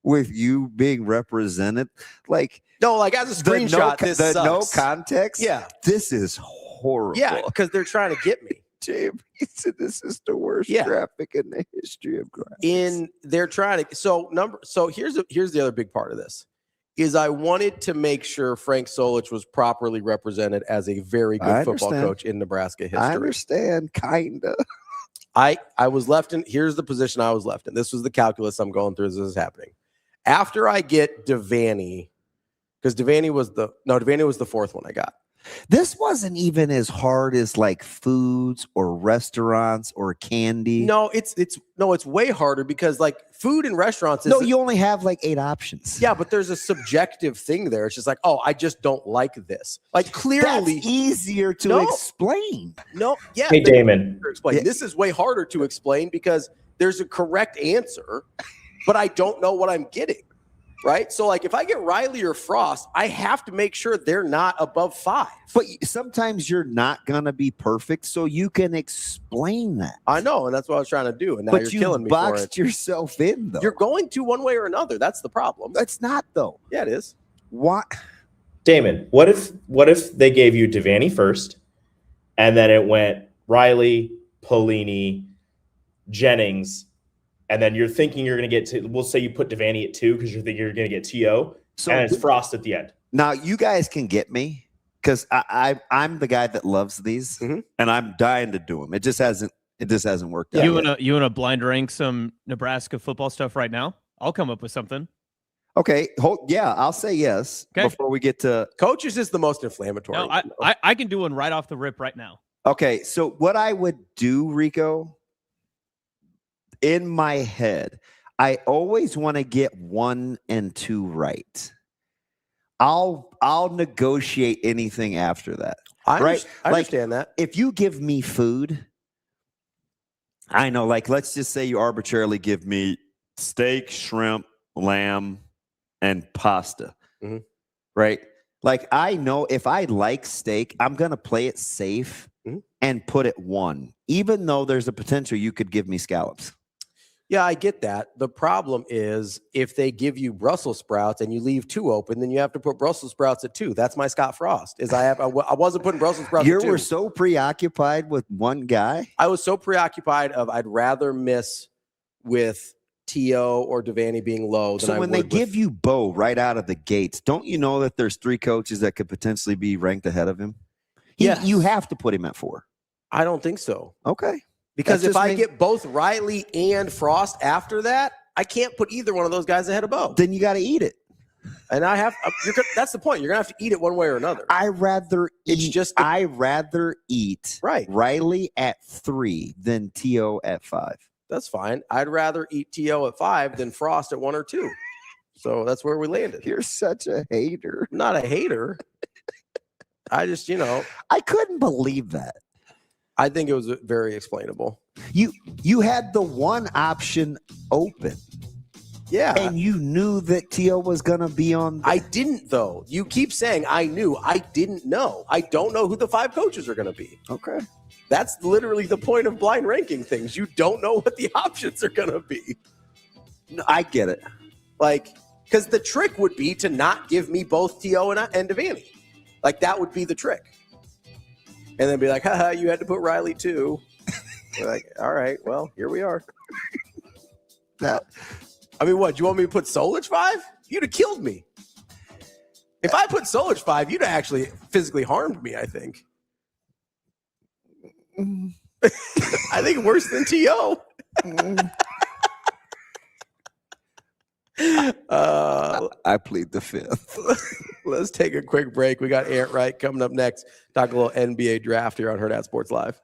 with you being represented, like. No, like as a screenshot, this sucks. No context. Yeah. This is horrible. Yeah, because they're trying to get me. James, he said this is the worst Yeah. graphic in the history of graphics. They're trying to so here's the other big part of this is I wanted to make sure Frank Solich was properly represented as a very good football coach in Nebraska history. I understand, kinda. I was left in, here's the position I was left in. This was the calculus I'm going through as this is happening. After I get Devaney, because Devaney was the fourth one I got. This wasn't even as hard as like foods or restaurants or candy. No, it's way harder because like food and restaurants is, no, you only have like 8 options. yeah, but there's a subjective thing there. It's just like, oh, I just don't like this. Like clearly That's easier to explain. No, yeah. Hey, Damon. Explain. This is way harder to explain because there's a correct answer, but I don't know what I'm getting. Right. So like if I get Riley or Frost, I have to make sure they're not above 5. But sometimes you're not going to be perfect. So you can explain that. I know. And that's what I was trying to do. And now but you're killing me for it. Boxed yourself in, though. You're going to one way or another. That's the problem. That's not, though. Yeah, it is. What? Damon, what if they gave you Devaney first, and then it went Riley, Polini, Jennings, and then you're thinking you're going to get to, we'll say you put Devaney at 2 because you're thinking you're going to get T.O., and it's Frost at the end. Now, you guys can get me because I'm the guy that loves these, and I'm dying to do them. It just hasn't worked out. You wanna blind rank some Nebraska football stuff right now? I'll come up with something. Okay, I'll say yes before we get to coaches is the most inflammatory. No, I can do one right off the rip right now. Okay, so what I would do, Rico, in my head, I always want to get 1 and 2 right. I'll negotiate anything after that. I understand that. If you give me food, I know, like, let's just say you arbitrarily give me steak, shrimp, lamb, and pasta, right? Like, I know if I like steak, I'm going to play it safe and put it 1, even though there's a potential you could give me scallops. Yeah, I get that. The problem is if they give you Brussels sprouts and you leave 2 open, then you have to put Brussels sprouts at 2. That's my Scott Frost. I wasn't putting Brussels sprouts at 2. You were so preoccupied with one guy? I was so preoccupied of I'd rather miss with T.O. or Devaney being low than so when they give you Bo right out of the gates, don't you know that there's 3 coaches that could potentially be ranked ahead of him? Yeah, you have to put him at 4. I don't think so. Okay. Because if I get both Riley and Frost after that, I can't put either one of those guys ahead of Bo. Then you got to eat it. And that's the point. You're going to have to eat it one way or another. I'd rather eat Riley at 3 than T.O. at 5. That's fine. I'd rather eat T.O. at 5 than Frost at 1 or 2. So that's where we landed. You're such a hater. I'm not a hater. I just, I couldn't believe that. I think it was very explainable. You had the one option open. Yeah. And you knew that T.O. was going to be on. I didn't, though. You keep saying I knew. I didn't know. I don't know who the 5 coaches are going to be. Okay. That's literally the point of blind ranking things. You don't know what the options are going to be. No, I get it. Like, because the trick would be to not give me both T.O. and Devaney. Like, that would be the trick. And then be like, haha, you had to put Riley too. Like, all right, well, here we are. I mean, what? Do you want me to put Solich 5? You'd have killed me. If I put Solich 5, you'd have actually physically harmed me, I think. I think worse than T.O. I plead the 5th. Let's take a quick break. We got Ant Wright coming up next. Talk a little NBA draft here on Hurrdat Sports Live.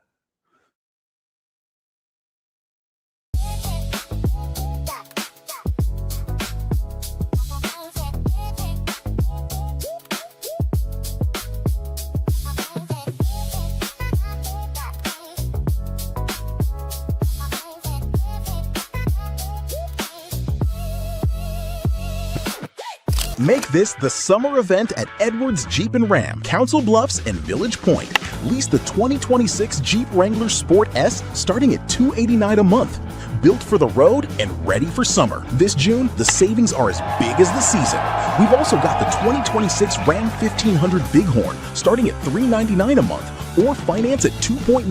Make this the summer event at Edwards Jeep and Ram, Council Bluffs and Village Point. Lease the 2026 Jeep Wrangler Sport S starting at $289 a month. Built for the road and ready for summer. This June, the savings are as big as the season. We've also got the 2026 Ram 1500 Bighorn starting at $399 a month. or finance at 2.9%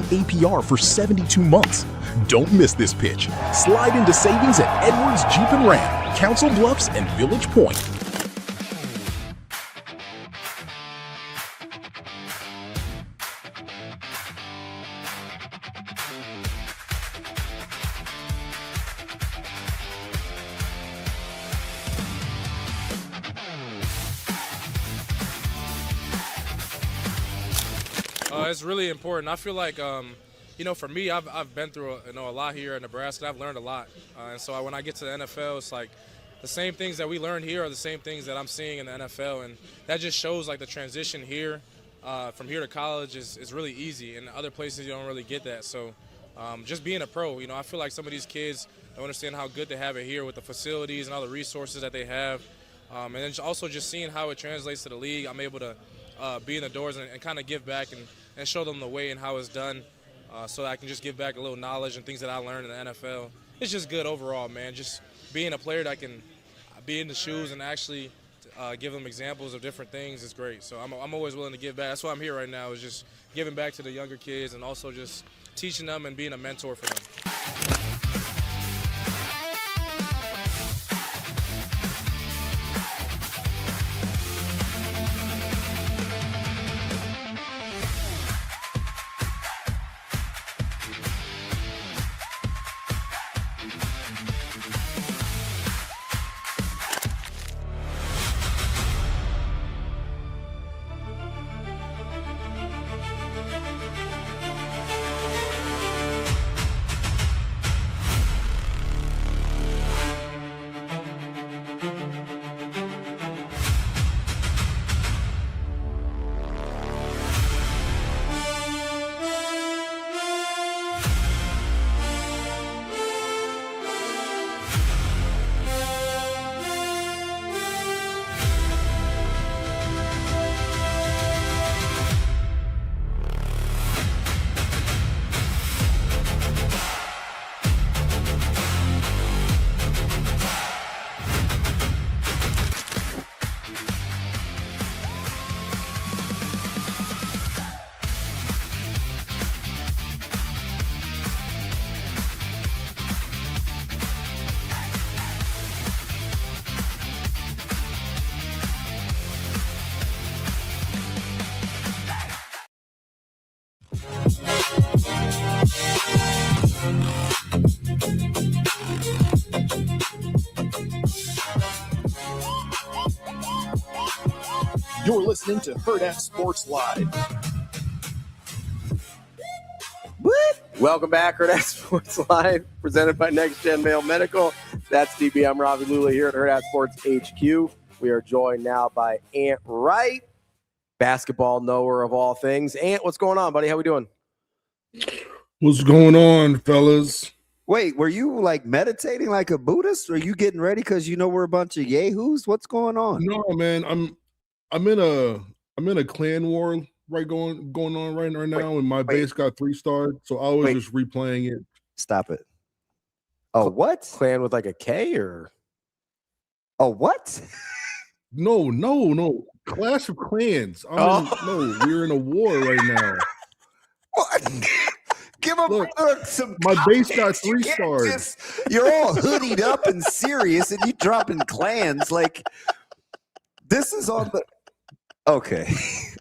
APR for 72 months. Don't miss this pitch. Slide into savings at Edwards Jeep and Ram, Council Bluffs, and Village Point. It's really important. I feel like, for me, I've been through a lot here in Nebraska. I've learned a lot, and so when I get to the NFL, it's like the same things that we learned here are the same things that I'm seeing in the NFL, and that just shows like the transition here from here to college is really easy, and other places you don't really get that. So just being a pro, I feel like some of these kids don't understand how good they have it here with the facilities and all the resources that they have, and then also just seeing how it translates to the league. I'm able to be in the doors and kind of give back and show them the way and how it's done, so that I can just give back a little knowledge and things that I learned in the NFL. It's just good overall, man. Just being a player that can be in the shoes and actually give them examples of different things is great. So I'm always willing to give back. That's why I'm here right now, is just giving back to the younger kids and also just teaching them and being a mentor for them. You're listening to Hurrdat Sports Live. Welcome back, Hurrdat Sports Live, presented by Next Gen Male Medical. That's DB. I'm Ravi, Lulla here at Hurrdat Sports HQ. We are joined now by Ant Wright, basketball knower of all things. Ant, what's going on, buddy? How we doing? What's going on, fellas? Wait, were you like meditating like a Buddhist? Or are you getting ready because we're a bunch of yahoos? What's going on? No, man, I'm in a clan war going on right now, and my base got 3-star, so I was just replaying it. Stop it. Oh, what? Clan with like a K or? Oh, what? No. Clash of Clans. We're in a war right now. What? Give him some. My base got 3-stars. You're all hoodied up and serious, and you dropping clans like this is on the. Okay,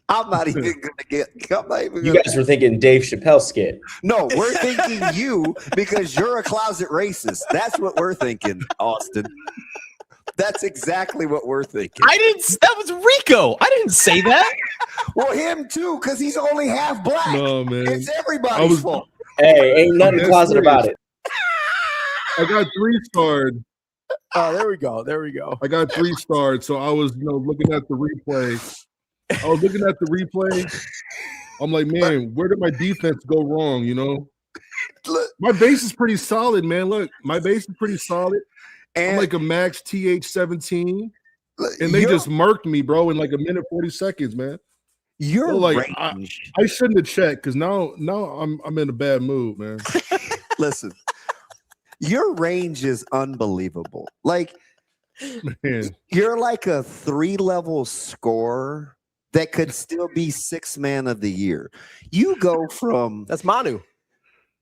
I'm not even gonna You guys were thinking Dave Chappelle skit. No, we're thinking you because you're a closet racist. That's what we're thinking, Austin. That's exactly what we're thinking. That was Rico. I didn't say that. Well, him too, because he's only half black. No, man. It's everybody's fault. Hey, ain't nothing closet about it. I got 3-starred. Oh, there we go. I got 3-starred, so I was, looking at the replay. I'm like, man, where did my defense go wrong? Look, my base is pretty solid, man. Look, my base is pretty solid. and I'm like a max TH17, and they just murked me, bro, in like a minute 40 seconds, man. You're so like, I shouldn't have checked because now I'm in a bad mood, man. Listen, your range is unbelievable. Like, man, you're like a 3-level scorer that could still be 6th man of the year. You go from that's Manu.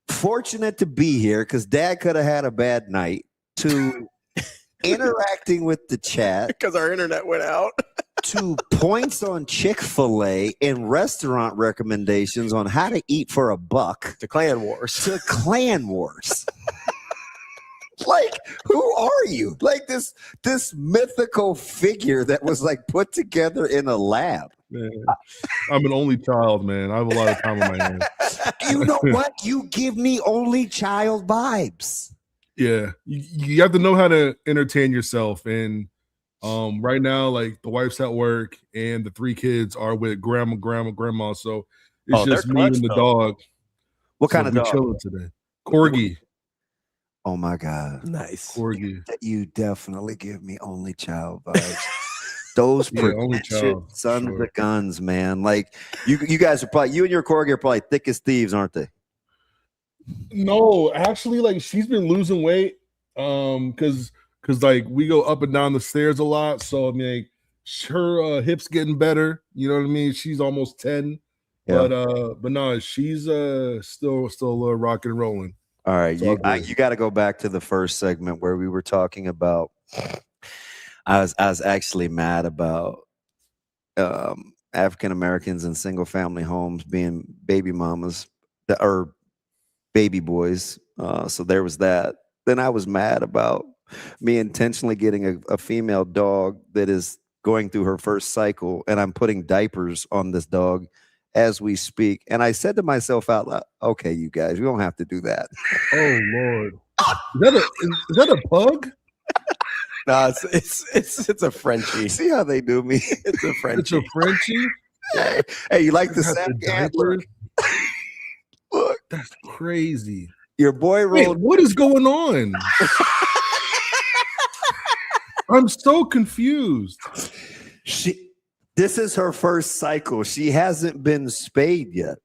Fortunate to be here because Dad could have had a bad night to interacting with the chat because our internet went out to points on Chick-fil-A and restaurant recommendations on how to eat for $1 to Clan Wars. Like, who are you? Like this mythical figure that was like put together in a lab. Man, I'm an only child, man. I have a lot of time on my hands. You know what? You give me only child vibes. Yeah, you have to know how to entertain yourself. And right now, like the wife's at work and the 3 kids are with grandma. So it's just me and the dog. What kind of dog? Chilling today. Corgi. Oh my God. Nice. Corgi. You definitely give me only child vibes. Those sons of guns, man. Like you guys are probably, you and your Corgi are probably thick as thieves, aren't they? No, actually, like she's been losing weight. Because like we go up and down the stairs a lot. So I mean, like, her hips getting better. You know what I mean? She's almost 10. Yeah. But no, she's still rocking and rolling. All right, you got to go back to the first segment where we were talking about. I was actually mad about African Americans in single family homes being baby mamas or baby boys. So there was that. Then I was mad about me intentionally getting a female dog that is going through her first cycle, and I'm putting diapers on this dog as we speak. And I said to myself out loud, okay, you guys, we don't have to do that. Oh Lord. Is that a pug? No, it's a Frenchie. See how they do me? It's a Frenchie. It's a Frenchie? Yeah. Hey, you like the sound? Look. That's crazy. Your boy rolled. Wait, what is going on? I'm so confused. This is her first cycle. She hasn't been spayed yet.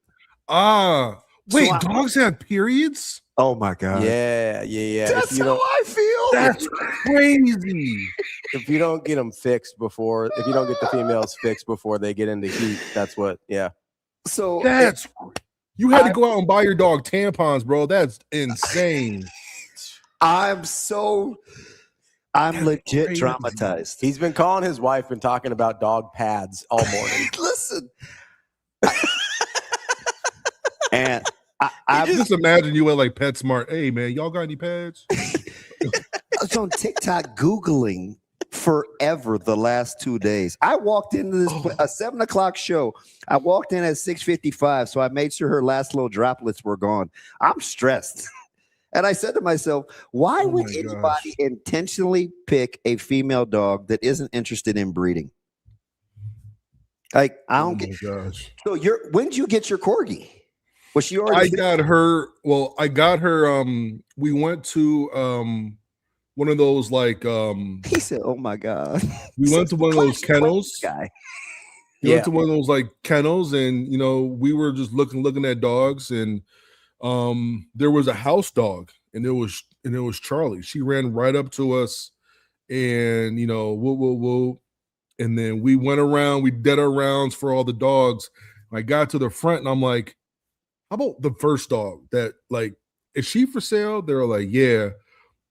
Wait, dogs have periods? Oh my God. Yeah. That's how I feel. That's crazy. If you don't get them fixed if you don't get the females fixed before they get into heat, that's what, yeah. So you had to go out and buy your dog tampons, bro. That's insane. I'm legit traumatized. He's been calling his wife and talking about dog pads all morning. Listen. And I just imagine you at like PetSmart. Hey, man, y'all got any pads? I was on TikTok Googling forever the last 2 days. I walked into this a 7 o'clock show. I walked in at 6:55, so I made sure her last little droplets were gone. I'm stressed. And I said to myself, why would anybody intentionally pick a female dog that isn't interested in breeding? Like, I don't get. Gosh. So when did you get your Corgi? Was she already? I got her. We went to one of those like. He said, "Oh my God." We went to one of those kennels. Guy. We went to one of those like kennels, and we were just looking at dogs, and there was a house dog, and it was Charlie. She ran right up to us, and whoa. And then we went around, we did our rounds for all the dogs. I got to the front and I'm like, how about the first dog that, like, is she for sale? They were like, yeah.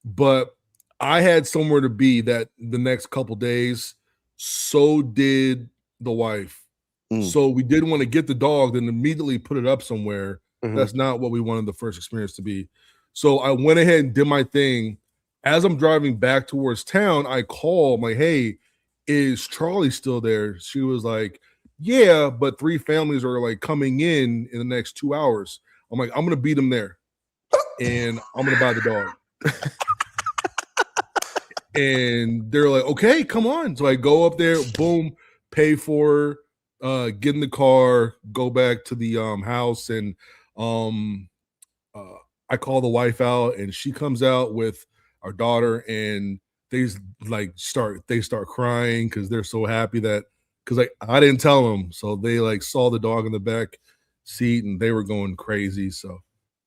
But I had somewhere to be that the next couple days. So did the wife. So we didn't want to get the dog, then immediately put it up somewhere. That's not what we wanted the first experience to be. So I went ahead and did my thing. As I'm driving back towards town, I called, like, hey, is Charlie still there? She was like, yeah, but 3 families are like coming in the next 2 hours. I'm like, I'm going to beat them there and I'm going to buy the dog. And they're like, okay, come on. So I go up there, boom, pay for her, get in the car, go back to the house. And I call the wife out and she comes out with our daughter and they start crying because they're so happy because I didn't tell them, so they like saw the dog in the back seat and they were going crazy. So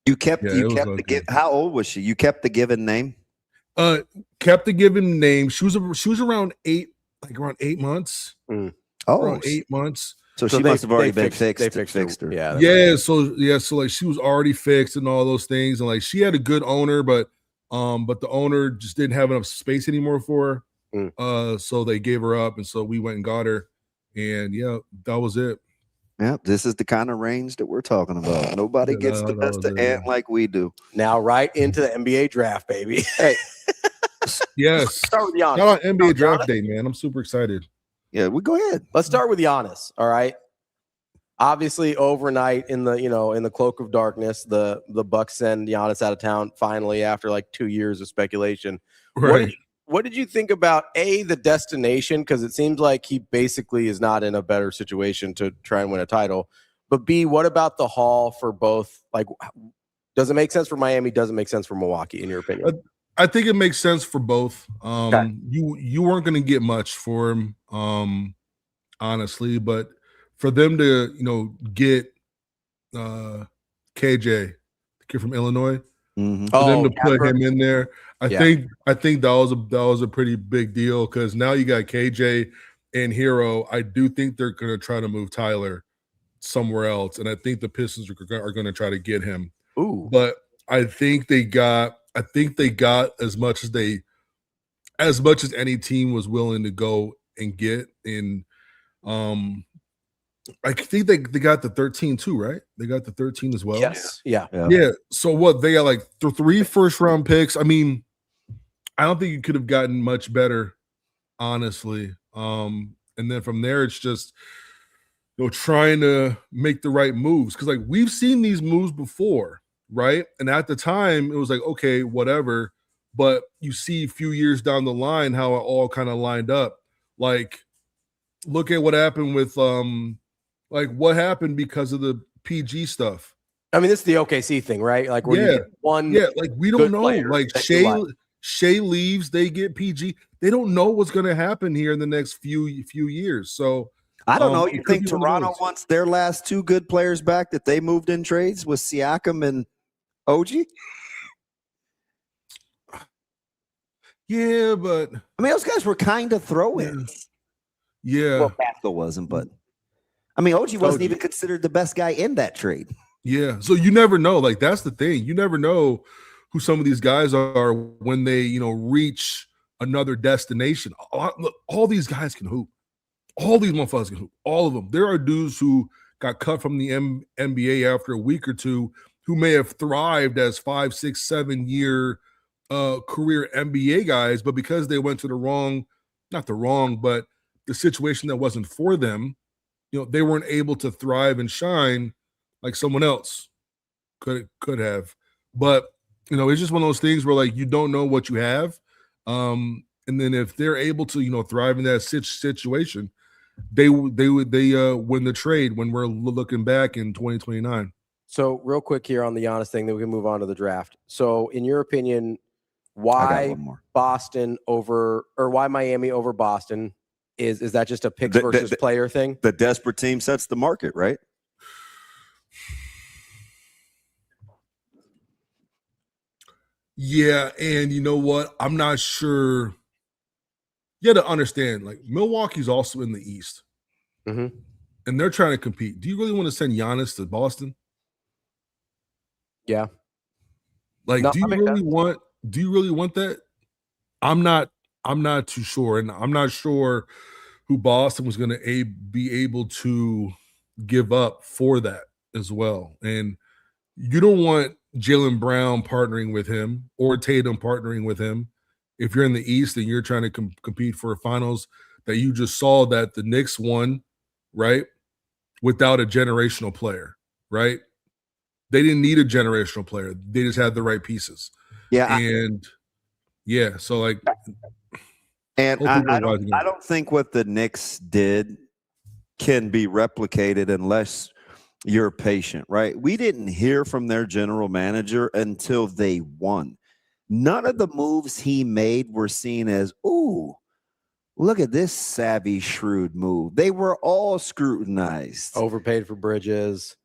you kept the given. How old was she? You kept the given name. Kept the given name. She was around 8 months. Oh, around 8 months. So she must have already been fixed. They fixed her. Yeah. Yeah. So like she was already fixed and all those things, and like she had a good owner, but the owner just didn't have enough space anymore for her. So they gave her up, and so we went and got her, and yeah, that was it. Yeah, this is the kind of range that we're talking about. Nobody gets the best of Ant like we do. Now, right into the NBA draft, baby. Hey, yes. Start with Giannis. Shout out NBA draft day, man. I'm super excited. Yeah, we go ahead. Let's start with Giannis. All right. Obviously, overnight in the cloak of darkness, the Bucks send Giannis out of town finally after like 2 years of speculation. Right. What did you think about the destination? Because it seems like he basically is not in a better situation to try and win a title. But B, what about the haul for both? Like, does it make sense for Miami? Does it make sense for Milwaukee, in your opinion? I think it makes sense for both. Okay. You weren't going to get much for him, honestly, but for them to get KJ, the kid from Illinois, for them to put him in there, I think that was a pretty big deal because now you got KJ and Hero. I do think they're going to try to move Tyler somewhere else, and I think the Pistons are going to try to get him. Ooh, but I think they got as much as any team was willing to go and get. And I think they got the 13 too, right? They got the 13 as well. Yes. Yeah. So what, they got like 3 first-round picks. I mean, I don't think you could have gotten much better, honestly. And then from there, it's just trying to make the right moves, because like we've seen these moves before, right? And at the time, it was like, okay, whatever. But you see a few years down the line how it all kind of lined up. Like, look at what happened with what happened because of the PG stuff. I mean, this is the OKC thing, right? Like, where you get one. Yeah, like we don't know. Like Shea leaves, they get PG. They don't know what's going to happen here in the next few years. So I don't know. You think Toronto wants their last 2 good players back that they moved in trades with Siakam and OG? Yeah, but I mean, those guys were kind of throw-ins. Yeah. Well, Pascal wasn't, but I mean, OG wasn't even considered the best guy in that trade. Yeah. So you never know. Like, that's the thing. You never know who some of these guys are when they, reach another destination. Look, all these guys can hoop. All these motherfuckers can hoop. All of them. There are dudes who got cut from the NBA after a week or two who may have thrived as 5, 6, 7 year career NBA guys, but because they went to but the situation that wasn't for them, they weren't able to thrive and shine like someone else could have. But it's just one of those things where like you don't know what you have, and then if they're able to thrive in that situation, they win the trade when we're looking back in 2029. So real quick here on the Giannis thing, then we can move on to the draft. So in your opinion, why Boston why Miami over Boston? Is that just a picks versus player thing? The desperate team sets the market, right? Yeah, and you know what? I'm not sure. You got to understand, like, Milwaukee's also in the East. Mm-hmm. And they're trying to compete. Do you really want to send Giannis to Boston? Yeah. Like, do you really want that? I'm not too sure. And I'm not sure who Boston was going to be able to give up for that as well. And you don't want Jaylen Brown partnering with him or Tatum partnering with him if you're in the East and you're trying to compete for a finals that you just saw that the Knicks won, right, without a generational player, right? They didn't need a generational player. They just had the right pieces. Yeah. So like – and I don't think what the Knicks did can be replicated unless you're patient, right? We didn't hear from their general manager until they won. None of the moves he made were seen as, ooh, look at this savvy, shrewd move. They were all scrutinized. Overpaid for Bridges.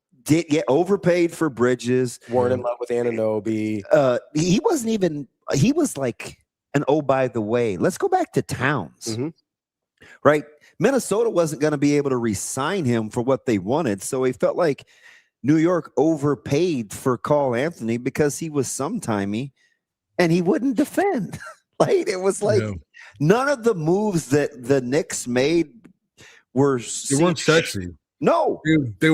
Overpaid for Bridges. Weren't in love with Anunoby. He wasn't even – he was like – and oh, by the way, let's go back to Towns. Mm-hmm. right? Minnesota wasn't going to be able to re-sign him for what they wanted, so he felt like New York overpaid for Carl Anthony because he was sometimey and he wouldn't defend. Like it was like none of the moves that the Knicks made were they weren't sexy. No, they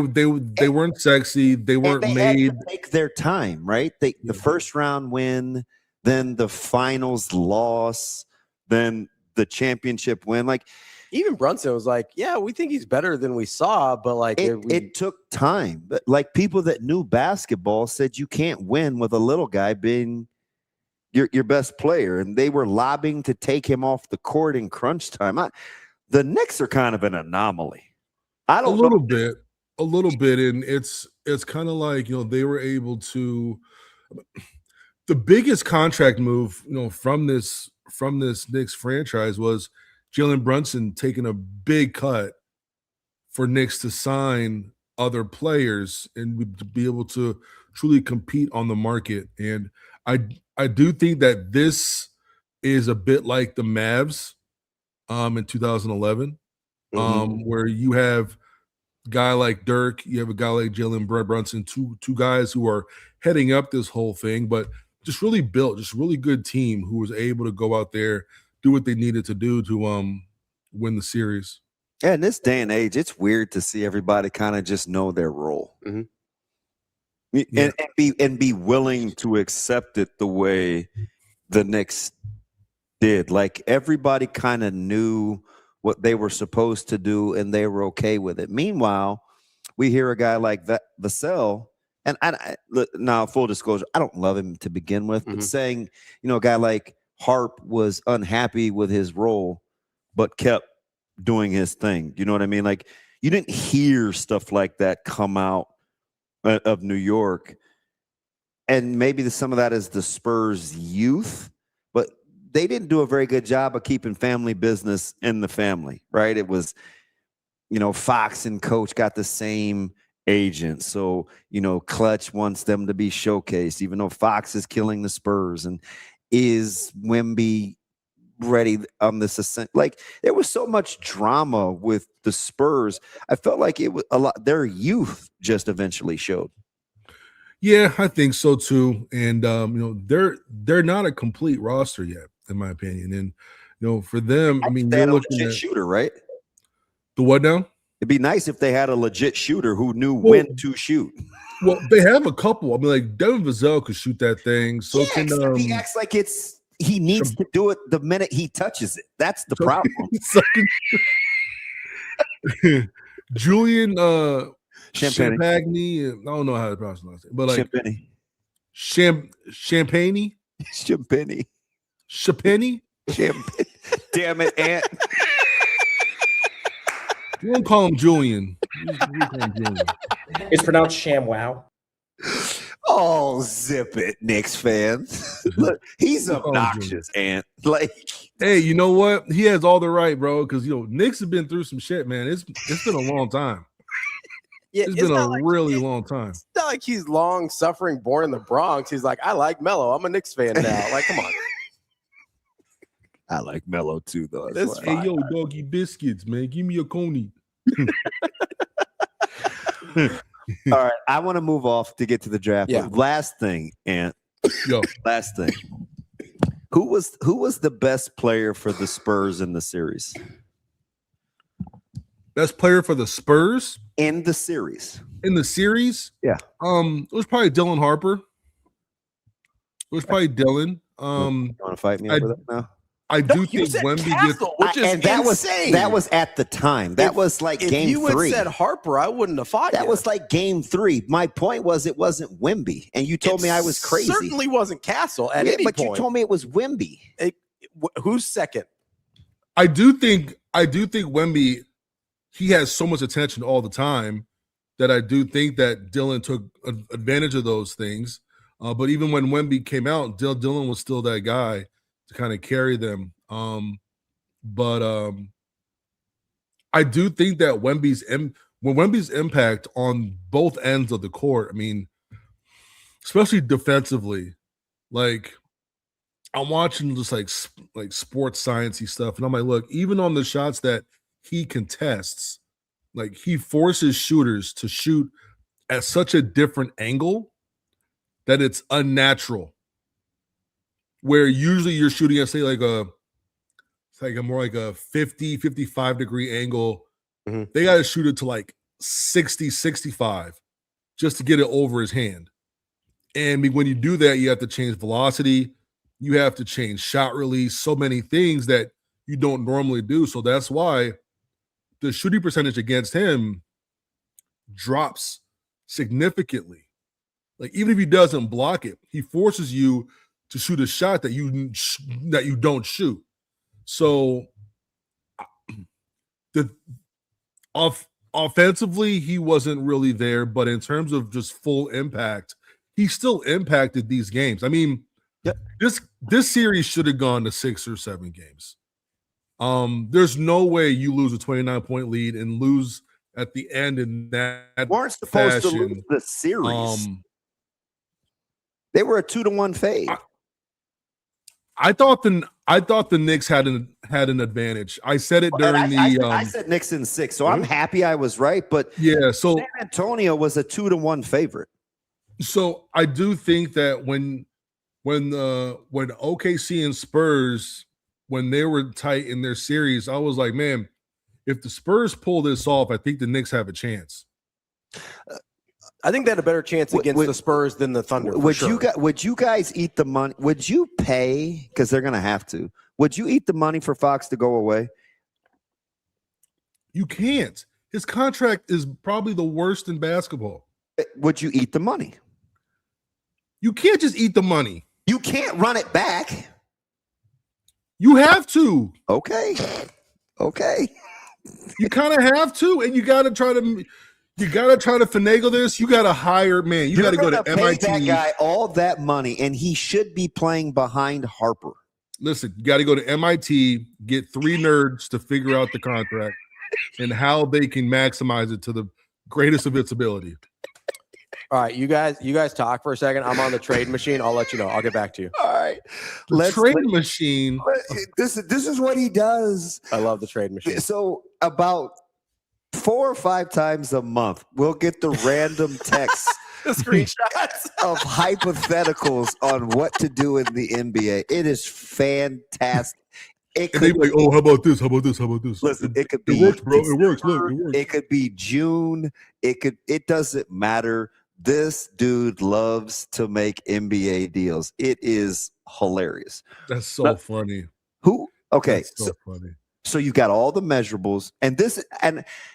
weren't sexy. They weren't made. Had to take their time, right? The first round win, then the finals loss, then the championship win. Like even Brunson was like, "Yeah, we think he's better than we saw," but like it took time. But like people that knew basketball said, you can't win with a little guy being your best player, and they were lobbying to take him off the court in crunch time. The Knicks are kind of an anomaly. I don't a little bit, and it's kind of like they were able to. The biggest contract move from this Knicks franchise was Jalen Brunson taking a big cut for Knicks to sign other players and to be able to truly compete on the market. And I do think that this is a bit like the Mavs in 2011, where you have a guy like Dirk, you have a guy like Jalen Brunson, two guys who are heading up this whole thing, but just really built, just really good team who was able to go out there, do what they needed to do to win the series. Yeah, in this day and age, it's weird to see everybody kind of just know their role. And be willing to accept it the way the Knicks did. Like everybody kind of knew what they were supposed to do and they were okay with it. Meanwhile, we hear a guy like Vassell, and now full disclosure, I don't love him to begin with, but saying, a guy like Harp was unhappy with his role, but kept doing his thing. You know what I mean? Like you didn't hear stuff like that come out of New York. And maybe some of that is the Spurs youth, but they didn't do a very good job of keeping family business in the family, right? It was, Fox and Coach got the same agent. So, Clutch wants them to be showcased, even though Fox is killing the Spurs. And is Wemby ready on this ascent? Like there was so much drama with the Spurs. I felt like it was a lot. Their youth just eventually showed. Yeah, I think so too. And they're not a complete roster yet, in my opinion. And for them, they had a legit shooter, right? The what now? It'd be nice if they had a legit shooter who knew when to shoot. Well, they have a couple. Like Devin Vassell could shoot that thing. So can he acts like he needs to do it the minute he touches it. That's the problem. Julian Champagne. I don't know how to pronounce his last name, but like Champagne. Damn it, Ant. You won't call him Julian. It's pronounced ShamWow. Oh, zip it, Knicks fans. Look, he's obnoxious, Ant. Like, hey, you know what? He has all the right, bro. Because Knicks have been through some shit, man. It's been a long time. Yeah, it's been a really long time. It's not like he's long suffering, born in the Bronx. He's like, I like Melo. I'm a Knicks fan now. Like, come on. I like Melo too, though. Hey, yo, doggy biscuits, man. Give me a coney. All right, I want to move off to get to the draft. Yeah. Last thing, Ant. Last thing. Who was the best player for the Spurs in the series? Best player for the Spurs in the series? In the series? Yeah. It was probably Dylan Harper. It was probably Dylan. You want to fight me over that now? I do think Wemby gets, which is insane. That was at the time. That was like game 3. If you had said Harper, I wouldn't have fought That you. was like game 3. My point was it wasn't Wemby, and you told me I was crazy. Certainly wasn't Castle at any but point. you told me it was Wemby. Who's second? I do think Wemby, he has so much attention all the time that I do think that Dylan took advantage of those things. But even when Wemby came out, Dylan was still that guy to kind of carry them. But I do think that Wemby's impact on both ends of the court, I mean, especially defensively, like I'm watching just like sports sciencey stuff, and I'm like, look, even on the shots that he contests, like he forces shooters to shoot at such a different angle that it's unnatural. Where usually you're shooting at say like a more like a 50, 55 degree angle. Mm-hmm. They got to shoot it to like 60, 65 just to get it over his hand. And when you do that, you have to change velocity. You have to change shot release, so many things that you don't normally do. So that's why the shooting percentage against him drops significantly. Like even if he doesn't block it, he forces you to shoot a shot that you don't shoot. So offensively, he wasn't really there, but in terms of just full impact, he still impacted these games. I mean, this series should have gone to 6 or 7 games. There's no way you lose a 29-point lead and lose at the end in that weren't supposed fashion. to lose the series. They were a 2-1 fade. I thought the Knicks had an advantage. I said it during I said Knicks in 6, so I'm happy I was right. But yeah, so San Antonio was a 2-1 favorite. So I do think that when OKC and Spurs, when they were tight in their series, I was like, man, if the Spurs pull this off, I think the Knicks have a chance. I think they had a better chance against the Spurs than the Thunder. Would you guys eat the money? Would you pay, because they're going to have to, would you eat the money for Fox to go away? You can't. His contract is probably the worst in basketball. Would you eat the money? You can't just eat the money. You can't run it back. You have to. Okay. You kind of have to, and you got to try to finagle this. You got to hire, man. You got to go to MIT. Pay that guy all that money, and he should be playing behind Harper. Listen, you got to go to MIT, get 3 nerds to figure out the contract and how they can maximize it to the greatest of its ability. All right, you guys talk for a second. I'm on the trade machine. I'll let you know. I'll get back to you. All right. Trade machine. This is what he does. I love the trade machine. So about 4 or 5 times a month, we'll get the random texts, the screenshots of hypotheticals on what to do in the NBA. It is fantastic. And they'd be like, oh, how about this? How about this? How about this? Listen, it could be. It works, bro. It works. Look, it works. It could be June. It doesn't matter. This dude loves to make NBA deals. It is hilarious. That's so funny. Who? Okay. That's so funny. So you got all the measurables, and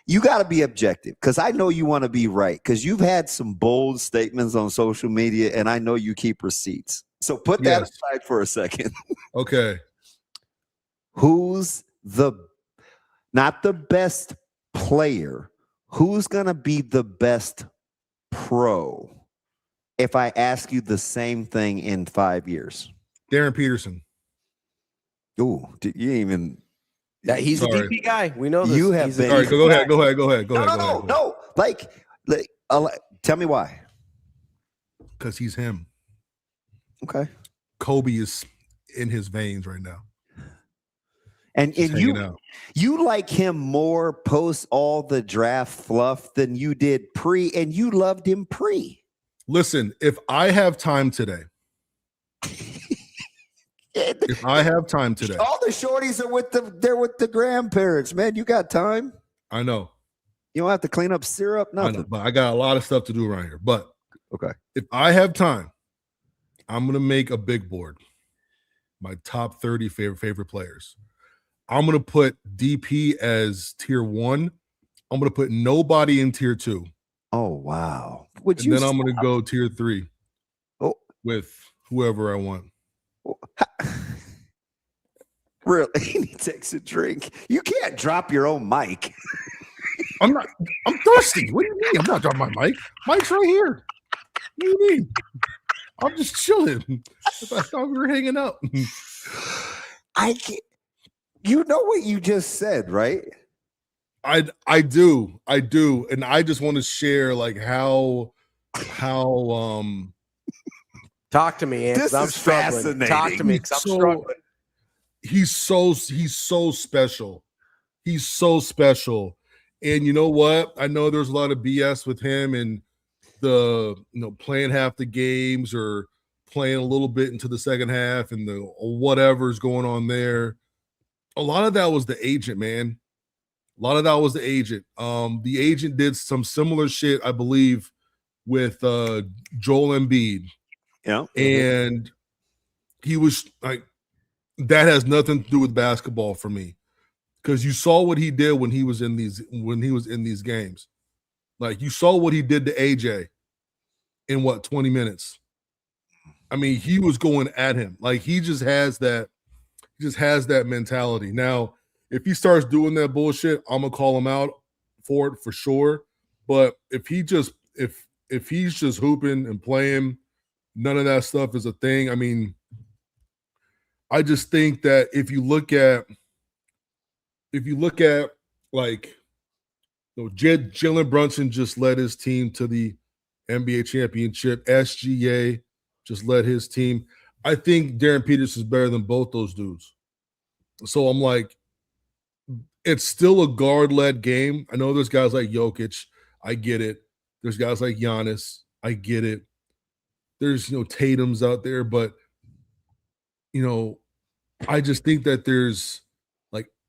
you got to be objective, because I know you want to be right, because you've had some bold statements on social media, and I know you keep receipts. So put that aside for a second. Okay. Who's not the best player? Who's gonna be the best pro if I ask you the same thing in 5 years? Darryn Peterson. Ooh, you even. That he's a DP guy. We know this. You have been. All right, go ahead. No. Like, tell me why. Because he's him. Okay. Kobe is in his veins right now. And you like him more post all the draft fluff than you did pre, and you loved him pre. Listen, if I have time today, all the shorties are they're with the grandparents, man. You got time. I know. You don't have to clean up syrup, nothing. I know, but I got a lot of stuff to do around here. But okay, if I have time, I'm gonna make a big board. My top 30 favorite players. I'm going to put DP as tier 1. I'm going to put nobody in tier 2. Oh, wow. I'm going to go tier 3 with whoever I want. Really? He takes a drink. You can't drop your own mic. I'm thirsty. What do you mean? I'm not dropping my mic. Mic's right here. What do you mean? I'm just chilling. I thought we were hanging out. I can't. You know what you just said, right? I do, and I just want to share like how Talk to me, Ant, 'cause I'm struggling. Talk to me, 'cause I'm struggling. He's so special. He's so special. And you know what? I know there's a lot of BS with him and the playing half the games or playing a little bit into the second half and the whatever's going on there. A lot of that was the agent, man. A lot of that was the agent. The agent did some similar shit, I believe, with Joel Embiid. Yeah. And he was like, that has nothing to do with basketball for me. Because you saw what he did when he was in these games. Like you saw what he did to AJ in 20 minutes. I mean, he was going at him. Like he just has that mentality. Now, if he starts doing that bullshit, I'm gonna call him out for it for sure. But if he's just hooping and playing, none of that stuff is a thing. I mean, I just think that if you look at like Jalen Brunson just led his team to the NBA championship. SGA just led his team. I think Darryn Peterson is better than both those dudes. So I'm like, it's still a guard-led game. I know there's guys like Jokic. I get it. There's guys like Giannis. I get it. There's Tatum's out there, but I just think that there's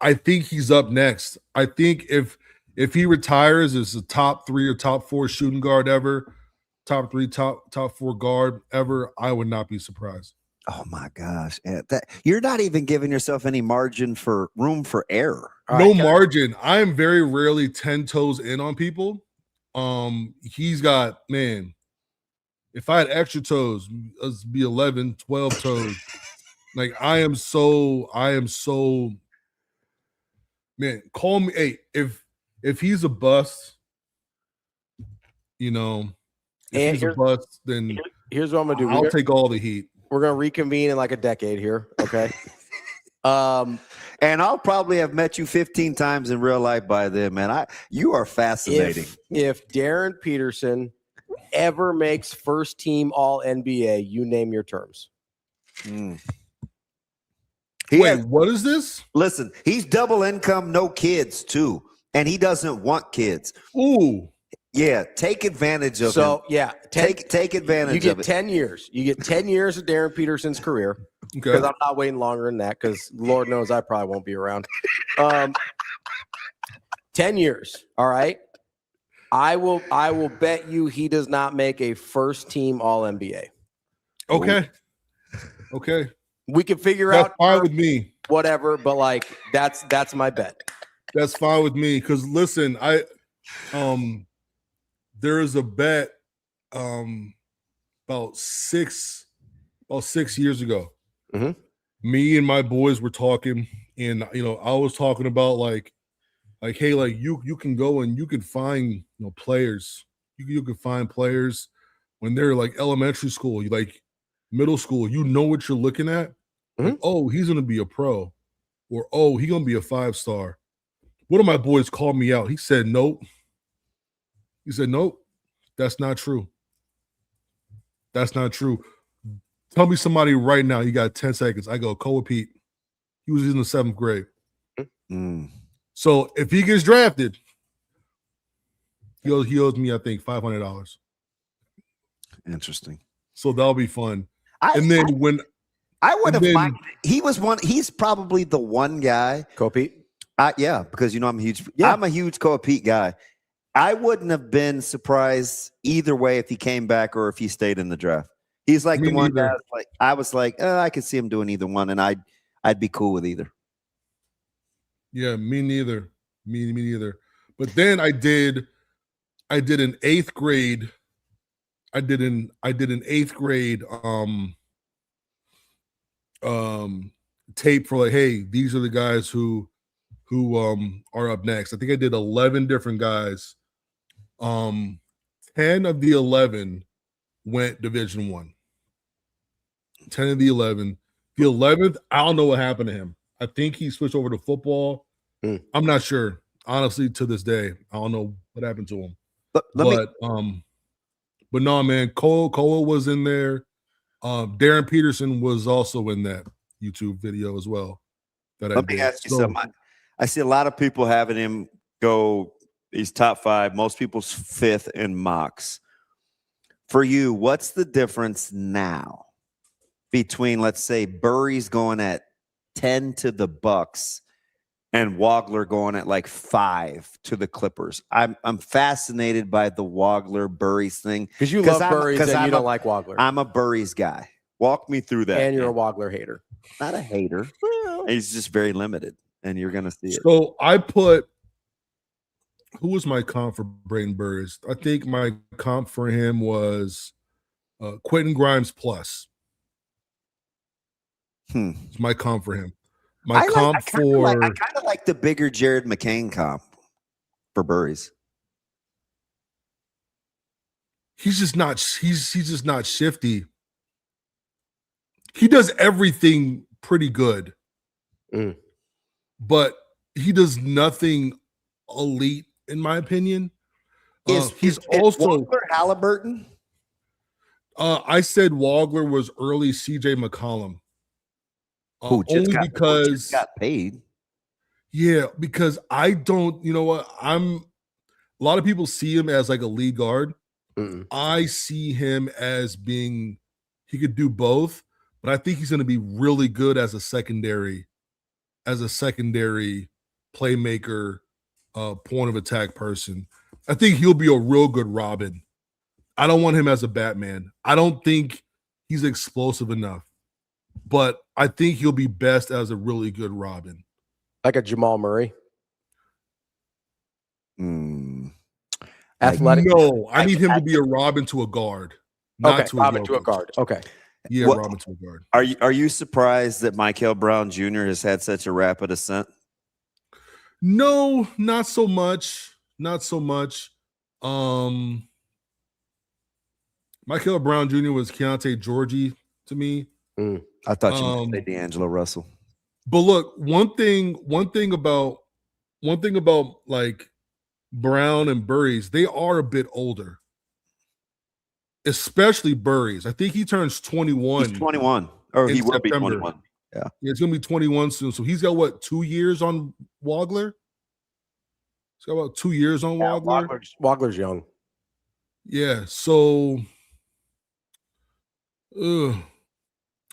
I think he's up next. I think if he retires as a top 3 or top 4 shooting guard ever, top 3, top 4 guard ever, I would not be surprised. Oh my gosh. You're not even giving yourself any room for error. No margin. I am very rarely 10 toes in on people. He's got, man, if I had extra toes, let's be 11, 12 toes. Like I am so man, call me. Hey, if he's a bust, if he's a bust, then here's what I'm gonna do. I'll take all the heat. We're gonna reconvene in like a decade here, okay? And I'll probably have met you 15 times in real life by then, man. You are fascinating. If Darryn Peterson ever makes first team All NBA, you name your terms. Wait, what is this? Listen, he's double income, no kids too, and he doesn't want kids. Ooh, yeah, take advantage of him. Yeah, take advantage. You get of it. 10 years. You get 10 years of Darryn Peterson's career. Okay, because I'm not waiting longer than that. Because Lord knows I probably won't be around. 10 years. All right. I will bet you he does not make a first team All NBA. Okay. Okay. We can figure That's out fine with me. Whatever, but like that's my bet. That's fine with me. Because listen, there is a bet about 6 years ago. Mm-hmm. Me and my boys were talking, and I was talking about like hey, like you can go and you can find players. You can find players when they're like elementary school, like middle school. You know what you're looking at. Mm-hmm. Like, oh, he's gonna be a pro, or oh, he's gonna be a 5-star. One of my boys called me out. He said, nope. He said, nope, that's not true. That's not true. Tell me somebody right now. You got 10 seconds. I go, Koa Pete. He was in the 7th grade. So if he gets drafted, he owes me, I think, $500. Interesting. So that'll be fun. He's probably the one guy. Koa Pete? Yeah, because I'm a huge Koa Pete guy. I wouldn't have been surprised either way if he came back or if he stayed in the draft. He's like the one guy. Like I was like, I could see him doing either one, and I'd be cool with either. Yeah, me neither. Me neither. But then I did an 8th grade. I did an 8th grade tape for like, hey, these are the guys who are up next. I think I did 11 different guys. 10 of the 11 went Division I. 10 of the 11. The 11th, I don't know what happened to him. I think he switched over to football. I'm not sure. Honestly, to this day, I don't know what happened to him. But no, man, Koa was in there. Darryn Peterson was also in that YouTube video as well. Let me ask you something. I see a lot of people having him go, he's top 5, most people's 5th in mocks. For you, what's the difference now between, let's say, Burry's going at 10 to the Bucks and Wagler going at like 5 to the Clippers? I'm fascinated by the Wagler-Burries thing. Because you love Burries and you don't like Wagler. I'm a Burries guy. Walk me through that. And you're a Wagler hater. Not a hater. He's just very limited, and you're going to see it. So I put, who was my comp for Braden Burries? I think my comp for him was Quentin Grimes plus. It's my comp for him. I kind of like the bigger Jared McCain comp for Burries. He's just not shifty. He does everything pretty good. But he does nothing elite, in my opinion. He's also Wagler Halliburton. I said Wagler was early CJ McCollum. Who just got paid. Yeah, because I don't, you know what? A lot of people see him as like a lead guard. I see him as being, he could do both, but I think he's going to be really good as a secondary playmaker, point of attack person. I think he'll be a real good Robin. I don't want him as a Batman. I don't think he's explosive enough, but I think he'll be best as a really good Robin. Like a Jamal Murray. Athletic. No, I need him to be a Robin to a guard. Not Robin to a guard. Okay. Yeah, Robin to a guard. Are you surprised that Michael Brown Jr. has had such a rapid ascent? No, not so much. Not so much. Michael Brown Jr. was Keontae Georgie to me. I thought you might say D'Angelo Russell. But look, one thing about like Brown and Burries, they are a bit older. Especially Burries. I think he turns 21. He's 21. Or he will be 21. Yeah. It's gonna be 21 soon. So he's got what, 2 years on Wagler? He's got about 2 years on Wagler. Wagler's young. Yeah. So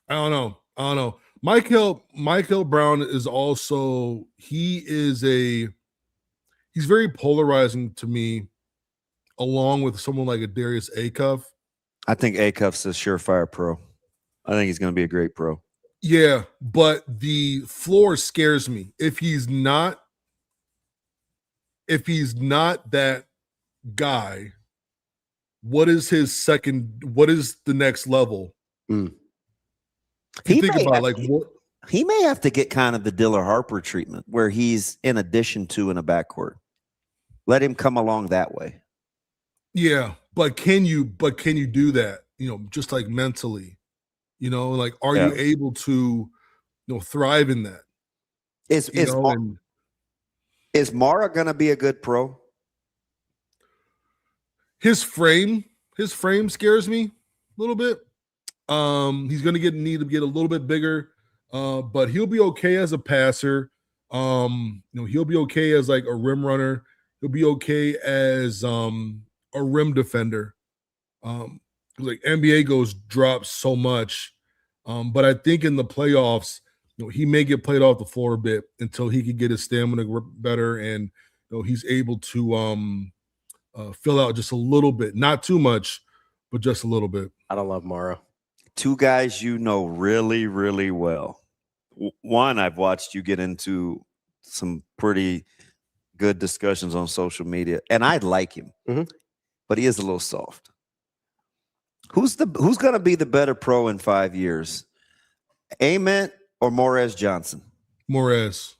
I don't know. Michael Brown is also, he's very polarizing to me, along with someone like a Darius Acuff. I think Acuff's a surefire pro. I think he's going to be a great pro. Yeah, but the floor scares me. If he's not that guy, what is the next level? He may have to get kind of the Diller Harper treatment, where he's in addition to in a backcourt. Let him come along that way. Yeah, but can you do that? You know, just like mentally, you know, like are you able to, thrive in that? Is Mara gonna be a good pro? His frame scares me a little bit. He's gonna need to get a little bit bigger, but he'll be okay as a passer. He'll be okay as like a rim runner. He'll be okay as a rim defender. Like NBA drops so much, but I think in the playoffs, he may get played off the floor a bit until he can get his stamina better, and he's able to fill out just a little bit, not too much, but just a little bit. I don't love Morrow. Two guys really, really well. One, I've watched you get into some pretty good discussions on social media, and I like him, but he is a little soft. Who's going to be the better pro in 5 years? Ament or Morez Johnson? Morez.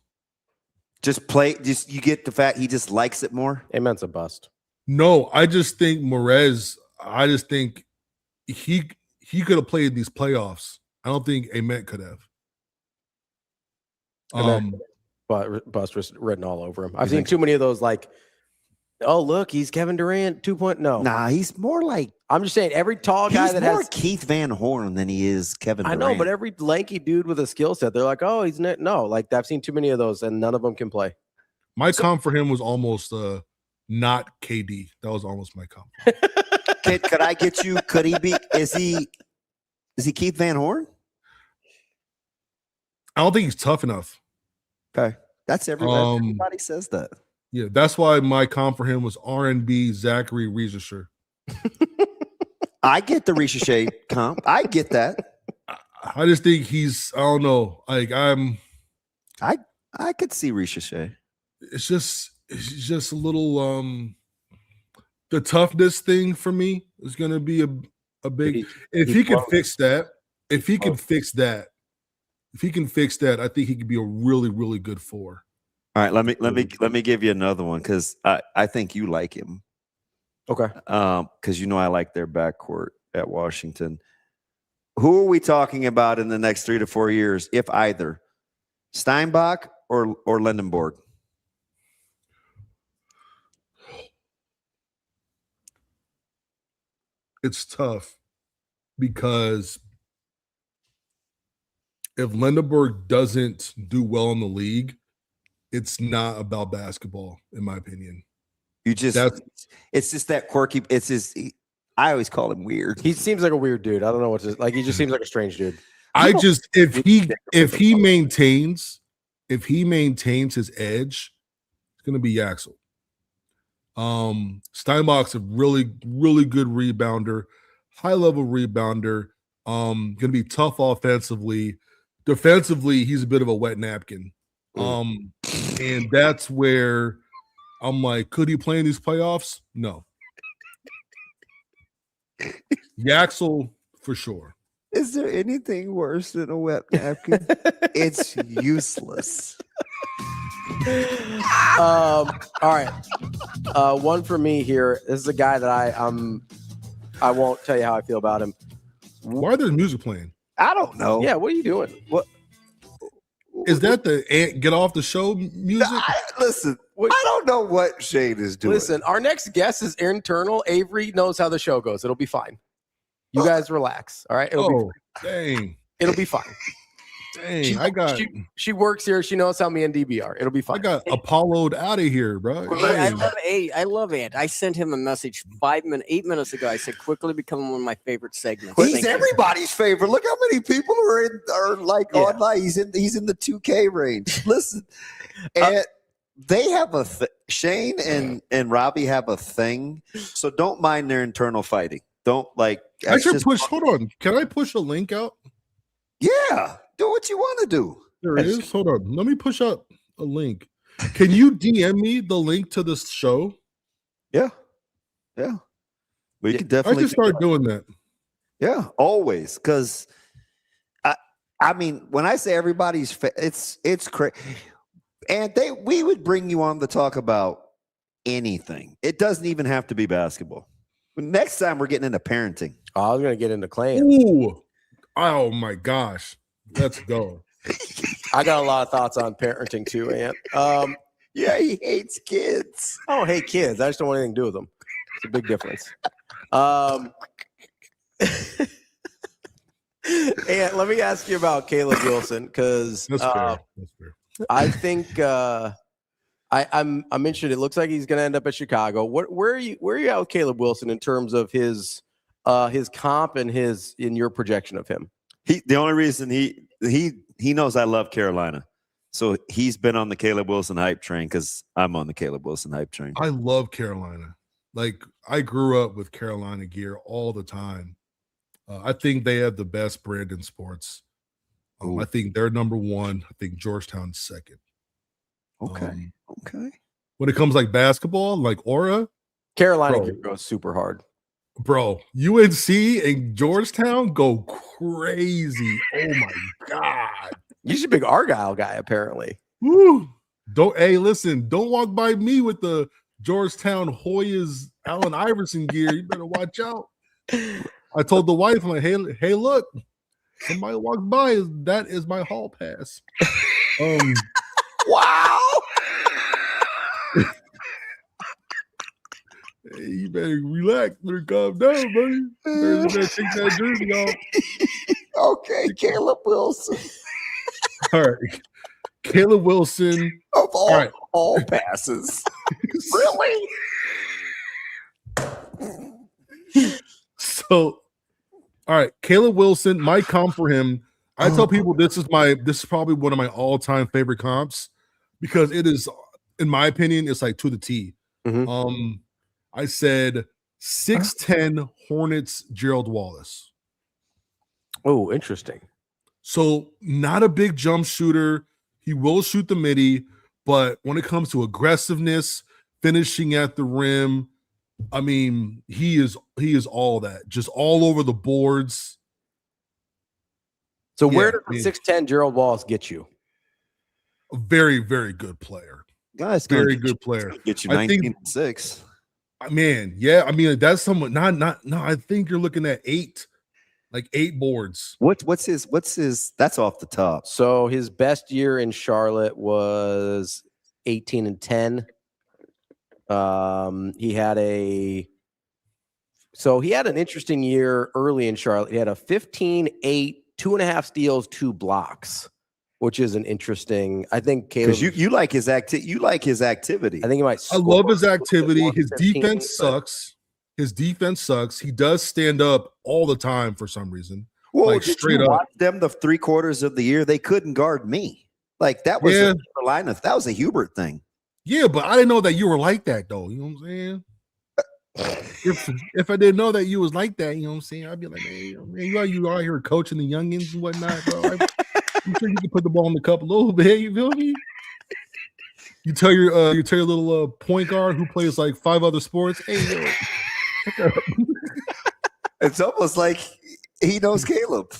You get the fact he just likes it more? Ament's a bust. No, I just think Morez, he could have played these playoffs. I don't think Ament could have. But bust was written all over him. I've seen too many of those like Oh, look, he's Kevin Durant 2.0. No. Nah, he's more like I'm just saying every tall guy he's that more has Keith Van Horn than he is Kevin I Durant. know, but every lanky dude with a skill set, they're like, oh, he's no. Like I've seen too many of those, and none of them can play. My comp for him was almost not KD. That was almost my comp. Could I get you? Could he be? Is he Keith Van Horn? I don't think he's tough enough. Okay, that's everybody says that. Yeah, that's why my comp for him was R&B Zachary Reischer. I get the Reischer comp. I get that. I just think he's. I don't know. Like I could see Reischer. It's just a little. The toughness thing for me is going to be a big. If he can fix that, I think he could be a really, really good 4. All right, let me give you another one because I think you like him. Okay. Because I like their backcourt at Washington. Who are we talking about in the next 3 to 4 years, if either? Steinbach or Lindenborg? It's tough because if Lindenberg doesn't do well in the league, it's not about basketball, in my opinion. It's just that quirky. I always call him weird. He seems like a weird dude. I don't know what to like. He just seems like a strange dude. If he maintains his edge, it's gonna be Yaxel. Steinbach's a really, really good rebounder, high level rebounder. Gonna be tough offensively. Defensively, he's a bit of a wet napkin. And that's where I'm like, could he play in these playoffs? No. Yaxel for sure. Is there anything worse than a wet napkin? It's useless. All right. One for me here. This is a guy that I won't tell you how I feel about him. Why are there music playing? I don't know. Yeah, what are you doing? What is that? The get off the show music? Listen, I don't know what Shane is doing. Listen, our next guest is internal. Avery knows how the show goes. It'll be fine. You guys relax. All right. Dang. It'll be fine. Dang, she works here. She knows how me and DB are. It'll be fine. I got Apollo'd out of here, bro. I love Ant. I sent him a message 8 minutes ago. I said, quickly becoming one of my favorite segments. He's everybody's favorite. Look how many people are online. He's in the 2K range. Listen, and they have Shane and Ravi have a thing, so don't mind their internal fighting. Don't like. I should push. Hold on. Can I push a link out? Yeah. Do what you want to do. There it is. Hold on. Let me push up a link. Can you DM me the link to this show? Yeah. We can definitely. I just start doing that. Yeah, always. Because I mean, when I say everybody's, it's crazy. And we would bring you on to talk about anything. It doesn't even have to be basketball. Next time we're getting into parenting. Oh, I was gonna get into clans. Ooh. Oh my gosh. Let's go. I got a lot of thoughts on parenting too, Ant. Yeah, he hates kids. I don't hate kids. I just don't want anything to do with them. It's a big difference. And let me ask you about Caleb Wilson because I think I mentioned it looks like he's going to end up at Chicago. Where are you at with Caleb Wilson in terms of his comp and in your projection of him? The only reason he knows I love Carolina. So he's been on the Caleb Wilson hype train because I'm on the Caleb Wilson hype train. I love Carolina. Like, I grew up with Carolina gear all the time. I think they have the best brand in sports. I think they're number one. I think Georgetown's second. Okay. When it comes like basketball, like Aura, Carolina gear goes super hard. Bro, UNC and Georgetown go crazy. Oh my God. You're a big Argyle guy, apparently. Woo. Listen, don't walk by me with the Georgetown Hoyas Allen Iverson gear. You better watch out. I told the wife, I'm like, hey, look, somebody walked by. That is my hall pass. Wow. Hey, you better relax. Better calm down, buddy. You better take that jersey off. Okay, Caleb Wilson. All right. Caleb Wilson. Of all passes. Really? So, all right, Caleb Wilson, my comp for him. I tell people this is probably one of my all-time favorite comps because it is, in my opinion, it's like to the T. I said 6'10" Hornets Gerald Wallace. Oh, interesting. So not a big jump shooter. He will shoot the midi, but when it comes to aggressiveness, finishing at the rim, I mean, he is all that, just all over the boards. So where does 6'10" Gerald Wallace get you? A very, very good player. Guys, very good player. Get you 19-6. Man, yeah. I mean, that's someone. No. I think you're looking at 8 boards. What's his? That's off the top. So his best year in Charlotte was 18-10. He had an interesting year early in Charlotte. He had a 15-8, 2.5 steals, 2 blocks, which is an interesting. I think Caleb, because you like his you like his activity. I think he might. I love his activity. His defense sucks. His defense sucks. He does stand up all the time for some reason. Well, like did straight you up. watch them the 3/4 of the year? They couldn't guard me. Like that was a Carolina. That was a Hubert thing. Yeah, but I didn't know that you were like that though. You know what I'm saying? If I didn't know that you was like that, you know what I'm saying? I'd be like, hey, man, you out here coaching the youngins and whatnot, bro. I'm sure you can put the ball in the cup a little bit. You feel me? You tell your little point guard who plays like 5 other sports, hey, yo. It's almost like he knows Caleb.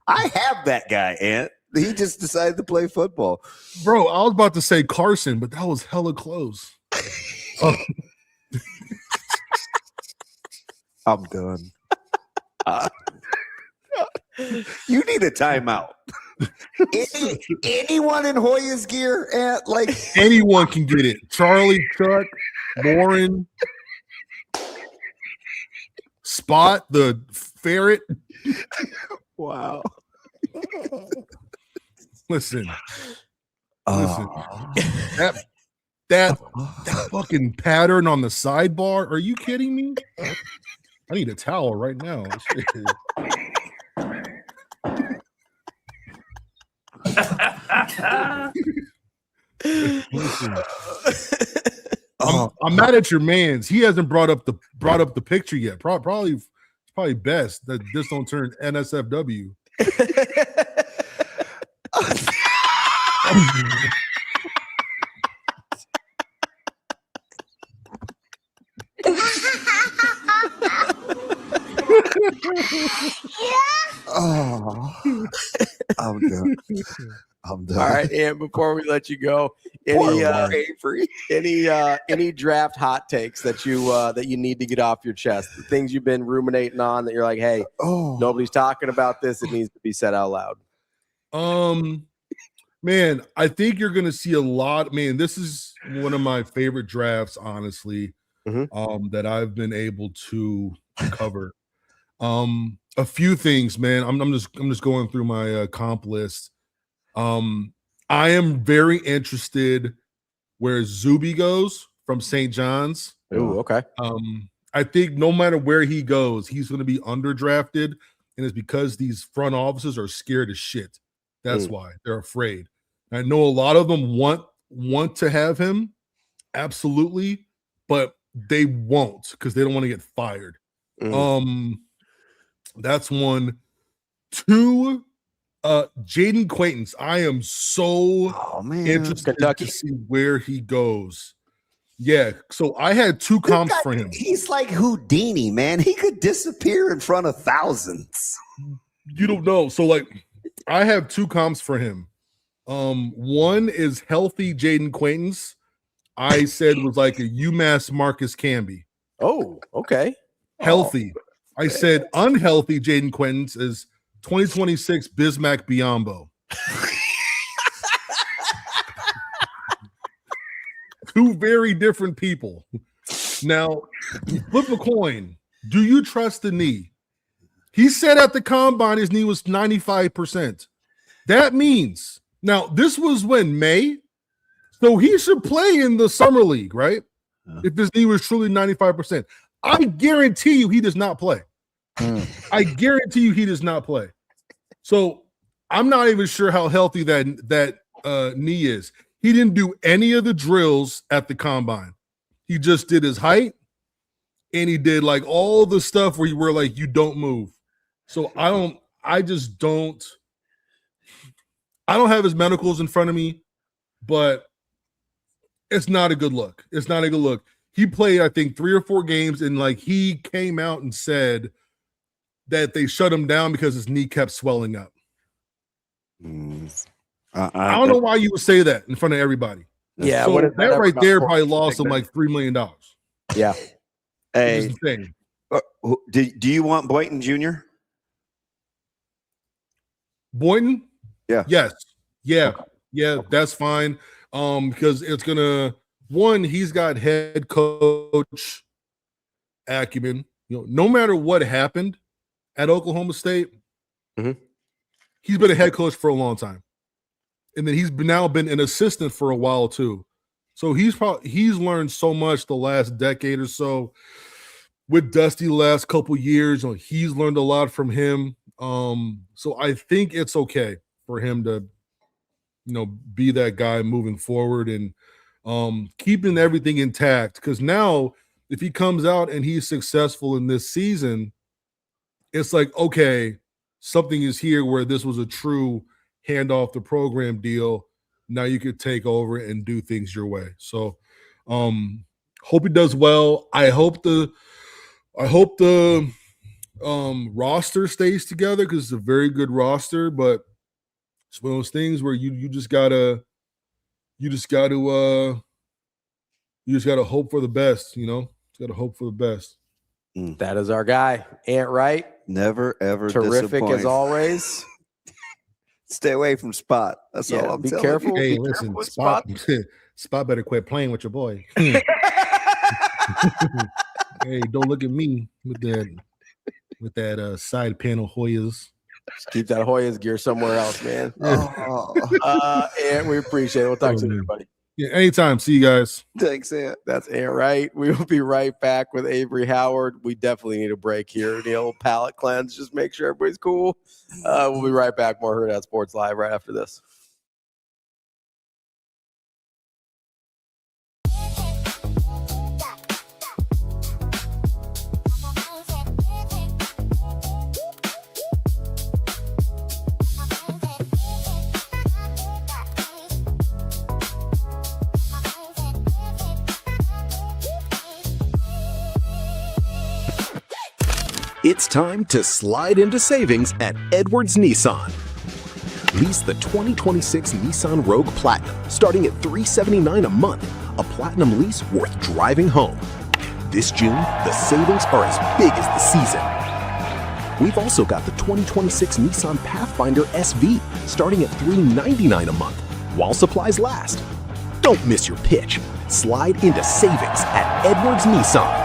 I have that guy, Ant. He just decided to play football. Bro, I was about to say Carson, but that was hella close. I'm done. You need a timeout. Anyone in Hoya's gear, Ant, like anyone can get it. Charlie, Chuck, Lauren, Spot, the ferret. Wow. Listen. That fucking pattern on the sidebar. Are you kidding me? I need a towel right now. Listen. I'm mad at your man's. He hasn't brought up the picture yet. Probably best that this don't turn NSFW. Oh, I'm done. All right, and before we let you go, any draft hot takes that you need to get off your chest, the things you've been ruminating on that you're like, hey, nobody's talking about this, it needs to be said out loud. Man, I think you're gonna see a lot. Man, this is one of my favorite drafts, honestly, that I've been able to cover. A few things, man. I'm just going through my comp list. I am very interested where Zuby goes from St. John's. Oh, okay. I think no matter where he goes, he's going to be underdrafted, and it's because these front offices are scared as shit. That's why they're afraid. I know a lot of them want to have him, absolutely, but they won't because they don't want to get fired. That's one. 2, Jaden Quaintance. I am so interested to see where he goes. Yeah, so I had 2 comps for him. He's like Houdini, man. He could disappear in front of thousands. You don't know. So, like, I have 2 comps for him. One is healthy Jaden Quaintance. I said was like a UMass Marcus Camby. Oh, okay. Healthy. I said unhealthy Jaden Quaintance is 2026 Bismack Biyombo. 2 very different people. Now, flip a coin. Do you trust the knee? He said at the combine his knee was 95%. That means, now this was when May, so he should play in the summer league, right? If his knee was truly 95%. I guarantee you he does not play. I guarantee you he does not play. So I'm not even sure how healthy that knee is. He didn't do any of the drills at the combine. He just did his height, and he did like all the stuff where you were like, you don't move. So I don't have his medicals in front of me, but it's not a good look. It's not a good look. He played, I think, 3 or 4 games, and like he came out and said that they shut him down because his knee kept swelling up. I don't know why you would say that in front of everybody. Yeah, so what that right there probably lost him like $3 million. Yeah. Hey, do you want Boynton Jr.? Boynton? Yeah. Yes. Yeah. Okay. Yeah, that's fine. Because it's gonna he's got head coach acumen. You know, no matter what happened at Oklahoma State, he's been a head coach for a long time. And then he's now been an assistant for a while too. So he's learned so much the last decade or so. With Dusty the last couple years, you know, he's learned a lot from him. So I think it's okay for him to, you know, be that guy moving forward and keeping everything intact. Because now, if he comes out and he's successful in this season, it's like, okay, something is here where this was a true hand off the program deal. Now you could take over and do things your way. So hope he does well. I hope the roster stays together because it's a very good roster, but it's one of those things where you just gotta hope for the best, you know. Just gotta hope for the best. That is our guy, Ant Wright. Never ever terrific disappoint. As always. Stay away from Spot. That's all I'm be telling careful. you. Hey, be listen, careful Spot Spot better quit playing with your boy. Hey, don't look at me with that side panel Hoyas. Just keep that Hoyas gear somewhere else, man. And we appreciate it. We'll talk to everybody. Yeah, anytime. See you guys. Thanks, Ant. That's Ant Wright. We will be right back with Avarie Howard. We definitely need a break here. The old palate cleanse. Just make sure everybody's cool. We'll be right back. More Hurrdat Sports Live right after this. It's time to slide into savings at Edwards Nissan. Lease the 2026 Nissan Rogue Platinum starting at $379 a month, a platinum lease worth driving home. This June, the savings are as big as the season. We've also got the 2026 Nissan Pathfinder SV starting at $399 a month while supplies last. Don't miss your pitch. Slide into savings at Edwards Nissan.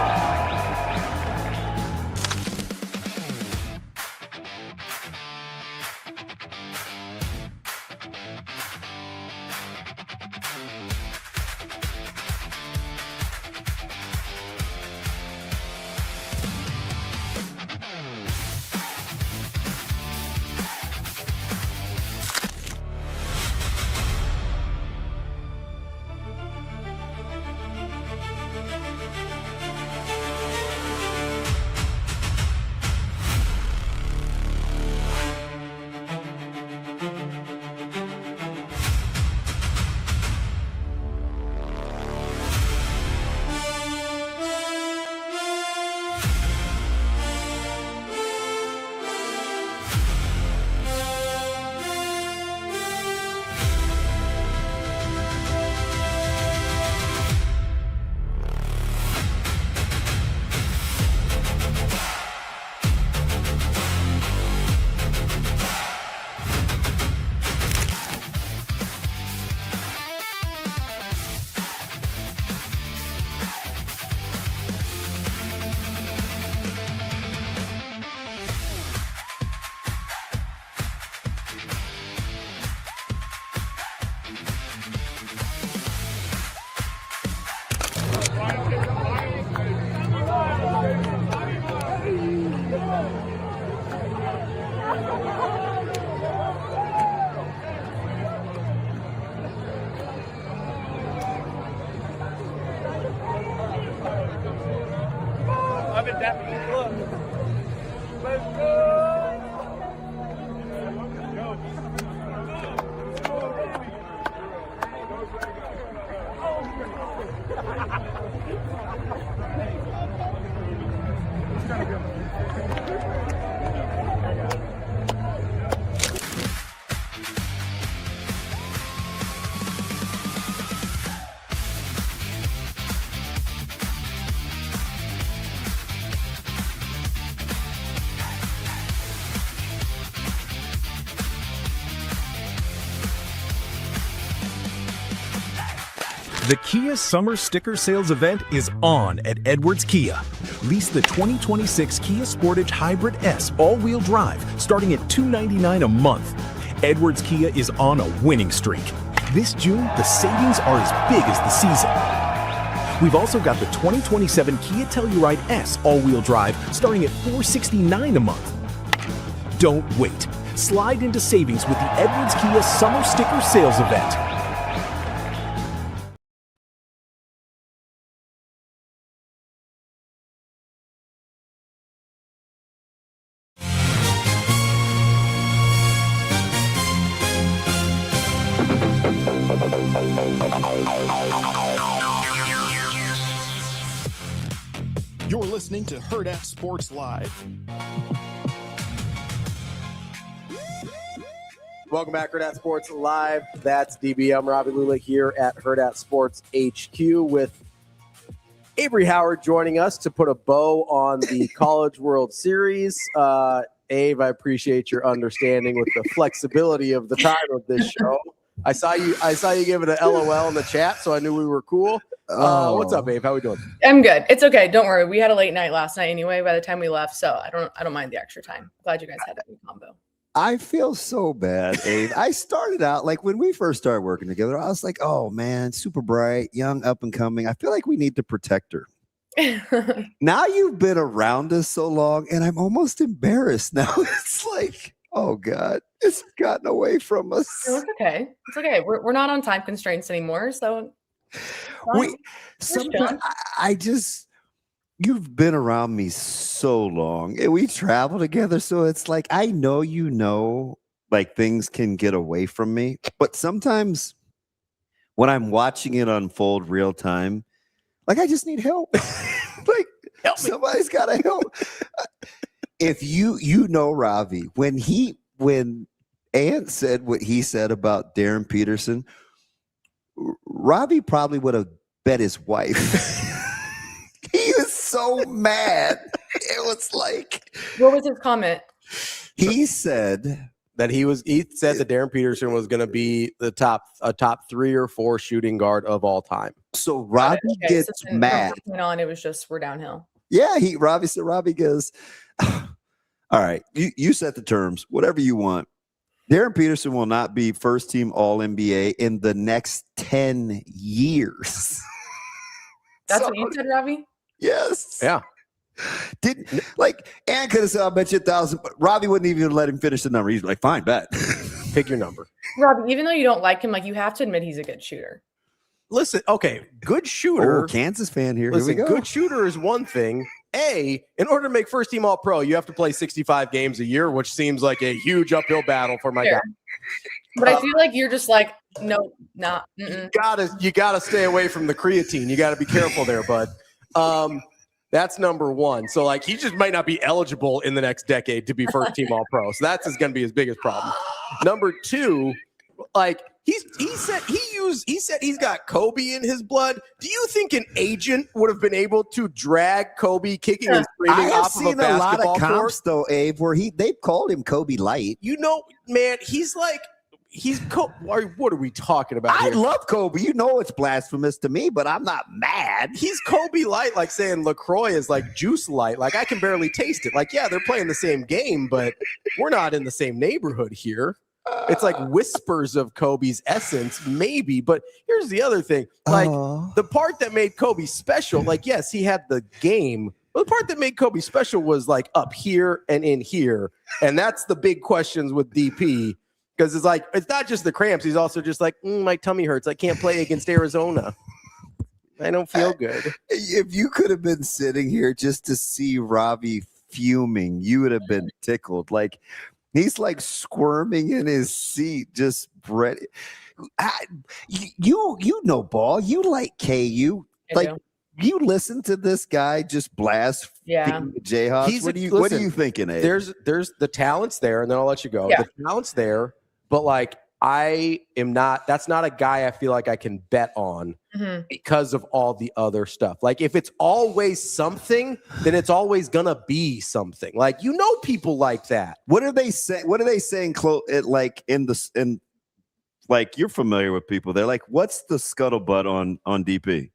I've been dapping you up. Let's go. The Kia Summer Sticker Sales event is on at Edwards Kia. Lease the 2026 Kia Sportage Hybrid S all-wheel drive starting at $299 a month. Edwards Kia is on a winning streak. This June, the savings are as big as the season. We've also got the 2027 Kia Telluride S all-wheel drive starting at $469 a month. Don't wait. Slide into savings with the Edwards Kia Summer Sticker Sales event. You're listening to Hurrdat Sports Live. Welcome back, Hurrdat Sports Live. That's DB. I'm Ravi Lulla here at Hurrdat Sports HQ with Avarie Howard joining us to put a bow on the College World Series. Abe, I appreciate your understanding with the flexibility of the time of this show. I saw you give it an LOL in the chat, so I knew we were cool. What's up, Abe? How we doing? I'm good. It's okay. Don't worry. We had a late night last night anyway by the time we left, so I don't mind the extra time. Glad you guys had that new combo. I feel so bad, Abe. I started out like when we first started working together, I was like, oh man, super bright, young, up and coming. I feel like we need to protect her. Now you've been around us so long, and I'm almost embarrassed now. It's like, oh God, it's gotten away from us. No, it's okay. It's okay. We're not on time constraints anymore, so you've been around me so long, and we travel together, so it's like I know, like things can get away from me, but sometimes when I'm watching it unfold real time, like I just need help. Like somebody's got to help. If you know Ravi, when Ant said what he said about Darryn Peterson, Ravi probably would have bet his wife. He was so mad. It was like, what was his comment? He said that Darryn Peterson was going to be a top 3 or 4 shooting guard of all time. So Ravi gets mad. On it was just we're downhill. Yeah, Ravi goes, all right, you set the terms, whatever you want. Darryn Peterson will not be first team All-NBA in the next 10 years. That's what you said, Ravi? Yes. Yeah. Ann could have said, I'll bet you 1,000, but Ravi wouldn't even let him finish the number. He's like, fine, bet. Pick your number. Ravi, even though you don't like him, like you have to admit he's a good shooter. Listen, okay, good shooter. Oh, Kansas fan here. Listen, here we go. Good shooter is one thing. In order to make first team All Pro, you have to play 65 games a year, which seems like a huge uphill battle for my guy. But I feel like you're just like, no, not. You gotta stay away from the creatine. You gotta be careful there, bud. That's number one. So like he just might not be eligible in the next decade to be first team All Pro. So that's going to be his biggest problem. Number two, like he said he's got Kobe in his blood. Do you think an agent would have been able to drag Kobe kicking and screaming off of a basketball court? I have seen a lot of comps though, Abe, where they've called him Kobe Light. You know, man, what are we talking about here? I love Kobe. You know it's blasphemous to me, but I'm not mad. He's Kobe Light, like saying LaCroix is like Juice Light. Like I can barely taste it. Like, yeah, they're playing the same game, but we're not in the same neighborhood here. It's like whispers of Kobe's essence, maybe. But here's the other thing. Like the part that made Kobe special, like, yes, he had the game, Well, the part that made Kobe special was like up here and in here. And that's the big questions with DP. Because it's like, it's not just the cramps. He's also just like, my tummy hurts. I can't play against Arizona. I don't feel good. If you could have been sitting here just to see Ravi fuming, you would have been tickled. Like, he's like squirming in his seat, just ready. You know ball. You like KU. You listen to this guy just blast the Jayhawks. What are you thinking, Abe? There's the talent's there, and then I'll let you go. Yeah. The talent's there, but like that's not a guy I feel like I can bet on because of all the other stuff. Like if it's always something, then it's always gonna be something. Like people like that. What are they saying? What are they saying? Like you're familiar with people. They're like, what's the scuttlebutt on DP?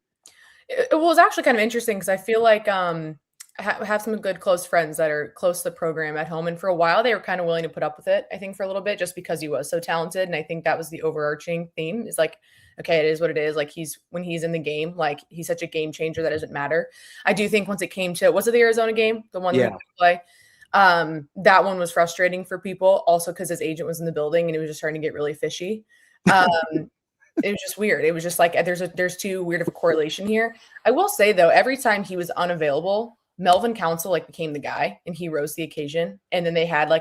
It was actually kind of interesting because I feel like I have some good close friends that are close to the program at home. And for a while, they were kind of willing to put up with it, I think, for a little bit, just because he was so talented. And I think that was the overarching theme is like, okay, it is what it is. Like when he's in the game, like he's such a game changer that doesn't matter. I do think once it came to, was it the Arizona game? The one that we play? That one was frustrating for people also because his agent was in the building and it was just starting to get really fishy. It was just weird. It was just like there's too weird of a correlation here. I will say though, every time he was unavailable, Melvin Council became the guy and he rose to the occasion. And then they had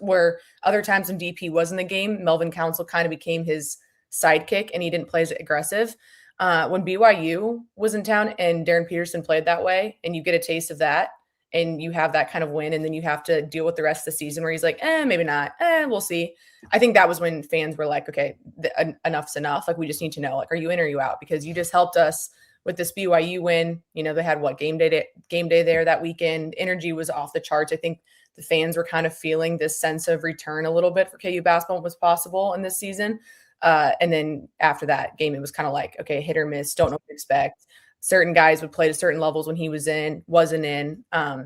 where other times when DP was in the game, Melvin Council kind of became his sidekick and he didn't play as aggressive. When BYU was in town and Darryn Peterson played that way, and you get a taste of that, and you have that kind of win, and then you have to deal with the rest of the season where he's like, maybe not. We'll see. I think that was when fans were like, okay, enough's enough. Like, we just need to know, are you in or are you out? Because you just helped us with this BYU win. They had game day there that weekend. Energy was off the charts. I think the fans were kind of feeling this sense of return a little bit for KU basketball was possible in this season. And then after that game, it was kind of like, okay, hit or miss, don't know what to expect. Certain guys would play to certain levels when he wasn't in. I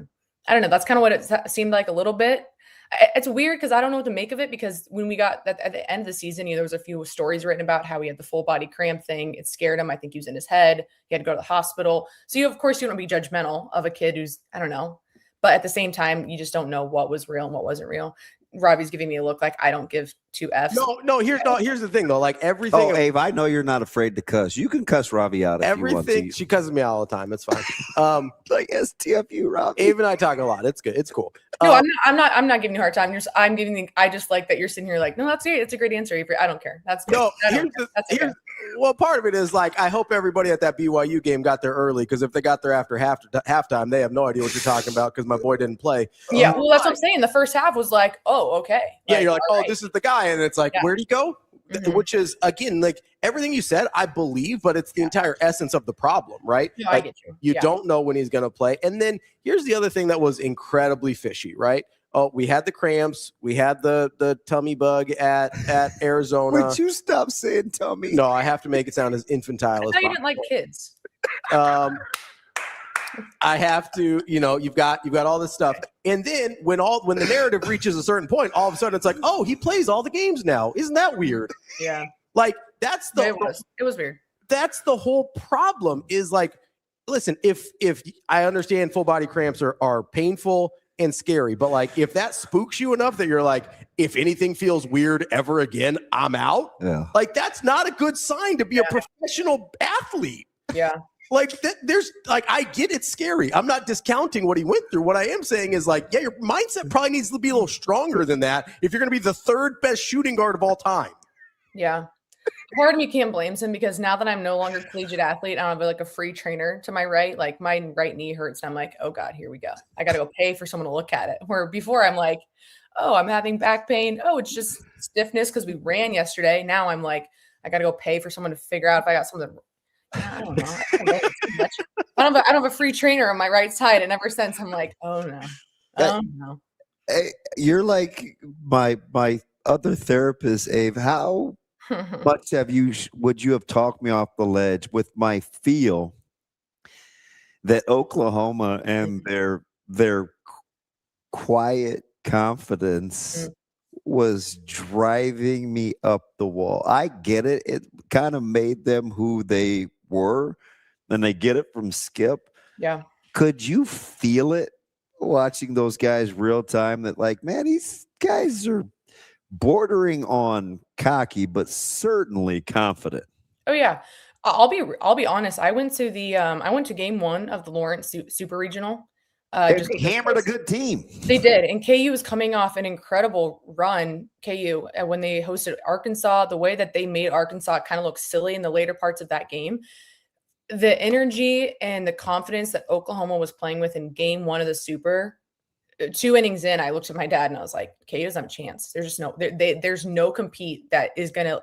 don't know. That's kind of what it seemed like a little bit. It's weird because I don't know what to make of it, because when we got at the end of the season, there was a few stories written about how he had the full body cramp thing. It scared him. I think he was in his head. He had to go to the hospital. So of course you don't be judgmental of a kid who's, I don't know, but at the same time, you just don't know what was real and what wasn't real. Ravi's giving me a look like I don't give two Fs. No. Here's the thing though. Like everything. Oh, Abe, I know you're not afraid to cuss. You can cuss Ravi out if you want to. She cusses me out all the time. It's fine. Like STFU, Ravi. Abe and I talk a lot. It's good. It's cool. No, I'm not giving you a hard time. I just like that you're sitting here like, no, that's great. It's a great answer. I don't care. That's good. No, well, part of it is like, I hope everybody at that BYU game got there early, because if they got there after halftime, they have no idea what you're talking about because my boy didn't play. Yeah, well, that's what I'm saying. The first half was like, oh, okay. Yeah, you're like, oh, right. This is the guy. And it's like, where'd he go? Mm-hmm. Which is, again, like everything you said, I believe, but it's the entire essence of the problem, right? No, like, I get you. You don't know when he's going to play. And then here's the other thing that was incredibly fishy, right? Oh, we had the cramps. We had the tummy bug at Arizona. Would you stop saying tummy? No, I have to make it sound as infantile as I thought possible. you didn't like kids. I have to, you've got all this stuff. And then when the narrative reaches a certain point, all of a sudden it's like, oh, he plays all the games now. Isn't that weird? Yeah. Like that's It was weird. That's the whole problem is like, listen, if I understand full body cramps are painful and scary, but like if that spooks you enough that you're like, if anything feels weird ever again, I'm out. Yeah. Like that's not a good sign to be a professional athlete. Yeah. Like there's like, I get it's scary. I'm not discounting what he went through. What I am saying is like, yeah, your mindset probably needs to be a little stronger than that if you're going to be the third best shooting guard of all time. Yeah. Part of me can't blame him, because now that I'm no longer a collegiate athlete, I don't have like a free trainer to my right. Like my right knee hurts. And I'm like, oh God, here we go. I got to go pay for someone to look at it. Where before I'm like, oh, I'm having back pain. Oh, it's just stiffness because we ran yesterday. Now I'm like, I got to go pay for someone to figure out if I got something. I don't know. I don't have a free trainer on my right side. And ever since I'm like, oh no. Oh no. Hey, you're like my other therapist, Abe. How much would you have talked me off the ledge with my feel that Oklahoma and their quiet confidence was driving me up the wall? I get it. It kind of made them who they were, and they get it from Skip. Yeah. Could you feel it watching those guys real time that like, man, these guys are bordering on cocky, but certainly confident? Oh yeah. I'll be honest. I went to game 1 of the Lawrence Super Regional. They hammered a good team. They did. And KU was coming off an incredible run, KU, when they hosted Arkansas. The way that they made Arkansas kind of look silly in the later parts of that game. The energy and the confidence that Oklahoma was playing with in game 1 of the Super, 2 innings in, I looked at my dad and I was like, KU doesn't have a chance. There's just there's no compete that is going to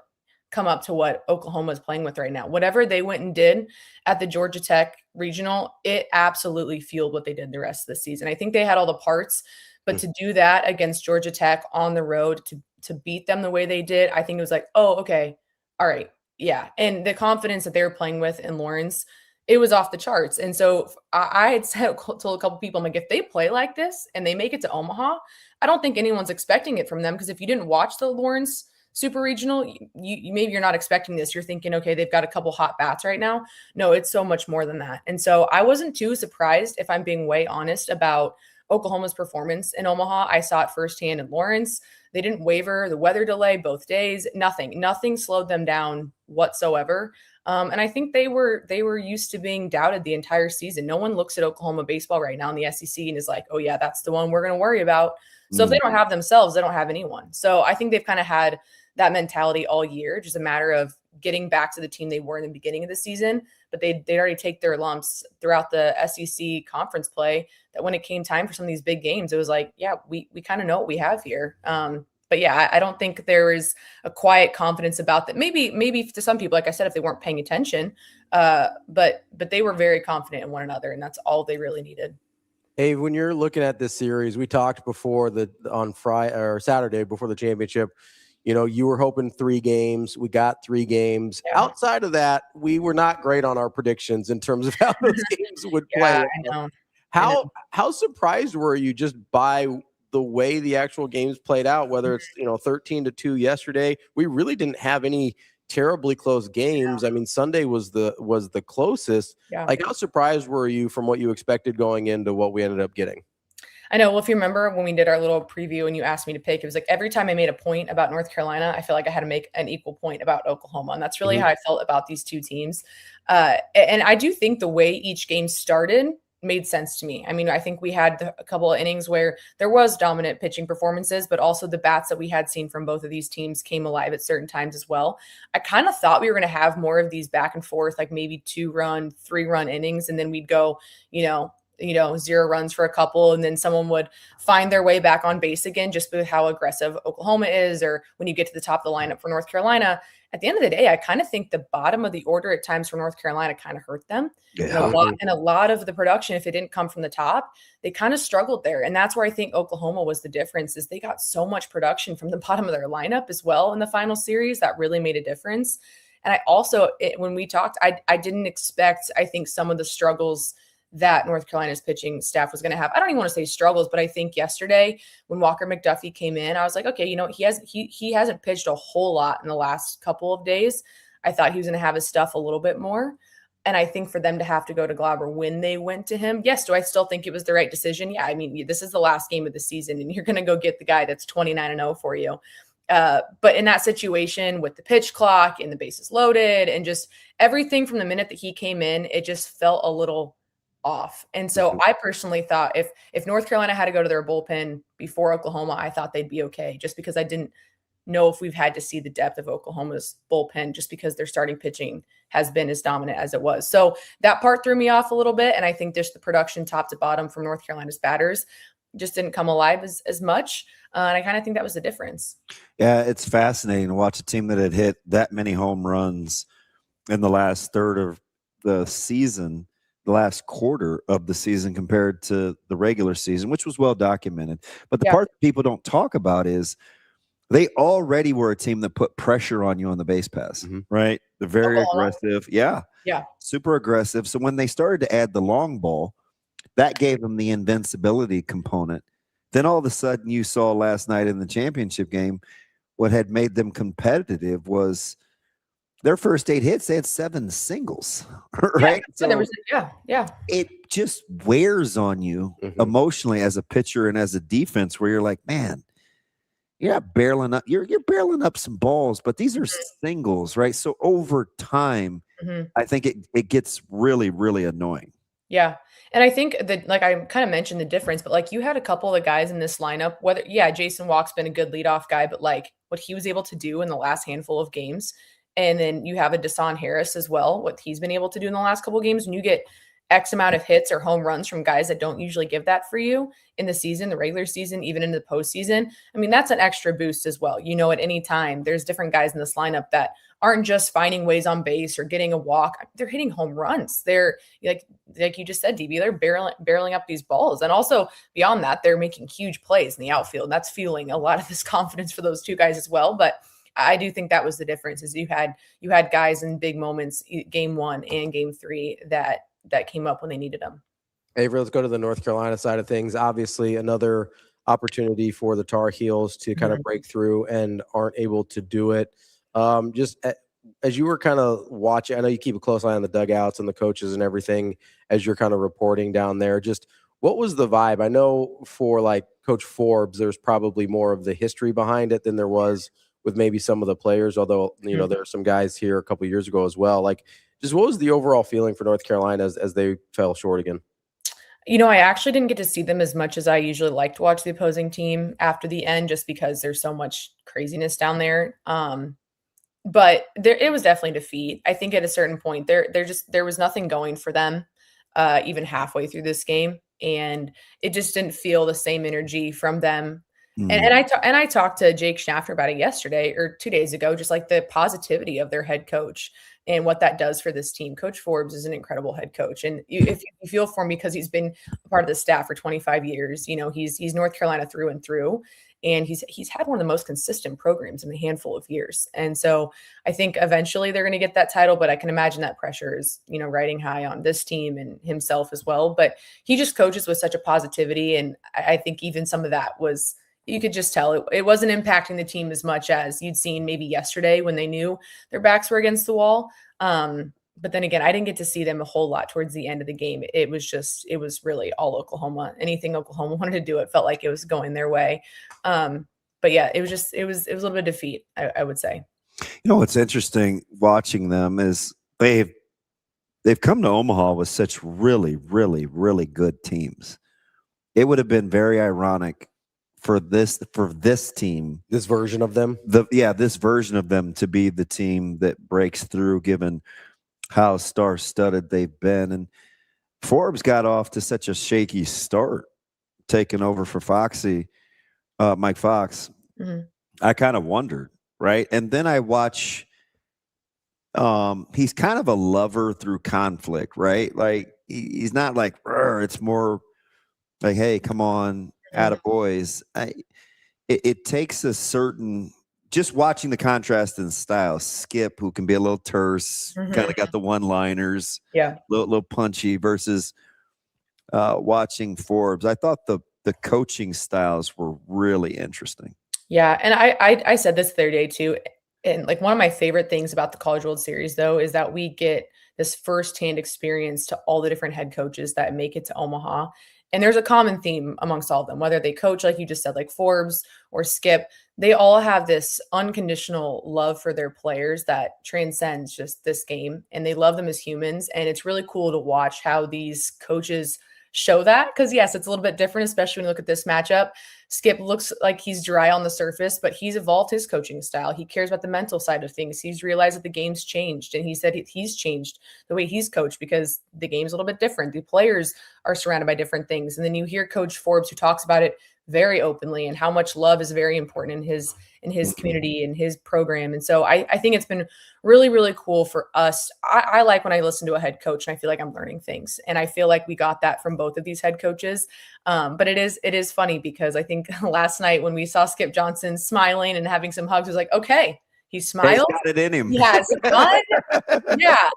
come up to what Oklahoma is playing with right now. Whatever they went and did at the Georgia Tech regional, it absolutely fueled what they did the rest of the season. I think they had all the parts, but to do that against Georgia Tech on the road, to beat them the way they did, I think it was like, oh, okay, all right, yeah. And the confidence that they were playing with in Lawrence, it was off the charts. And so I had told a couple people, I'm like, if they play like this and they make it to Omaha, I don't think anyone's expecting it from them, because if you didn't watch the Lawrence Super Regional, you maybe you're not expecting this. You're thinking, okay, they've got a couple hot bats right now. No, it's so much more than that. And so I wasn't too surprised, if I'm being way honest, about Oklahoma's performance in Omaha. I saw it firsthand in Lawrence. They didn't waver. The weather delay both days, nothing slowed them down whatsoever. And I think they were used to being doubted the entire season. No one looks at Oklahoma baseball right now in the SEC and is like, oh yeah, that's the one we're going to worry about. So if they don't have themselves, they don't have anyone. So I think they've kind of had that mentality all year, just a matter of getting back to the team they were in the beginning of the season. But they'd already take their lumps throughout the SEC conference play, that when it came time for some of these big games, it was like, yeah, we kind of know what we have here. But yeah, I don't think there is a quiet confidence about that. Maybe to some people, like I said, if they weren't paying attention, but they were very confident in one another, and that's all they really needed. Hey, when you're looking at this series, we talked before on Friday or Saturday before the championship. You know, you were hoping 3 games. We got 3 games. Yeah. Outside of that, we were not great on our predictions in terms of how those games would play. I know. How surprised were you just by the way the actual games played out? Whether it's 13-2 yesterday, we really didn't have any terribly close games. I mean, Sunday was the closest. Yeah. Like, how surprised were you from what you expected going into what we ended up getting? I know. Well, if you remember when we did our little preview and you asked me to pick, it was like every time I made a point about North Carolina, I feel like I had to make an equal point about Oklahoma. And that's really how I felt about these two teams. And I do think the way each game started made sense to me. I mean, I think we had a couple of innings where there was dominant pitching performances, but also the bats that we had seen from both of these teams came alive at certain times as well. I kind of thought we were going to have more of these back and forth, like maybe 2-run, 3-run innings. And then we'd go, 0 runs for a couple, and then someone would find their way back on base again, just with how aggressive Oklahoma is, or when you get to the top of the lineup for North Carolina. At the end of the day, I kind of think the bottom of the order at times for North Carolina kind of hurt them. Yeah. And a lot of the production, if it didn't come from the top, they kind of struggled there. And that's where I think Oklahoma was the difference, is they got so much production from the bottom of their lineup as well in the final series. That really made a difference. And I also, when we talked, I didn't expect, I think, some of the struggles that North Carolina's pitching staff was going to have. I don't even want to say struggles, but I think yesterday when Walker McDuffie came in, I was like, okay, he hasn't pitched a whole lot in the last couple of days. I thought he was going to have his stuff a little bit more. And I think for them to have to go to Glauber when they went to him, yes, do I still think it was the right decision? Yeah, I mean, this is the last game of the season, and you're going to go get the guy that's 29-0 for you. But in that situation with the pitch clock and the bases loaded and just everything from the minute that he came in, it just felt a little off. And so I personally thought if North Carolina had to go to their bullpen before Oklahoma, I thought they'd be okay, just because I didn't know if we've had to see the depth of Oklahoma's bullpen, just because their starting pitching has been as dominant as it was. So that part threw me off a little bit. And I think just the production top to bottom from North Carolina's batters just didn't come alive as much. And I kind of think that was the difference. Yeah, it's fascinating to watch a team that had hit that many home runs in the last third of the season, the last quarter of the season compared to the regular season, which was well documented. But the part that people don't talk about is they already were a team that put pressure on you on the base pass, right? They're very aggressive. Yeah. Super aggressive. So when they started to add the long ball, that gave them the invincibility component. Then all of a sudden you saw last night in the championship game, what had made them competitive was their first 8 hits, they had 7 singles, right? Yeah. It just wears on you emotionally as a pitcher and as a defense, where you're like, man, you're not barreling up. You're barreling up some balls, but these are singles, right? So over time, I think it gets really, really annoying. Yeah. And I think that, like I kind of mentioned the difference, but like you had a couple of guys in this lineup, whether, Jason Walk's been a good leadoff guy, but like what he was able to do in the last handful of games. And then you have a Deshaun Harris as well, what he's been able to do in the last couple of games. When you get X amount of hits or home runs from guys that don't usually give that for you in the season, the regular season, even into the postseason, I mean, that's an extra boost as well. You know, at any time, there's different guys in this lineup that aren't just finding ways on base or getting a walk. They're hitting home runs. They're like you just said, DB, they're barreling up these balls. And also beyond that, they're making huge plays in the outfield. That's fueling a lot of this confidence for those two guys as well. But I do think that was the difference, is you had guys in big moments, game 1 and game 3, that came up when they needed them. Avery, let's go to the North Carolina side of things. Obviously, another opportunity for the Tar Heels to kind of break through and aren't able to do it. Just as you were kind of watching, I know you keep a close eye on the dugouts and the coaches and everything as you're kind of reporting down there. Just what was the vibe? I know for like Coach Forbes, there's probably more of the history behind it than there was with maybe some of the players, although, you know, there are some guys here a couple of years ago as well. Like, just what was the overall feeling for North Carolina as they fell short again? You know, I actually didn't get to see them as much as I usually like to watch the opposing team after the end, just because there's so much craziness down there. But it was definitely defeat. I think at a certain point there was nothing going for them, even halfway through this game. And it just didn't feel the same energy from them. And I talked to Jake Schafter about it yesterday or 2 days ago, just like the positivity of their head coach and what that does for this team. Coach Forbes is an incredible head coach. And if you feel for him, because he's been a part of the staff for 25 years, you know, he's North Carolina through and through. And he's had one of the most consistent programs in a handful of years. And so I think eventually they're going to get that title, but I can imagine that pressure is, you know, riding high on this team and himself as well. But he just coaches with such a positivity. And I think even some of that was, you could just tell it wasn't impacting the team as much as you'd seen maybe yesterday when they knew their backs were against the wall. But then again, I didn't get to see them a whole lot towards the end of the game. It was really all Oklahoma. Anything Oklahoma wanted to do, it felt like it was going their way. But yeah, it was a little bit of defeat, I would say. You know, what's interesting watching them is they've come to Omaha with such really, really, really good teams. It would have been very ironic for this team, this version of them, this version of them to be the team that breaks through, given how star-studded they've been. And Forbes got off to such a shaky start, taking over for Mike Fox. I kind of wondered, right? And then I watch. He's kind of a lover through conflict, right? Like he's not like, it's more like, hey, come on. Attaboys. It takes a certain, just watching the contrast in style. Skip, who can be a little terse, kind of got the one-liners, little punchy, versus watching Forbes. I thought the coaching styles were really interesting. Yeah, and I said this the other day too. And like one of my favorite things about the College World Series, though, is that we get this firsthand experience to all the different head coaches that make it to Omaha. And there's a common theme amongst all of them, whether they coach, like you just said, like Forbes or Skip, they all have this unconditional love for their players that transcends just this game. And they love them as humans. And it's really cool to watch how these coaches show that. Because yes, it's a little bit different, especially when you look at this matchup. Skip looks like he's dry on the surface, but he's evolved his coaching style. He cares about the mental side of things. He's realized that the game's changed, and he said he's changed the way he's coached because the game's a little bit different. The players are surrounded by different things. And then you hear Coach Forbes, who talks about it very openly and how much love is very important in his community and his program. And so I think it's been really, really cool for us. I like when I listen to a head coach and I feel like I'm learning things. And I feel like we got that from both of these head coaches. But it is funny because I think last night when we saw Skip Johnson smiling and having some hugs, it was like, okay, He smiled. He's got it in him. He has fun. Yeah.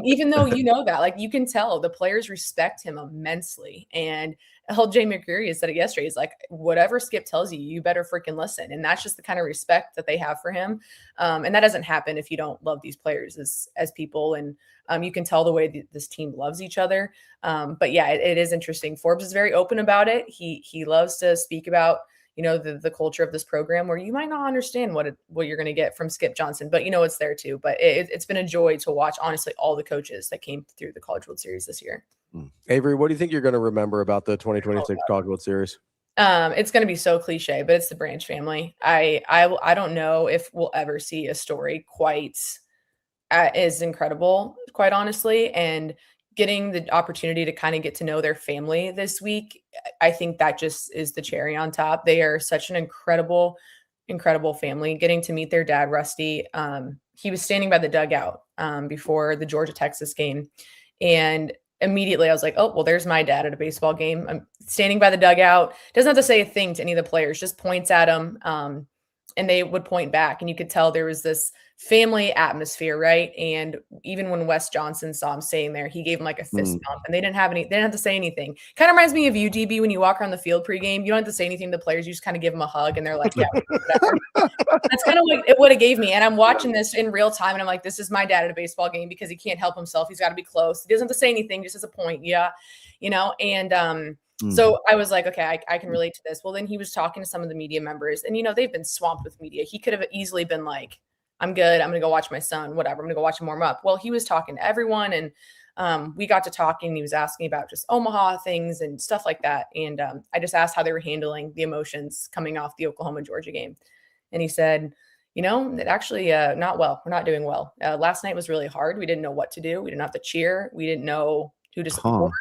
Even though you know that, like, you can tell the players respect him immensely. And LJ McCreary has said it yesterday. He's like, whatever Skip tells you, you better freaking listen. And that's just the kind of respect that they have for him. And that doesn't happen if you don't love these players as people. And you can tell the way this team loves each other. But yeah, it is interesting. Forbes is very open about it. He loves to speak about, you know, the culture of this program, where you might not understand what you're going to get from Skip Johnson, but you know, it's there too. But it's been a joy to watch, honestly, all the coaches that came through the College World Series this year. Avery, what do you think you're going to remember about the 2026 College World Series? It's going to be so cliche, but it's the Branch family. I don't know if we'll ever see a story quite as incredible, quite honestly, and getting the opportunity to kind of get to know their family this week, I think that just is the cherry on top. They are such an incredible family. Getting to meet their dad, Rusty, he was standing by the dugout before the Georgia-Texas game. And immediately I was like, oh, well, there's my dad at a baseball game. I'm standing by the dugout. Doesn't have to say a thing to any of the players, just points at them. And they would point back, and you could tell there was this family atmosphere, right? And even when Wes Johnson saw him staying there, he gave him like a fist bump, and they didn't have to say anything. Kind of reminds me of you, DB, when you walk around the field pregame, you don't have to say anything to the players. You just kind of give them a hug, and they're like, yeah, whatever. That's kind of what it gave me. And I'm watching this in real time, and I'm like, this is my dad at a baseball game, because he can't help himself. He's got to be close. He doesn't have to say anything, just as a point. Yeah. You know, and so I was like, okay, I can relate to this. Well, then he was talking to some of the media members, and, you know, they've been swamped with media. He could have easily been like, I'm good. I'm going to go watch my son, whatever. I'm going to go watch him warm up. Well, he was talking to everyone, and we got to talking. He was asking about just Omaha things and stuff like that. And I just asked how they were handling the emotions coming off the Oklahoma-Georgia game. And he said, you know, it actually not well. We're not doing well. Last night was really hard. We didn't know what to do. We didn't have to cheer. We didn't know who to support.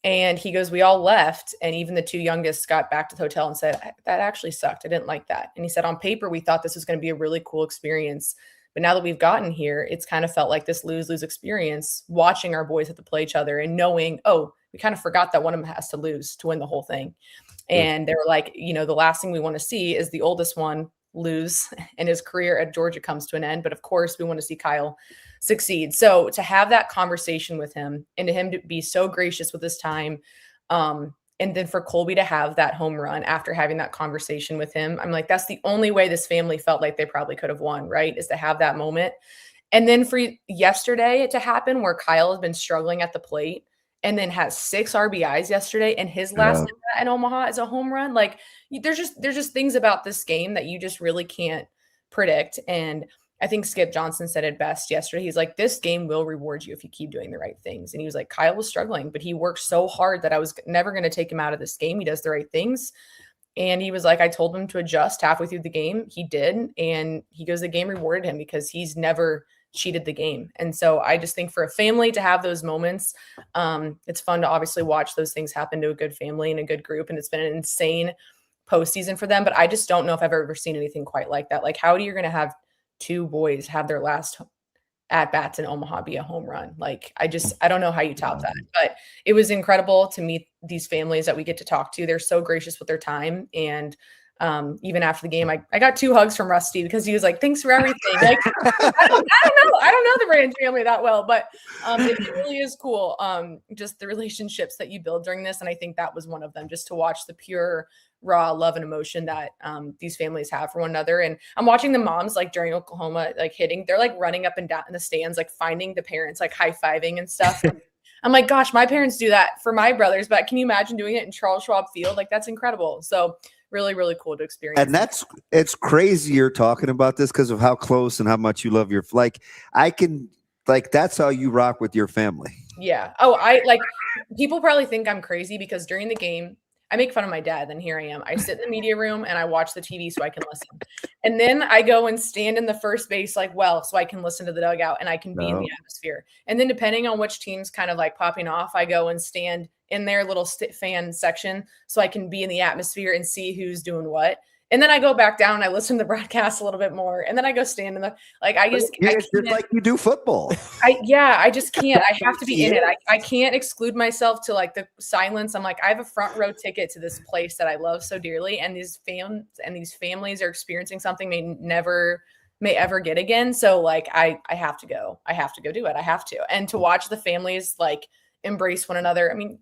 And he goes, we all left. And even the two youngest got back to the hotel and said, that actually sucked. I didn't like that. And he said, on paper, we thought this was going to be a really cool experience. But now that we've gotten here, it's kind of felt like this lose-lose experience, watching our boys have to play each other and knowing, oh, we kind of forgot that one of them has to lose to win the whole thing. And they were like, you know, the last thing we want to see is the oldest one lose and his career at Georgia comes to an end. But of course, we want to see Kyle succeed. So to have that conversation with him, and to him to be so gracious with his time, and then for Colby to have that home run after having that conversation with him, I'm like, that's the only way this family felt like they probably could have won, right? Is to have that moment. And then for yesterday to happen where Kyle has been struggling at the plate and then has 6 RBIs yesterday, and his last in Omaha is a home run. Like, there's just things about this game that you just really can't predict. And I think Skip Johnson said it best yesterday. He's like, this game will reward you if you keep doing the right things. And he was like, Kyle was struggling, but he worked so hard that I was never going to take him out of this game. He does the right things. And he was like, I told him to adjust halfway through the game. He did. And he goes, the game rewarded him because he's never cheated the game. And so I just think for a family to have those moments, it's fun to obviously watch those things happen to a good family and a good group. And it's been an insane postseason for them. But I just don't know if I've ever seen anything quite like that. Like, how are you going to have 2 boys have their last at-bats in Omaha be a home run? Like, I don't know how you top that. But it was incredible to meet these families that we get to talk to. They're so gracious with their time. And even after the game, I got 2 hugs from Rusty because he was like, thanks for everything. Like, I don't know the Branch family that well, but it really is cool. Just the relationships that you build during this. And I think that was one of them, just to watch the pure raw love and emotion that these families have for one another. And I'm watching the moms, like during Oklahoma, like hitting, they're like running up and down in the stands, like finding the parents, like high-fiving and stuff. I'm like, gosh, my parents do that for my brothers, but can you imagine doing it in Charles Schwab Field? Like, that's incredible. So really, really cool to experience. And it's crazy you're talking about this because of how close and how much you love that's how you rock with your family. Yeah. Oh, people probably think I'm crazy because during the game, I make fun of my dad. Then here I am. I sit in the media room and I watch the TV so I can listen. And then I go and stand in the first base, so I can listen to the dugout and I can be in the atmosphere. And then depending on which team's kind of like popping off, I go and stand in their little fan section so I can be in the atmosphere and see who's doing what. And then I go back down and I listen to the broadcast a little bit more. And then I go stand in it's just like you do football. I just can't. I have to be in it. I can't exclude myself to like the silence. I'm like, I have a front row ticket to this place that I love so dearly. And these families are experiencing something they never may ever get again. So like, I have to go. I have to go do it. I have to. And to watch the families like embrace one another. I mean,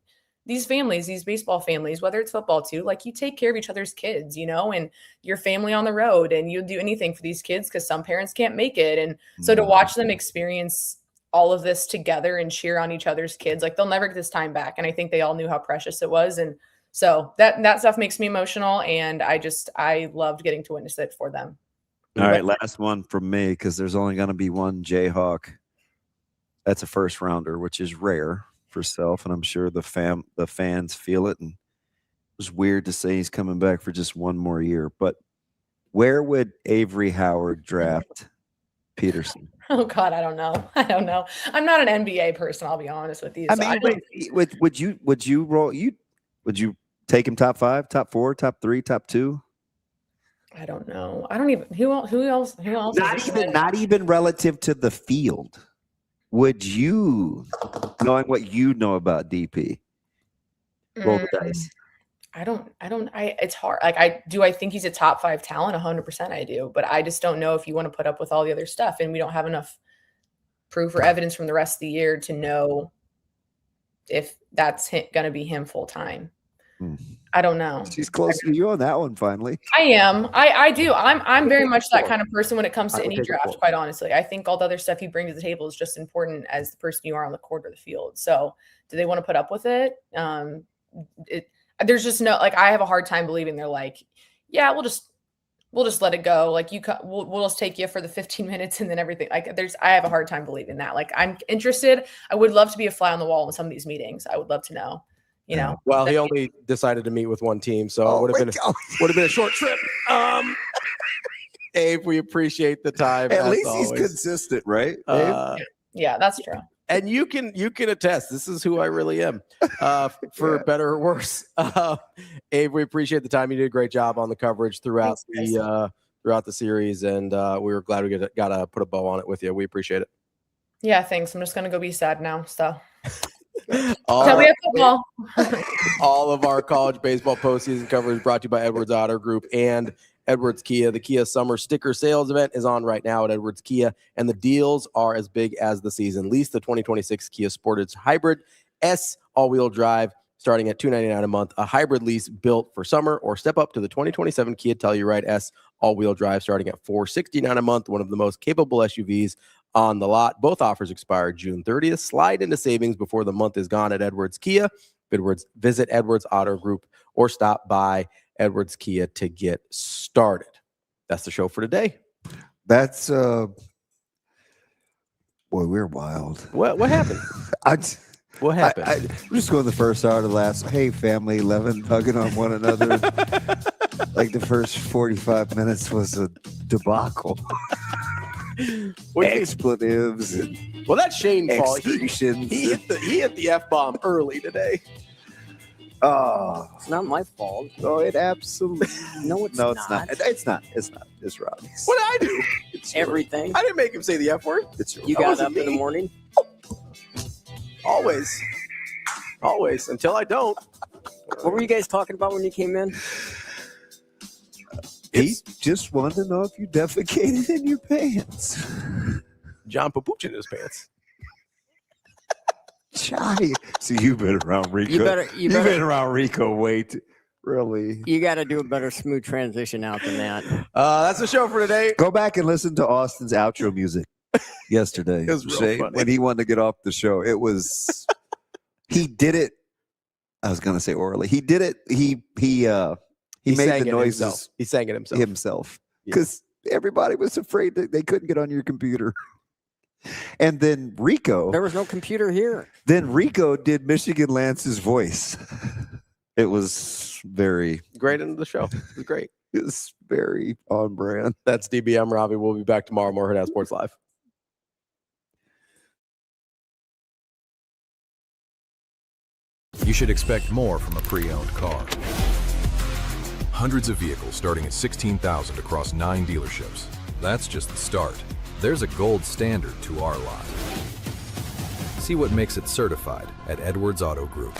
these families, these baseball families, whether it's football too, like you take care of each other's kids, you know, and your family on the road, and you'll do anything for these kids because some parents can't make it. And so to watch them experience all of this together and cheer on each other's kids, like they'll never get this time back. And I think they all knew how precious it was. And so that stuff makes me emotional. And I loved getting to witness it for them. All right, last one from me, because there's only going to be one Jayhawk. That's a first rounder, which is rare for Self, and I'm sure the fans feel it. And it was weird to say he's coming back for just one more year. But where would Avarie Howard draft Peterson? Oh God, I don't know. I'm not an NBA person. I'll be honest with you. Would you take him top 5, top 4, top 3, top 2? I don't know. I don't even who else? Not even relative to the field. Would you, knowing what you know about DP, roll the dice? It's hard. Like I think he's a top 5 talent. 100% I do, but I just don't know if you want to put up with all the other stuff, and we don't have enough proof or evidence from the rest of the year to know if that's going to be him full time. I don't know. She's close to you on that one. Finally, I am. I do. I'm very much that kind of person when it comes to any draft. Quite honestly, I think all the other stuff you bring to the table is just important as the person you are on the court or the field. So, do they want to put up with it? There's just no, like, I have a hard time believing they're like, yeah, we'll just let it go. Like we'll just take you for the 15 minutes and then everything. Like I have a hard time believing that. Like I'm interested. I would love to be a fly on the wall in some of these meetings. I would love to know. You know, well, he only decided to meet with one team, so it would have been a short trip. Abe, we appreciate the time. At least he's consistent, right? Yeah, that's true. And you can attest. This is who I really am, for better or worse. Abe, we appreciate the time. You did a great job on the coverage throughout the series, and we were glad we got to put a bow on it with you. We appreciate it. Yeah, thanks. I'm just gonna go be sad now. So. All we have football. All of our college baseball postseason coverage brought to you by Edwards Auto Group and Edwards Kia. The Kia Summer Sticker Sales event is on right now at Edwards Kia, and the deals are as big as the season. Lease the 2026 Kia Sportage Hybrid S all-wheel drive starting at $299 a month. A hybrid lease built for summer, or step up to the 2027 Kia Telluride S all-wheel drive starting at $469 a month. One of the most capable SUVs on the lot. Both offers expire June 30th. Slide into savings before the month is gone at Edwards Kia. Visit Edwards Auto Group or stop by Edwards Kia to get started. That's the show for today. That's boy, we're wild. What happened? What happened? We're just going the first hour to the last. Hey, family, 11 hugging on one another. Like the first 45 minutes was a debacle. Expletives. Well, that's Shane's fault. He He hit the F-bomb early today. Oh, it's not my fault. Oh, it absolutely. No, it's not. It's not. It's Robbie's. What did I do? It's everything. I didn't make him say the F word. It's you got up in the morning. Always. Until I don't. What were you guys talking about when you came in? He just wanted to know if you defecated in your pants. John Papuch in his pants. Chai. See, you've been around Rico. You've been around Rico way too. Really. You got to do a better smooth transition out than that. That's the show for today. Go back and listen to Austin's outro music yesterday. It was real funny. When he wanted to get off the show. It was. He did it. I was going to say orally. He did it. He made the noises. Himself. He sang it himself because everybody was afraid that they couldn't get on your computer. And then Rico. There was no computer here. Then Rico did Michigan Lance's voice. It was very great into the show. It was great. It was very on brand. That's DB. I'm Ravi. We'll be back tomorrow. More Hurrdat Sports Live. You should expect more from a pre-owned car. Hundreds of vehicles starting at $16,000 across 9 dealerships. That's just the start. There's a gold standard to our lot. See what makes it certified at Edwards Auto Group.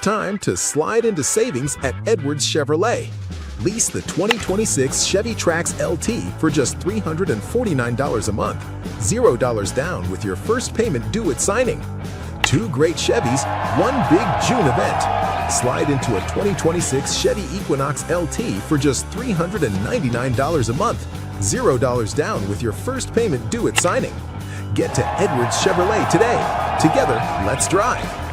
It's time to slide into savings at Edwards Chevrolet. Lease the 2026 Chevy Trax LT for just $349 a month, $0 down with your first payment due at signing. 2 great Chevys, one big June event. Slide into a 2026 Chevy Equinox LT for just $399 a month, $0 down with your first payment due at signing. Get to Edwards Chevrolet today. Together, let's drive.